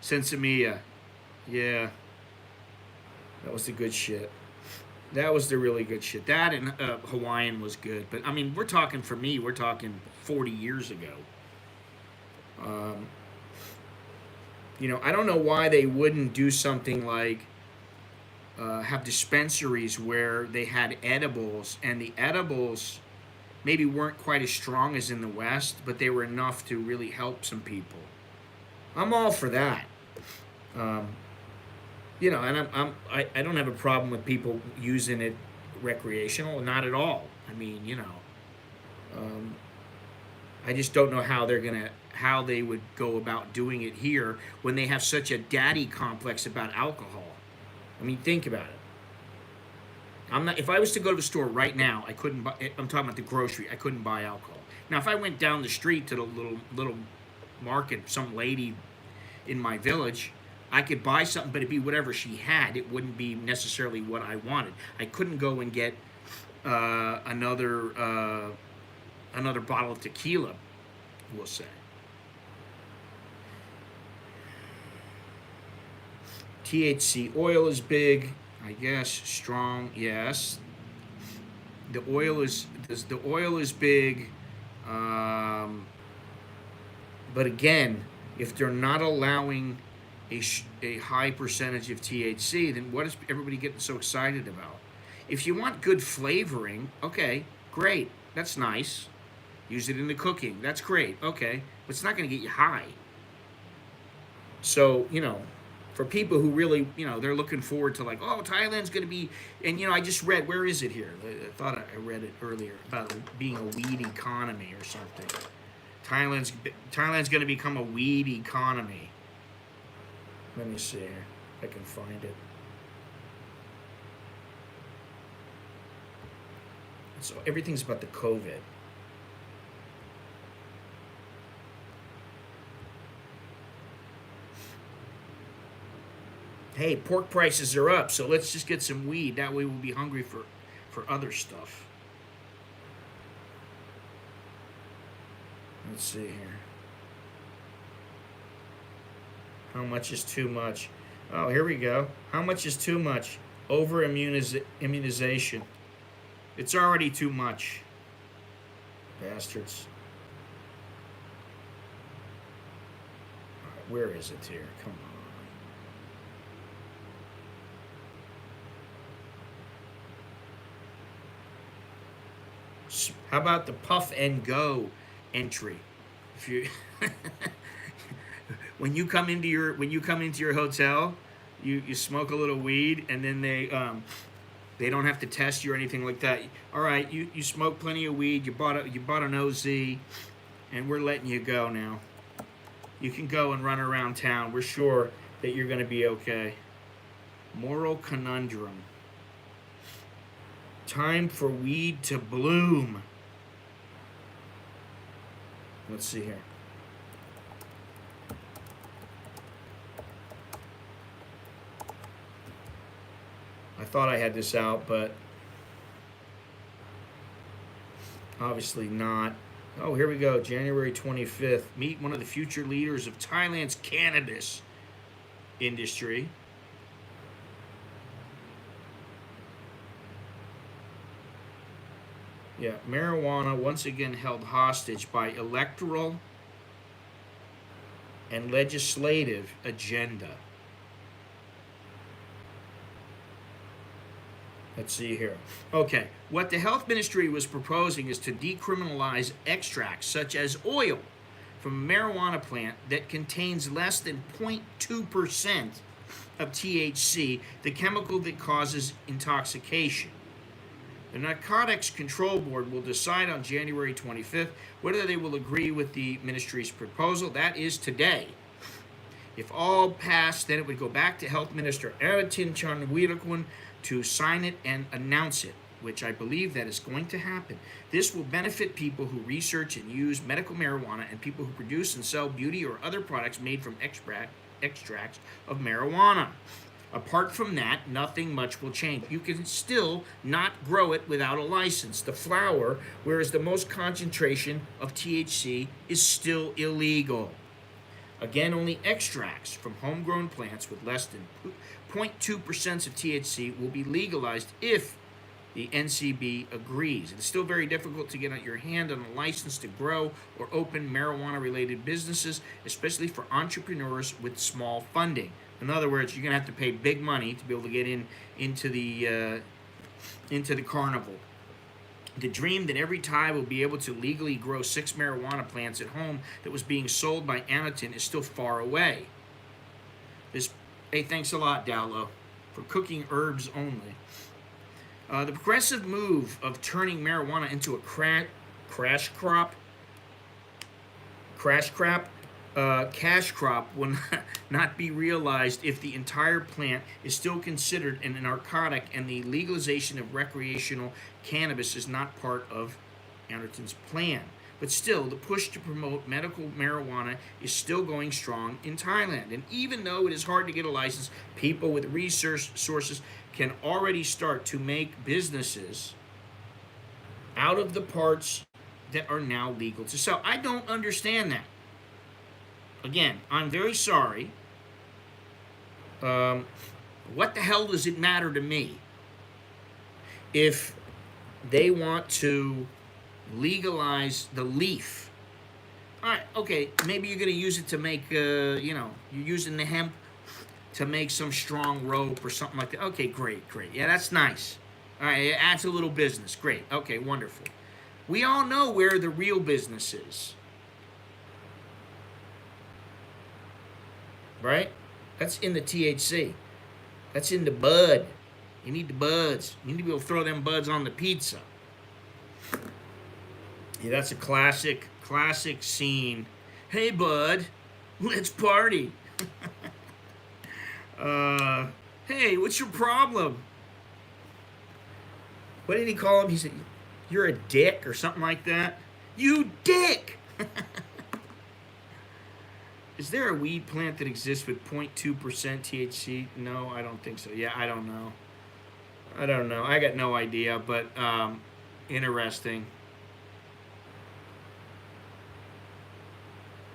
Sensimilla. Yeah. That was the good shit. That was the really good shit. That and Hawaiian was good. But, I mean, we're talking 40 years ago. I don't know why they wouldn't do something like have dispensaries where they had edibles, and the edibles maybe weren't quite as strong as in the West, but they were enough to really help some people. I'm all for that. And I don't have a problem with people using it recreational, not at all. I mean, I just don't know how how they would go about doing it here when they have such a daddy complex about alcohol. I mean, think about it. If I was to go to the store right now, I couldn't buy. I'm talking about the grocery. I couldn't buy alcohol. Now, if I went down the street to the little market, some lady in my village, I could buy something, but it'd be whatever she had. It wouldn't be necessarily what I wanted. I couldn't go and get another bottle of tequila, we'll say. THC oil is big, I guess. Strong, yes. The oil is big, but again, if they're not allowing a high percentage of THC, then what is everybody getting so excited about? If you want good flavoring, okay, great, that's nice. Use it in the cooking, that's great, okay, but it's not going to get you high. So, for people who really, they're looking forward to like, oh, Thailand's going to be, and I just read, where is it here? I thought I read it earlier about it being a weed economy or something. Thailand's Thailand's going to become a weed economy. Let me see here. If I can find it. So everything's about the COVID. Hey, pork prices are up, so let's just get some weed. That way we'll be hungry for other stuff. Let's see here. How much is too much? Oh, here we go. How much is too much? Over immunization. It's already too much. Bastards. All right, where is it here? Come on. How about the puff and go entry? If you when you come into your hotel, you smoke a little weed, and then they don't have to test you or anything like that. All right, you smoke plenty of weed. You bought an OZ, and we're letting you go now. You can go and run around town. We're sure that you're going to be okay. Moral conundrum. Time for weed to bloom. Let's see here. I thought I had this out, but obviously not. Oh, here we go. January 25th. Meet one of the future leaders of Thailand's cannabis industry. Yeah, marijuana once again held hostage by electoral and legislative agenda. Let's see here. Okay, what the health ministry was proposing is to decriminalize extracts such as oil from a marijuana plant that contains less than 0.2% of THC, the chemical that causes intoxication. The Narcotics Control Board will decide on January 25th whether they will agree with the ministry's proposal. That is today. If all passed, then it would go back to Health Minister Aratin Chanwirakun to sign it and announce it, which I believe that is going to happen. This will benefit people who research and use medical marijuana and people who produce and sell beauty or other products made from extracts of marijuana. Apart from that, nothing much will change. You can still not grow it without a license. The flower, whereas the most concentration of THC, is still illegal. Again, only extracts from homegrown plants with less than 0.2% of THC will be legalized if the NCB agrees. It's still very difficult to get your hand on a license to grow or open marijuana-related businesses, especially for entrepreneurs with small funding. In other words, you're going to have to pay big money to be able to get into the carnival. The dream that every Thai will be able to legally grow 6 marijuana plants at home that was being sold by Anatin is still far away. Hey, thanks a lot, Dowlow, for cooking herbs only. The progressive move of turning marijuana into a cash crop will not be realized if the entire plant is still considered a narcotic and the legalization of recreational cannabis is not part of Anderton's plan. But still, the push to promote medical marijuana is still going strong in Thailand. And even though it is hard to get a license, people with resources can already start to make businesses out of the parts that are now legal to sell. I don't understand that. Again, I'm very sorry. What the hell does it matter to me if they want to legalize the leaf? All right, okay, maybe you're going to use it to make, you're using the hemp to make some strong rope or something like that. Okay, great. Yeah, that's nice. All right, it adds a little business. Great. Okay, wonderful. We all know where the real business is. Right? That's in the THC. That's in the bud. You need the buds. You need to be able to throw them buds on the pizza. Yeah, that's a classic scene. Hey, bud, let's party. Uh, hey, what's your problem? What did he call him? He said, "You're a dick" or something like that. You dick! Is there a weed plant that exists with 0.2% THC? No, I don't think so. Yeah, I don't know. I don't know. I got no idea, but interesting.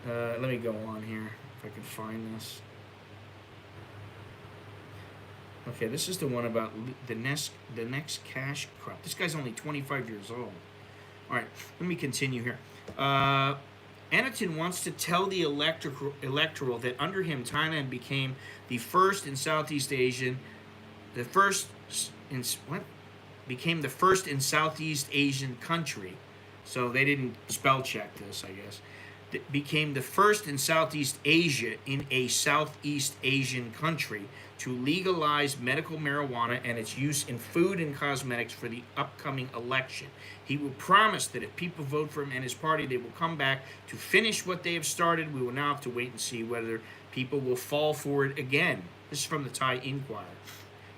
Let me go on here if I can find this. Okay, this is the one about the next cash crop. This guy's only 25 years old. All right, let me continue here. Anaton wants to tell the electoral that under him, Thailand became the first in Southeast Asian, the first in what? Became the first in Southeast Asian country. So they didn't spell check this, I guess. That became the first in Southeast Asia in a Southeast Asian country to legalize medical marijuana and its use in food and cosmetics for the upcoming election. He will promise that if people vote for him and his party, they will come back to finish what they have started. We will now have to wait and see whether people will fall for it again. This is from the Thai Inquirer.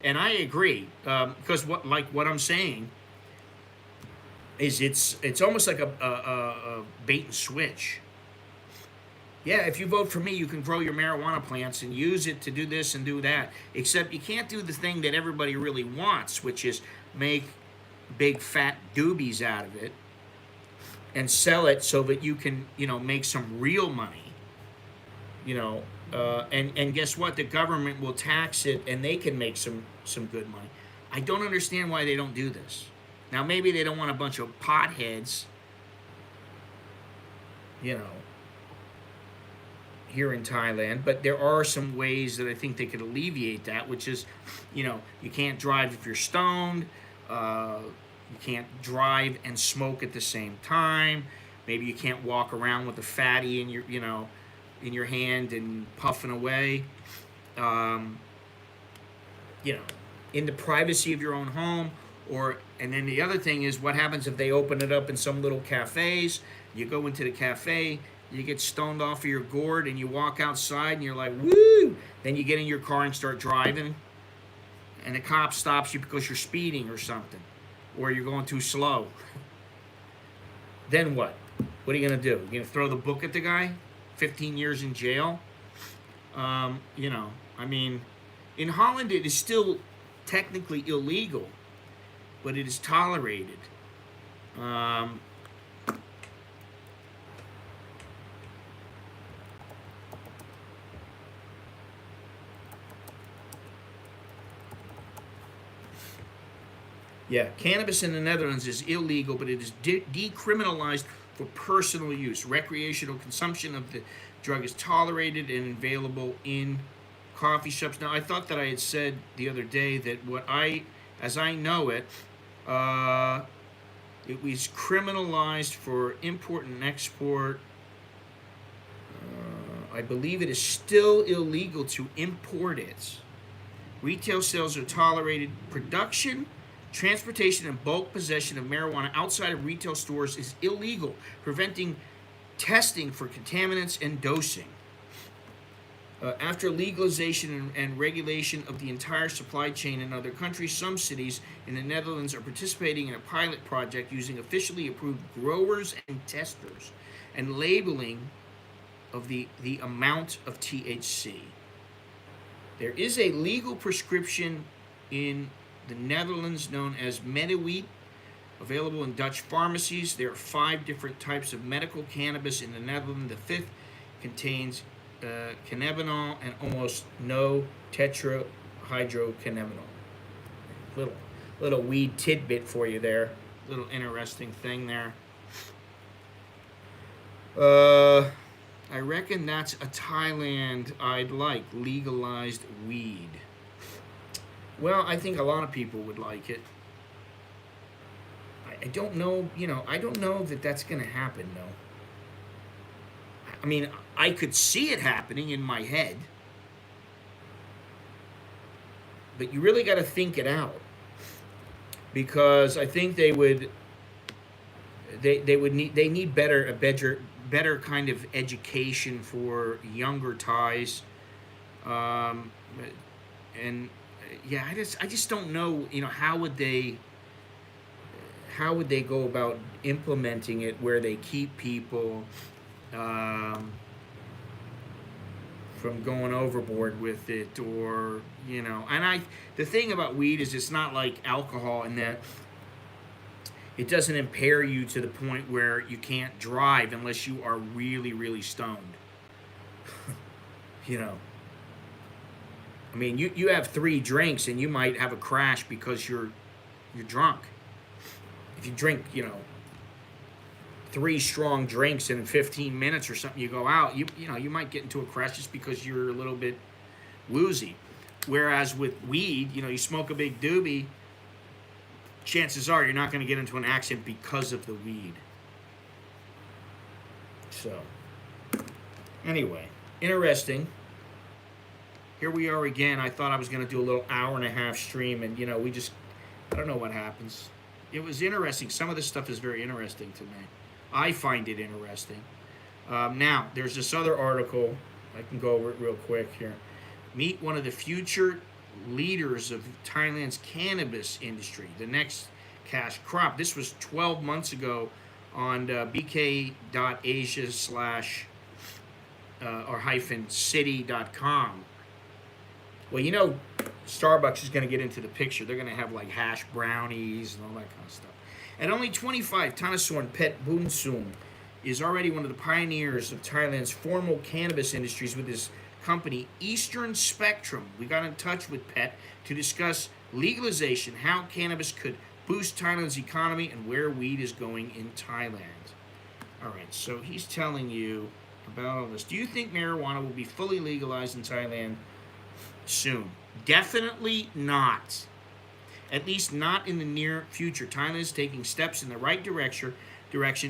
And I agree, because what I'm saying is it's almost like a bait and switch. Yeah, if you vote for me, you can grow your marijuana plants and use it to do this and do that. Except you can't do the thing that everybody really wants, which is make big fat doobies out of it and sell it so that you can, make some real money. And guess what? The government will tax it and they can make some good money. I don't understand why they don't do this. Now maybe they don't want a bunch of potheads, here in Thailand, but there are some ways that I think they could alleviate that, which is, you can't drive if you're stoned, you can't drive and smoke at the same time. Maybe you can't walk around with a fatty in your hand and puffing away. In the privacy of your own home, and then the other thing is what happens if they open it up in some little cafes. You go into the cafe, you get stoned off of your gourd, and you walk outside, and you're like, woo! Then you get in your car and start driving, and the cop stops you because you're speeding or something, or you're going too slow. Then what? What are you going to do? You're going to throw the book at the guy? 15 years in jail? In Holland it is still technically illegal, but it is tolerated. Yeah, cannabis in the Netherlands is illegal, but it is decriminalized for personal use. Recreational consumption of the drug is tolerated and available in coffee shops. Now, I thought that I had said the other day that as I know it, it was criminalized for import and export. I believe it is still illegal to import it. Retail sales are tolerated. Production, transportation, and bulk possession of marijuana outside of retail stores is illegal, preventing testing for contaminants and dosing. After legalization and regulation of the entire supply chain in other countries, some cities in the Netherlands are participating in a pilot project using officially approved growers and testers and labeling of the amount of THC. There is a legal prescription in the Netherlands known as Mediweed, available in Dutch pharmacies. There are 5 different types of medical cannabis in the Netherlands. The 5th contains cannabinol and almost no tetrahydrocannabinol. Little weed tidbit for you there. Little interesting thing there. I reckon that's a Thailand I'd like, legalized weed. Well, I think a lot of people would like it. I don't know, I don't know that that's going to happen, though. I mean, I could see it happening in my head. But you really got to think it out. Because I think they would they need better kind of education for younger Thais, um, and yeah, I just don't know, how would they go about implementing it where they keep people um, from going overboard with it, or and the thing about weed is it's not like alcohol in that it doesn't impair you to the point where you can't drive unless you are really, really stoned. you know I mean, you have 3 drinks and you might have a crash because you're drunk. If you drink 3 strong drinks in 15 minutes or something, you go out, you might get into a crash just because you're a little bit woozy. Whereas with weed, you smoke a big doobie, chances are you're not going to get into an accident because of the weed. So, anyway, interesting. Here we are again. I thought I was going to do a little hour-and-a-half stream, and I don't know what happens. It was interesting. Some of this stuff is very interesting to me. I find it interesting. Now, there's this other article. I can go over it real quick here. Meet one of the future leaders of Thailand's cannabis industry, the next cash crop. This was 12 months ago on bk.asia slash or hyphen city.com. Well, Starbucks is going to get into the picture. They're going to have like hash brownies and all that kind of stuff. At only 25, Thanasorn Pet Boonsum is already one of the pioneers of Thailand's formal cannabis industries with his company Eastern Spectrum. We got in touch with Pet to discuss legalization, how cannabis could boost Thailand's economy, and where weed is going in Thailand. All right, so he's telling you about all this. Do you think marijuana will be fully legalized in Thailand soon? Definitely not. At least not in the near future. Thailand is taking steps in the right direction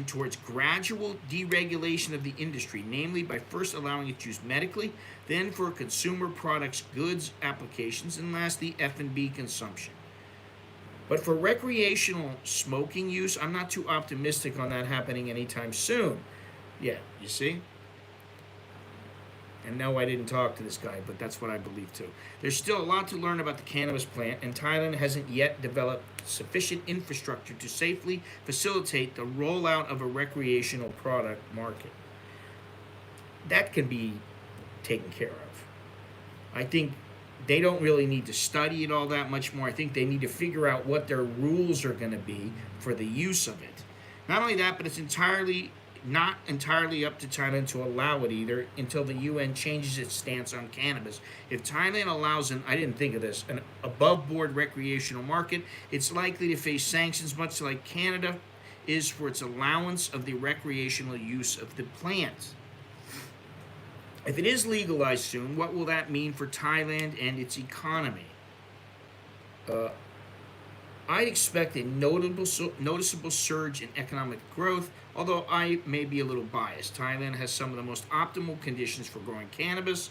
towards gradual deregulation of the industry, namely by first allowing it used medically, then for consumer products, goods applications, and lastly, F&B consumption. But for recreational smoking use, I'm not too optimistic on that happening anytime soon. Yeah, you see? And no, I didn't talk to this guy, but that's what I believe too. There's still a lot to learn about the cannabis plant, and Thailand hasn't yet developed sufficient infrastructure to safely facilitate the rollout of a recreational product market. That can be taken care of. I think they don't really need to study it all that much more. I think they need to figure out what their rules are going to be for the use of it. Not only that, but it's not entirely up to Thailand to allow it either until the UN changes its stance on cannabis. If Thailand allows I didn't think of this, an above-board recreational market, it's likely to face sanctions much like Canada is for its allowance of the recreational use of the plant. If it is legalized soon, what will that mean for Thailand and its economy? I'd expect a noticeable surge in economic growth, although I may be a little biased. Thailand has some of the most optimal conditions for growing cannabis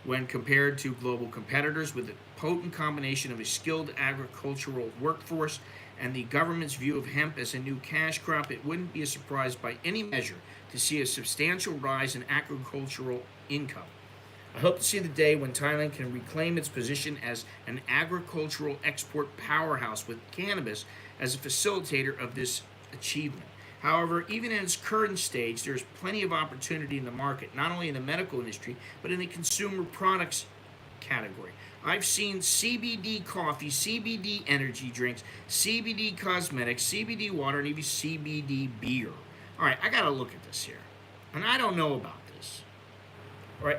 when compared to global competitors, with a potent combination of a skilled agricultural workforce and the government's view of hemp as a new cash crop. It wouldn't be a surprise by any measure to see a substantial rise in agricultural income. I hope to see the day when Thailand can reclaim its position as an agricultural export powerhouse, with cannabis as a facilitator of this achievement. However, even in its current stage, there's plenty of opportunity in the market, not only in the medical industry, but in the consumer products category. I've seen CBD coffee, CBD energy drinks, CBD cosmetics, CBD water, and even CBD beer. All right, I got to look at this here. And I don't know about this. All right,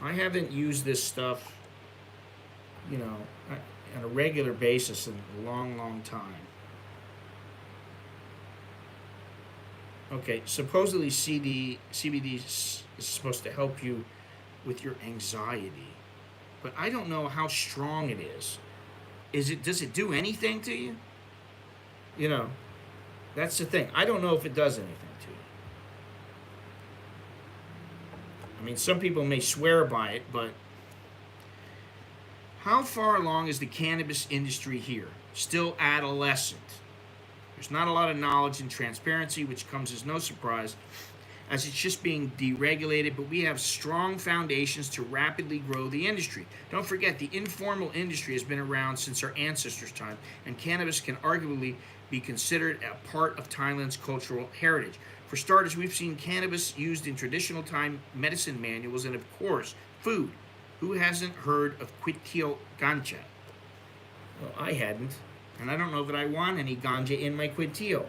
I haven't used this stuff, on a regular basis in a long, long time. Okay, supposedly CBD is supposed to help you with your anxiety, but I don't know how strong it is. Does it do anything to you? That's the thing. I don't know if it does anything to you. I mean, some people may swear by it, but how far along is the cannabis industry here? Still adolescent. There's not a lot of knowledge and transparency, which comes as no surprise, as it's just being deregulated, but we have strong foundations to rapidly grow the industry. Don't forget, the informal industry has been around since our ancestors' time, and cannabis can arguably be considered a part of Thailand's cultural heritage. For starters, we've seen cannabis used in traditional Thai medicine manuals and, of course, food. Who hasn't heard of Kwitio Ganja? Well, I hadn't, and I don't know that I want any ganja in my Kwitio.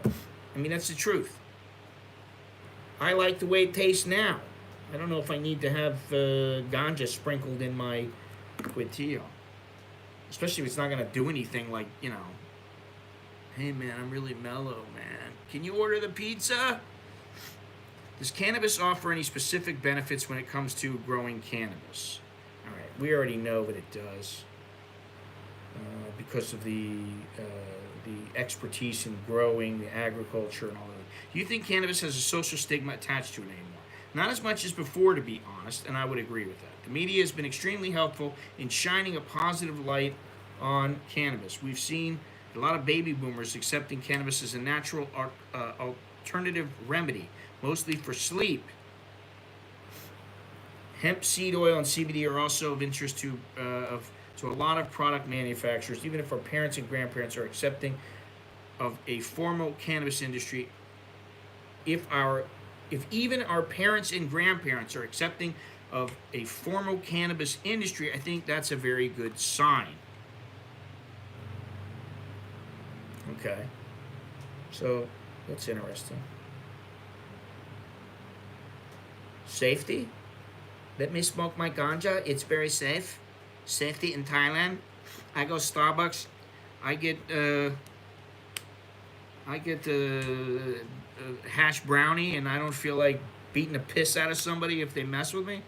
I mean, that's the truth. I like the way it tastes now. I don't know if I need to have ganja sprinkled in my Kwitio. Especially if it's not going to do anything like, hey man, I'm really mellow, man. Can you order the pizza? Does cannabis offer any specific benefits when it comes to growing cannabis? All right, we already know that it does because of the expertise in growing, the agriculture, and all that. Do you think cannabis has a social stigma attached to it anymore? Not as much as before, to be honest, and I would agree with that. The media has been extremely helpful in shining a positive light on cannabis. We've seen a lot of baby boomers accepting cannabis as a natural alternative remedy, mostly for sleep. Hemp seed oil and CBD are also of interest to a lot of product manufacturers, even if our parents and grandparents are accepting of a formal cannabis industry. If even our parents and grandparents are accepting of a formal cannabis industry, I think that's a very good sign. Okay, so that's interesting. Safety? Let me smoke my ganja. It's very safe. Safety in Thailand. I go Starbucks. I get hash brownie, and I don't feel like beating the piss out of somebody if they mess with me.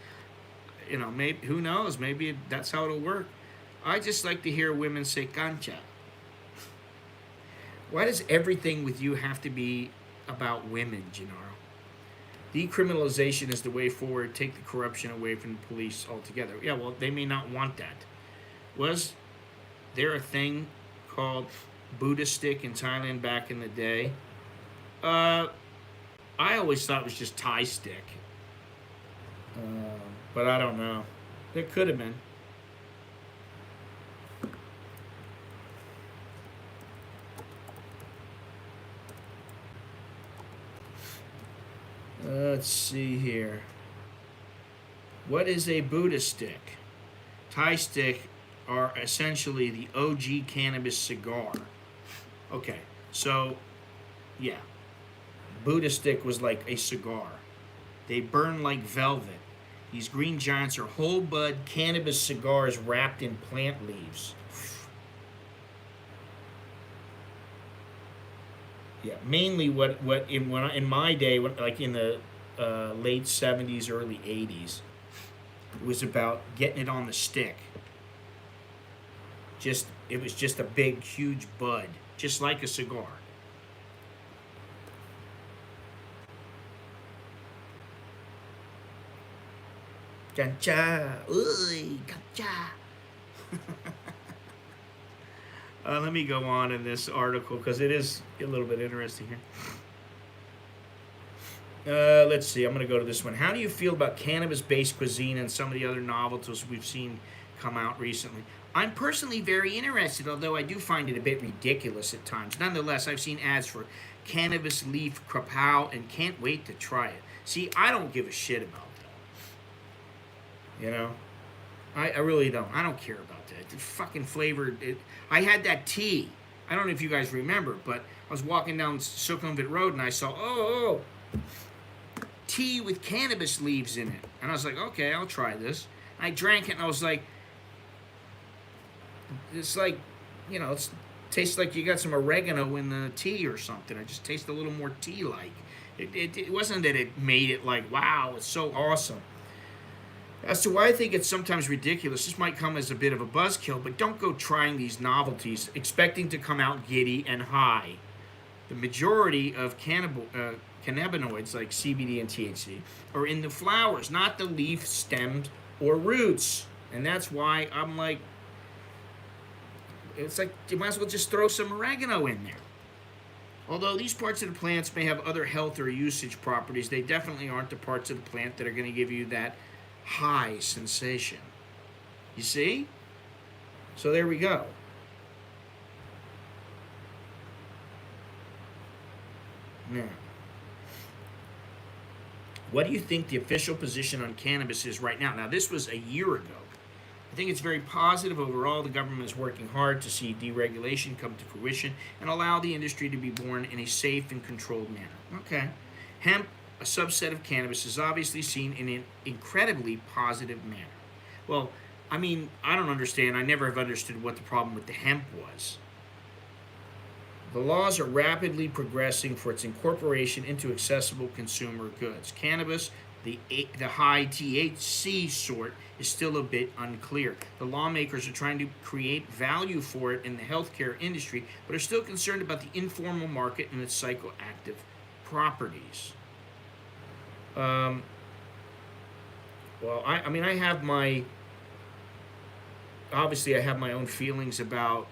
Maybe, who knows? Maybe that's how it'll work. I just like to hear women say ganja. Why does everything with you have to be about women, Gennaro? Decriminalization is the way forward. Take the corruption away from the police altogether. Yeah, well, they may not want that. Was there a thing called Buddha stick in Thailand back in the day? I always thought it was just Thai stick. But I don't know. There could have been. Let's see here. What is a Buddha stick? Thai stick are essentially the OG cannabis cigar. Okay, so, yeah. Buddha stick was like a cigar. They burn like velvet. These green giants are whole bud cannabis cigars wrapped in plant leaves. Yeah, mainly what in my day, like in the late 70s, early 80s, it was about getting it on the stick. It was just a big, huge bud, just like a cigar. Ganja, ooh, ganja. Let me go on in this article because it is a little bit interesting here. Let's see. I'm going to go to this one. How do you feel about cannabis-based cuisine and some of the other novelties we've seen come out recently? I'm personally very interested, although I do find it a bit ridiculous at times. Nonetheless, I've seen ads for cannabis leaf krapow and can't wait to try it. See, I don't give a shit about that. I really don't. I don't care about that. It's fucking flavored. I had that tea. I don't know if you guys remember, but I was walking down Sukhumvit Road and I saw, tea with cannabis leaves in it. And I was like, okay, I'll try this. I drank it and I was like, it's like, it tastes like you got some oregano in the tea or something. It just tastes a little more tea-like. It wasn't that it made it like, wow, it's so awesome. As to why I think it's sometimes ridiculous, this might come as a bit of a buzzkill, but don't go trying these novelties expecting to come out giddy and high. The majority of cannabinoids, like CBD and THC, are in the flowers, not the leaf, stems, or roots. And that's why I'm like, it's like you might as well just throw some oregano in there. Although these parts of the plants may have other health or usage properties, they definitely aren't the parts of the plant that are going to give you that high sensation. You see? So there we go. Now, what do you think the official position on cannabis is right now? Now, this was a year ago. I think it's very positive overall. The government is working hard to see deregulation come to fruition and allow the industry to be born in a safe and controlled manner. Okay. Hemp, a subset of cannabis, is obviously seen in an incredibly positive manner. Well, I mean, I don't understand. I never have understood what the problem with the hemp was. The laws are rapidly progressing for its incorporation into accessible consumer goods. Cannabis, the high THC sort, is still a bit unclear. The lawmakers are trying to create value for it in the healthcare industry, but are still concerned about the informal market and its psychoactive properties. Well, I mean, I have my, obviously I have my own feelings about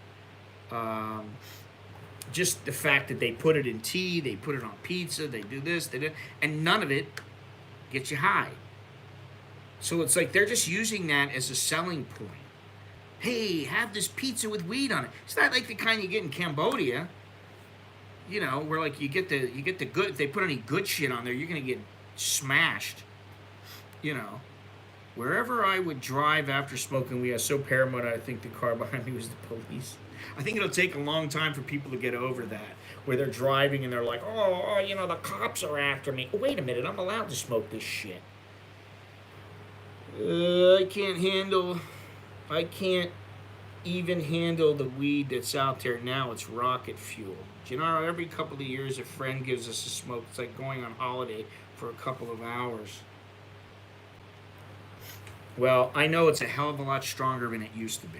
just the fact that they put it in tea, they put it on pizza, they do this, they do, and none of it gets you high. So it's like they're just using that as a selling point. Hey, have this pizza with weed on it. It's not like the kind you get in Cambodia, you know, where like you get the good. If they put any good shit on there, you're gonna get smashed. You know, wherever I would drive after smoking weed, I was so paranoid. I think the car behind me was the police. I think it'll take a long time for people to get over that, where they're driving and they're like, oh, you know, the cops are after me. Oh, wait a minute, I'm allowed to smoke this shit. I can't even handle the weed that's out there now. It's rocket fuel. Do you know, every couple of years a friend gives us a smoke. It's like going on holiday for a couple of hours. Well, I know it's a hell of a lot stronger than it used to be.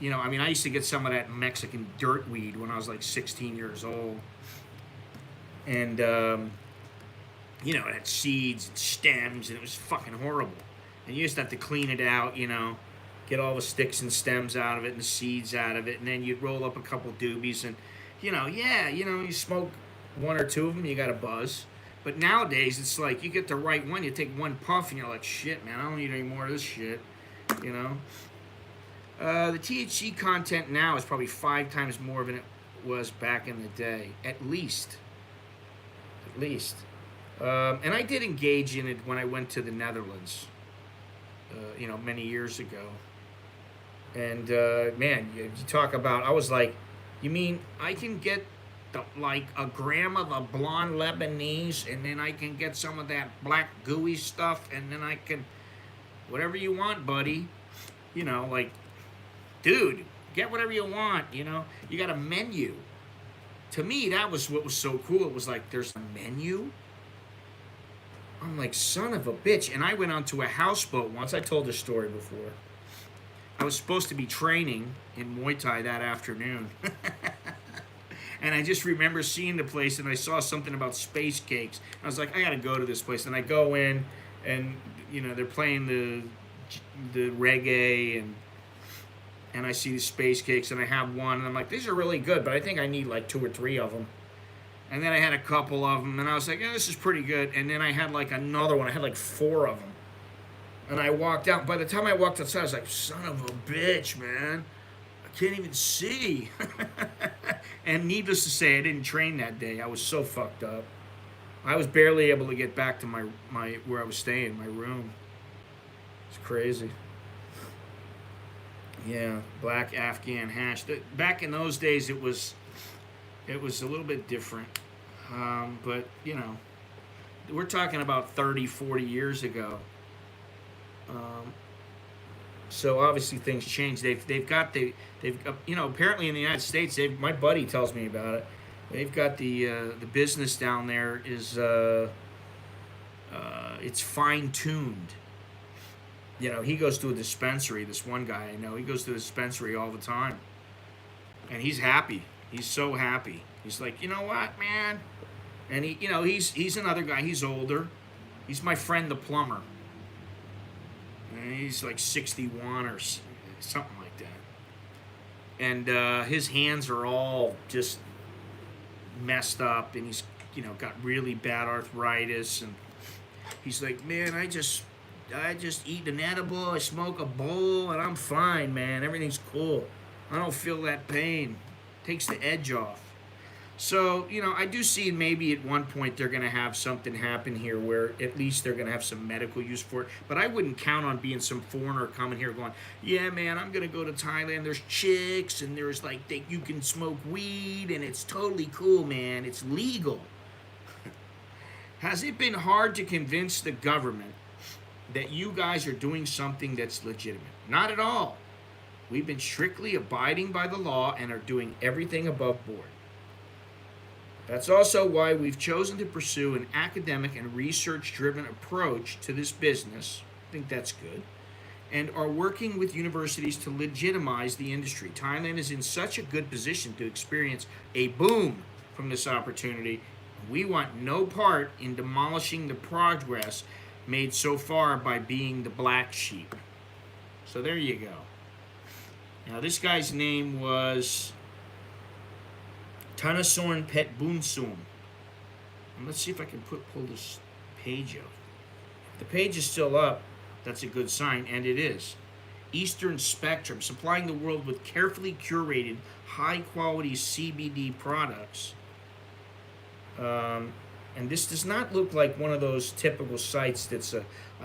You know, I mean, I used to get some of that Mexican dirt weed when I was like 16 years old. And, you know, it had seeds and stems, and it was fucking horrible. And you used to have to clean it out, you know, get all the sticks and stems out of it and the seeds out of it. And then you'd roll up a couple doobies and, you know, yeah, you know, you smoke one or two of them, you got a buzz. But nowadays, it's like you get the right one, you take one puff, and you're like, shit, man, I don't need any more of this shit, you know? The THC content now is probably 5 times more than it was back in the day, at least. And I did engage in it when I went to the Netherlands, you know, many years ago. And, man, you talk about, I was like, you mean I can get like a gram of a blonde Lebanese, and then I can get some of that black gooey stuff, and then I can, whatever you want, buddy. You know, like, dude, get whatever you want, you know. You got a menu. To me, that was what was so cool. It was like, there's a menu? I'm like, son of a bitch. And I went onto a houseboat once. I told this story before. I was supposed to be training in Muay Thai that afternoon. And I just remember seeing the place, and I saw something about space cakes. I was like, I gotta go to this place. And I go in, and, you know, they're playing the reggae, and I see the space cakes, and I have one, and I'm like, these are really good, but I think I need like 2 or 3 of them. And then I had a couple of them, and I was like, yeah, this is pretty good. And then I had like another one. I had like 4 of them. And I walked out. By the time I walked outside, I was like, son of a bitch, man. I can't even see. And needless to say, I didn't train that day. I was so fucked up. I was barely able to get back to my where I was staying, my room. It's crazy. Yeah, black Afghan hash. Back in those days, it was a little bit different. But, you know, we're talking about 30, 40 years ago. So obviously things change. They've you know, apparently in the United States, my buddy tells me about it. They've got the business down there is it's fine tuned. You know, he goes to a dispensary. This one guy I know, he goes to the dispensary all the time, and he's happy. He's so happy. He's like, you know what, man? And he, you know, he's another guy. He's older. He's my friend, the plumber. And he's like 61 or something like that. And his hands are all just messed up, and he's got really bad arthritis, and he's like, man, I just eat an edible, I smoke a bowl, and I'm fine, man. Everything's cool. I don't feel that pain. Takes the edge off. So, I do see maybe at one point they're going to have something happen here where at least they're going to have some medical use for it. But I wouldn't count on being some foreigner coming here going, yeah, man, I'm going to go to Thailand. There's chicks and there's you can smoke weed and it's totally cool, man. It's legal. Has it been hard to convince the government that you guys are doing something that's legitimate? Not at all. We've been strictly abiding by the law and are doing everything above board. That's also why we've chosen to pursue an academic and research-driven approach to this business. I think that's good. And are working with universities to legitimize the industry. Thailand is in such a good position to experience a boom from this opportunity. We want no part in demolishing the progress made so far by being the black sheep. So there you go. Now this guy's name was Tanasorn Pet Boonsum. And let's see if I can pull this page up. If the page is still up, that's a good sign, and it is. Eastern Spectrum, supplying the world with carefully curated, high-quality CBD products. And this does not look like one of those typical sites that's a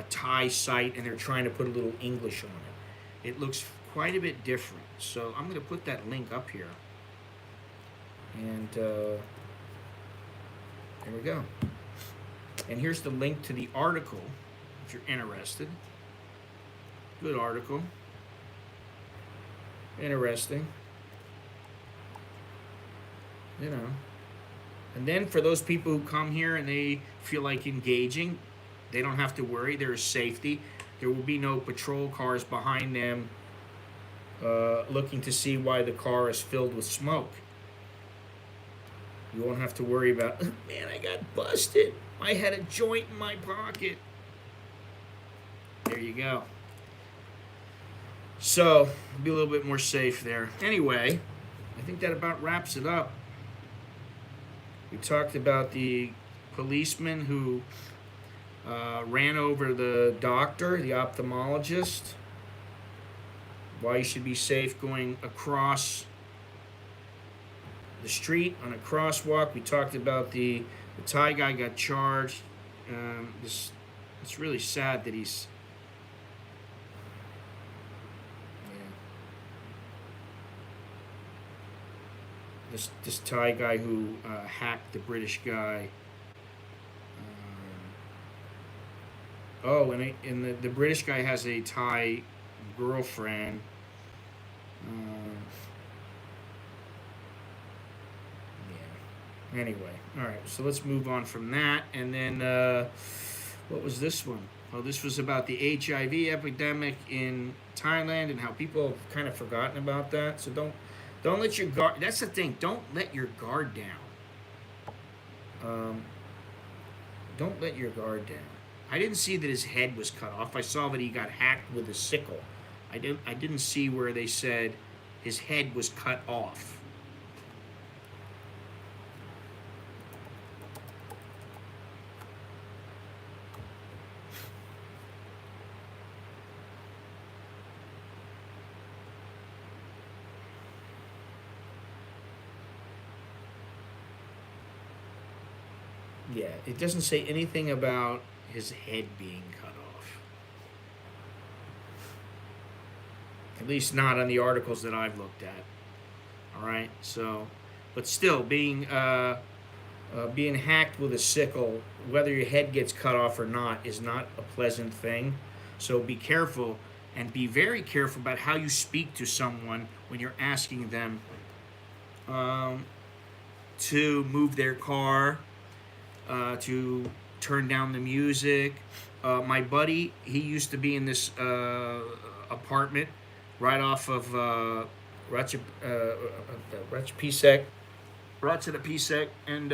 Thai site and they're trying to put a little English on it. It looks quite a bit different. So I'm going to put that link up here. And there we go. And here's the link to the article, if you're interested. Good article. Interesting. And then for those people who come here and they feel like engaging, they don't have to worry. There is safety. There will be no patrol cars behind them looking to see why the car is filled with smoke. You won't have to worry about, man, I got busted. I had a joint in my pocket. There you go. So, be a little bit more safe there. Anyway, I think that about wraps it up. We talked about the policeman who ran over the doctor, the ophthalmologist, why you should be safe going across the street on a crosswalk. We talked about the Thai guy got charged. It's really sad that he's... This Thai guy who hacked the British guy. And the British guy has a Thai girlfriend. Anyway, all right, so let's move on from that. And then, what was this one? Oh, this was about the HIV epidemic in Thailand and how people have kind of forgotten about that. So don't let your guard... That's the thing. Don't let your guard down. Don't let your guard down. I didn't see that his head was cut off. I saw that he got hacked with a sickle. I didn't see where they said his head was cut off. Yeah, it doesn't say anything about his head being cut off. At least not on the articles that I've looked at. All right, so, but still, being hacked with a sickle, whether your head gets cut off or not, is not a pleasant thing. So be careful, and be very careful about how you speak to someone when you're asking them to move their car, to turn down the music. My buddy, he used to be in this apartment right off of Ratchapisek, and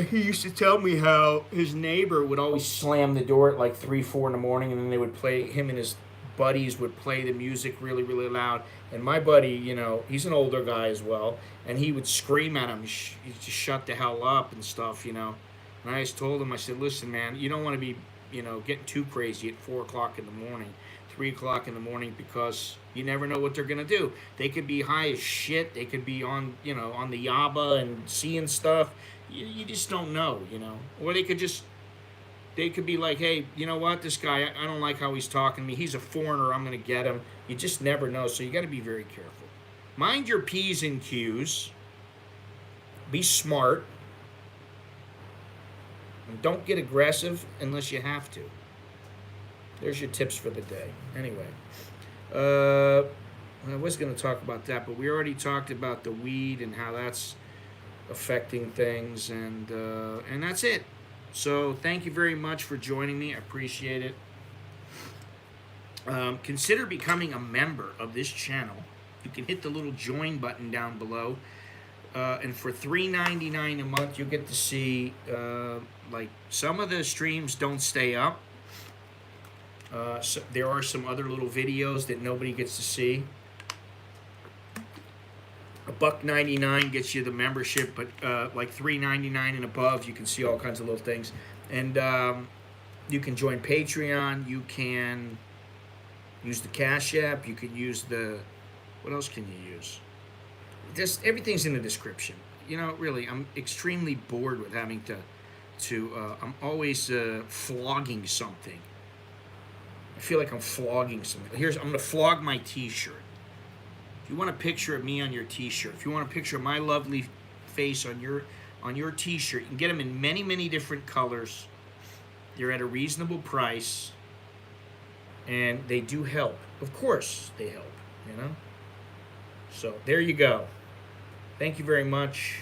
he used to tell me how his neighbor would always slam the door at like 3, 4 in the morning, and then they would play, him and his buddies would play the music really, really loud. And my buddy, you know, he's an older guy as well, and he would scream at him, to shut the hell up and stuff, you know. And I just told him, I said, listen, man, you don't want to be, you know, getting too crazy at 4 o'clock in the morning, 3 o'clock in the morning, because you never know what they're going to do. They could be high as shit. They could be on, you know, on the yaba and seeing stuff. You just don't know, you know. Or they could be like, hey, you know what, this guy, I don't like how he's talking to me. He's a foreigner. I'm going to get him. You just never know, so you got to be very careful. Mind your P's and Q's. Be smart. And don't get aggressive unless you have to. There's your tips for the day. Anyway, I was going to talk about that, but we already talked about the weed and how that's affecting things, and that's it. So thank you very much for joining me. I appreciate it. Consider becoming a member of this channel. You can hit the little join button down below. And for $3.99 a month, you'll get to see, like, some of the streams don't stay up. So there are some other little videos that nobody gets to see. $1.99 gets you the membership, but like $3.99 and above, you can see all kinds of little things. And you can join Patreon. You can use the Cash App. You can use the... What else can you use? Just everything's in the description. You know, really, I'm extremely bored with having to I'm always flogging something. I feel like I'm flogging something. I'm going to flog my t-shirt. If you want a picture of me on your t-shirt, if you want a picture of my lovely face on your t-shirt, you can get them in many, many different colors. They're at a reasonable price, and they do help. Of course they help, you know? So there you go. Thank you very much,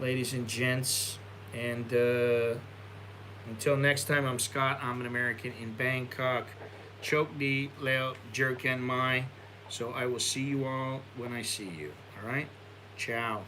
ladies and gents. And until next time, I'm Scott. I'm an American in Bangkok. Chok di leo jerken mai. So I will see you all when I see you. All right? Ciao.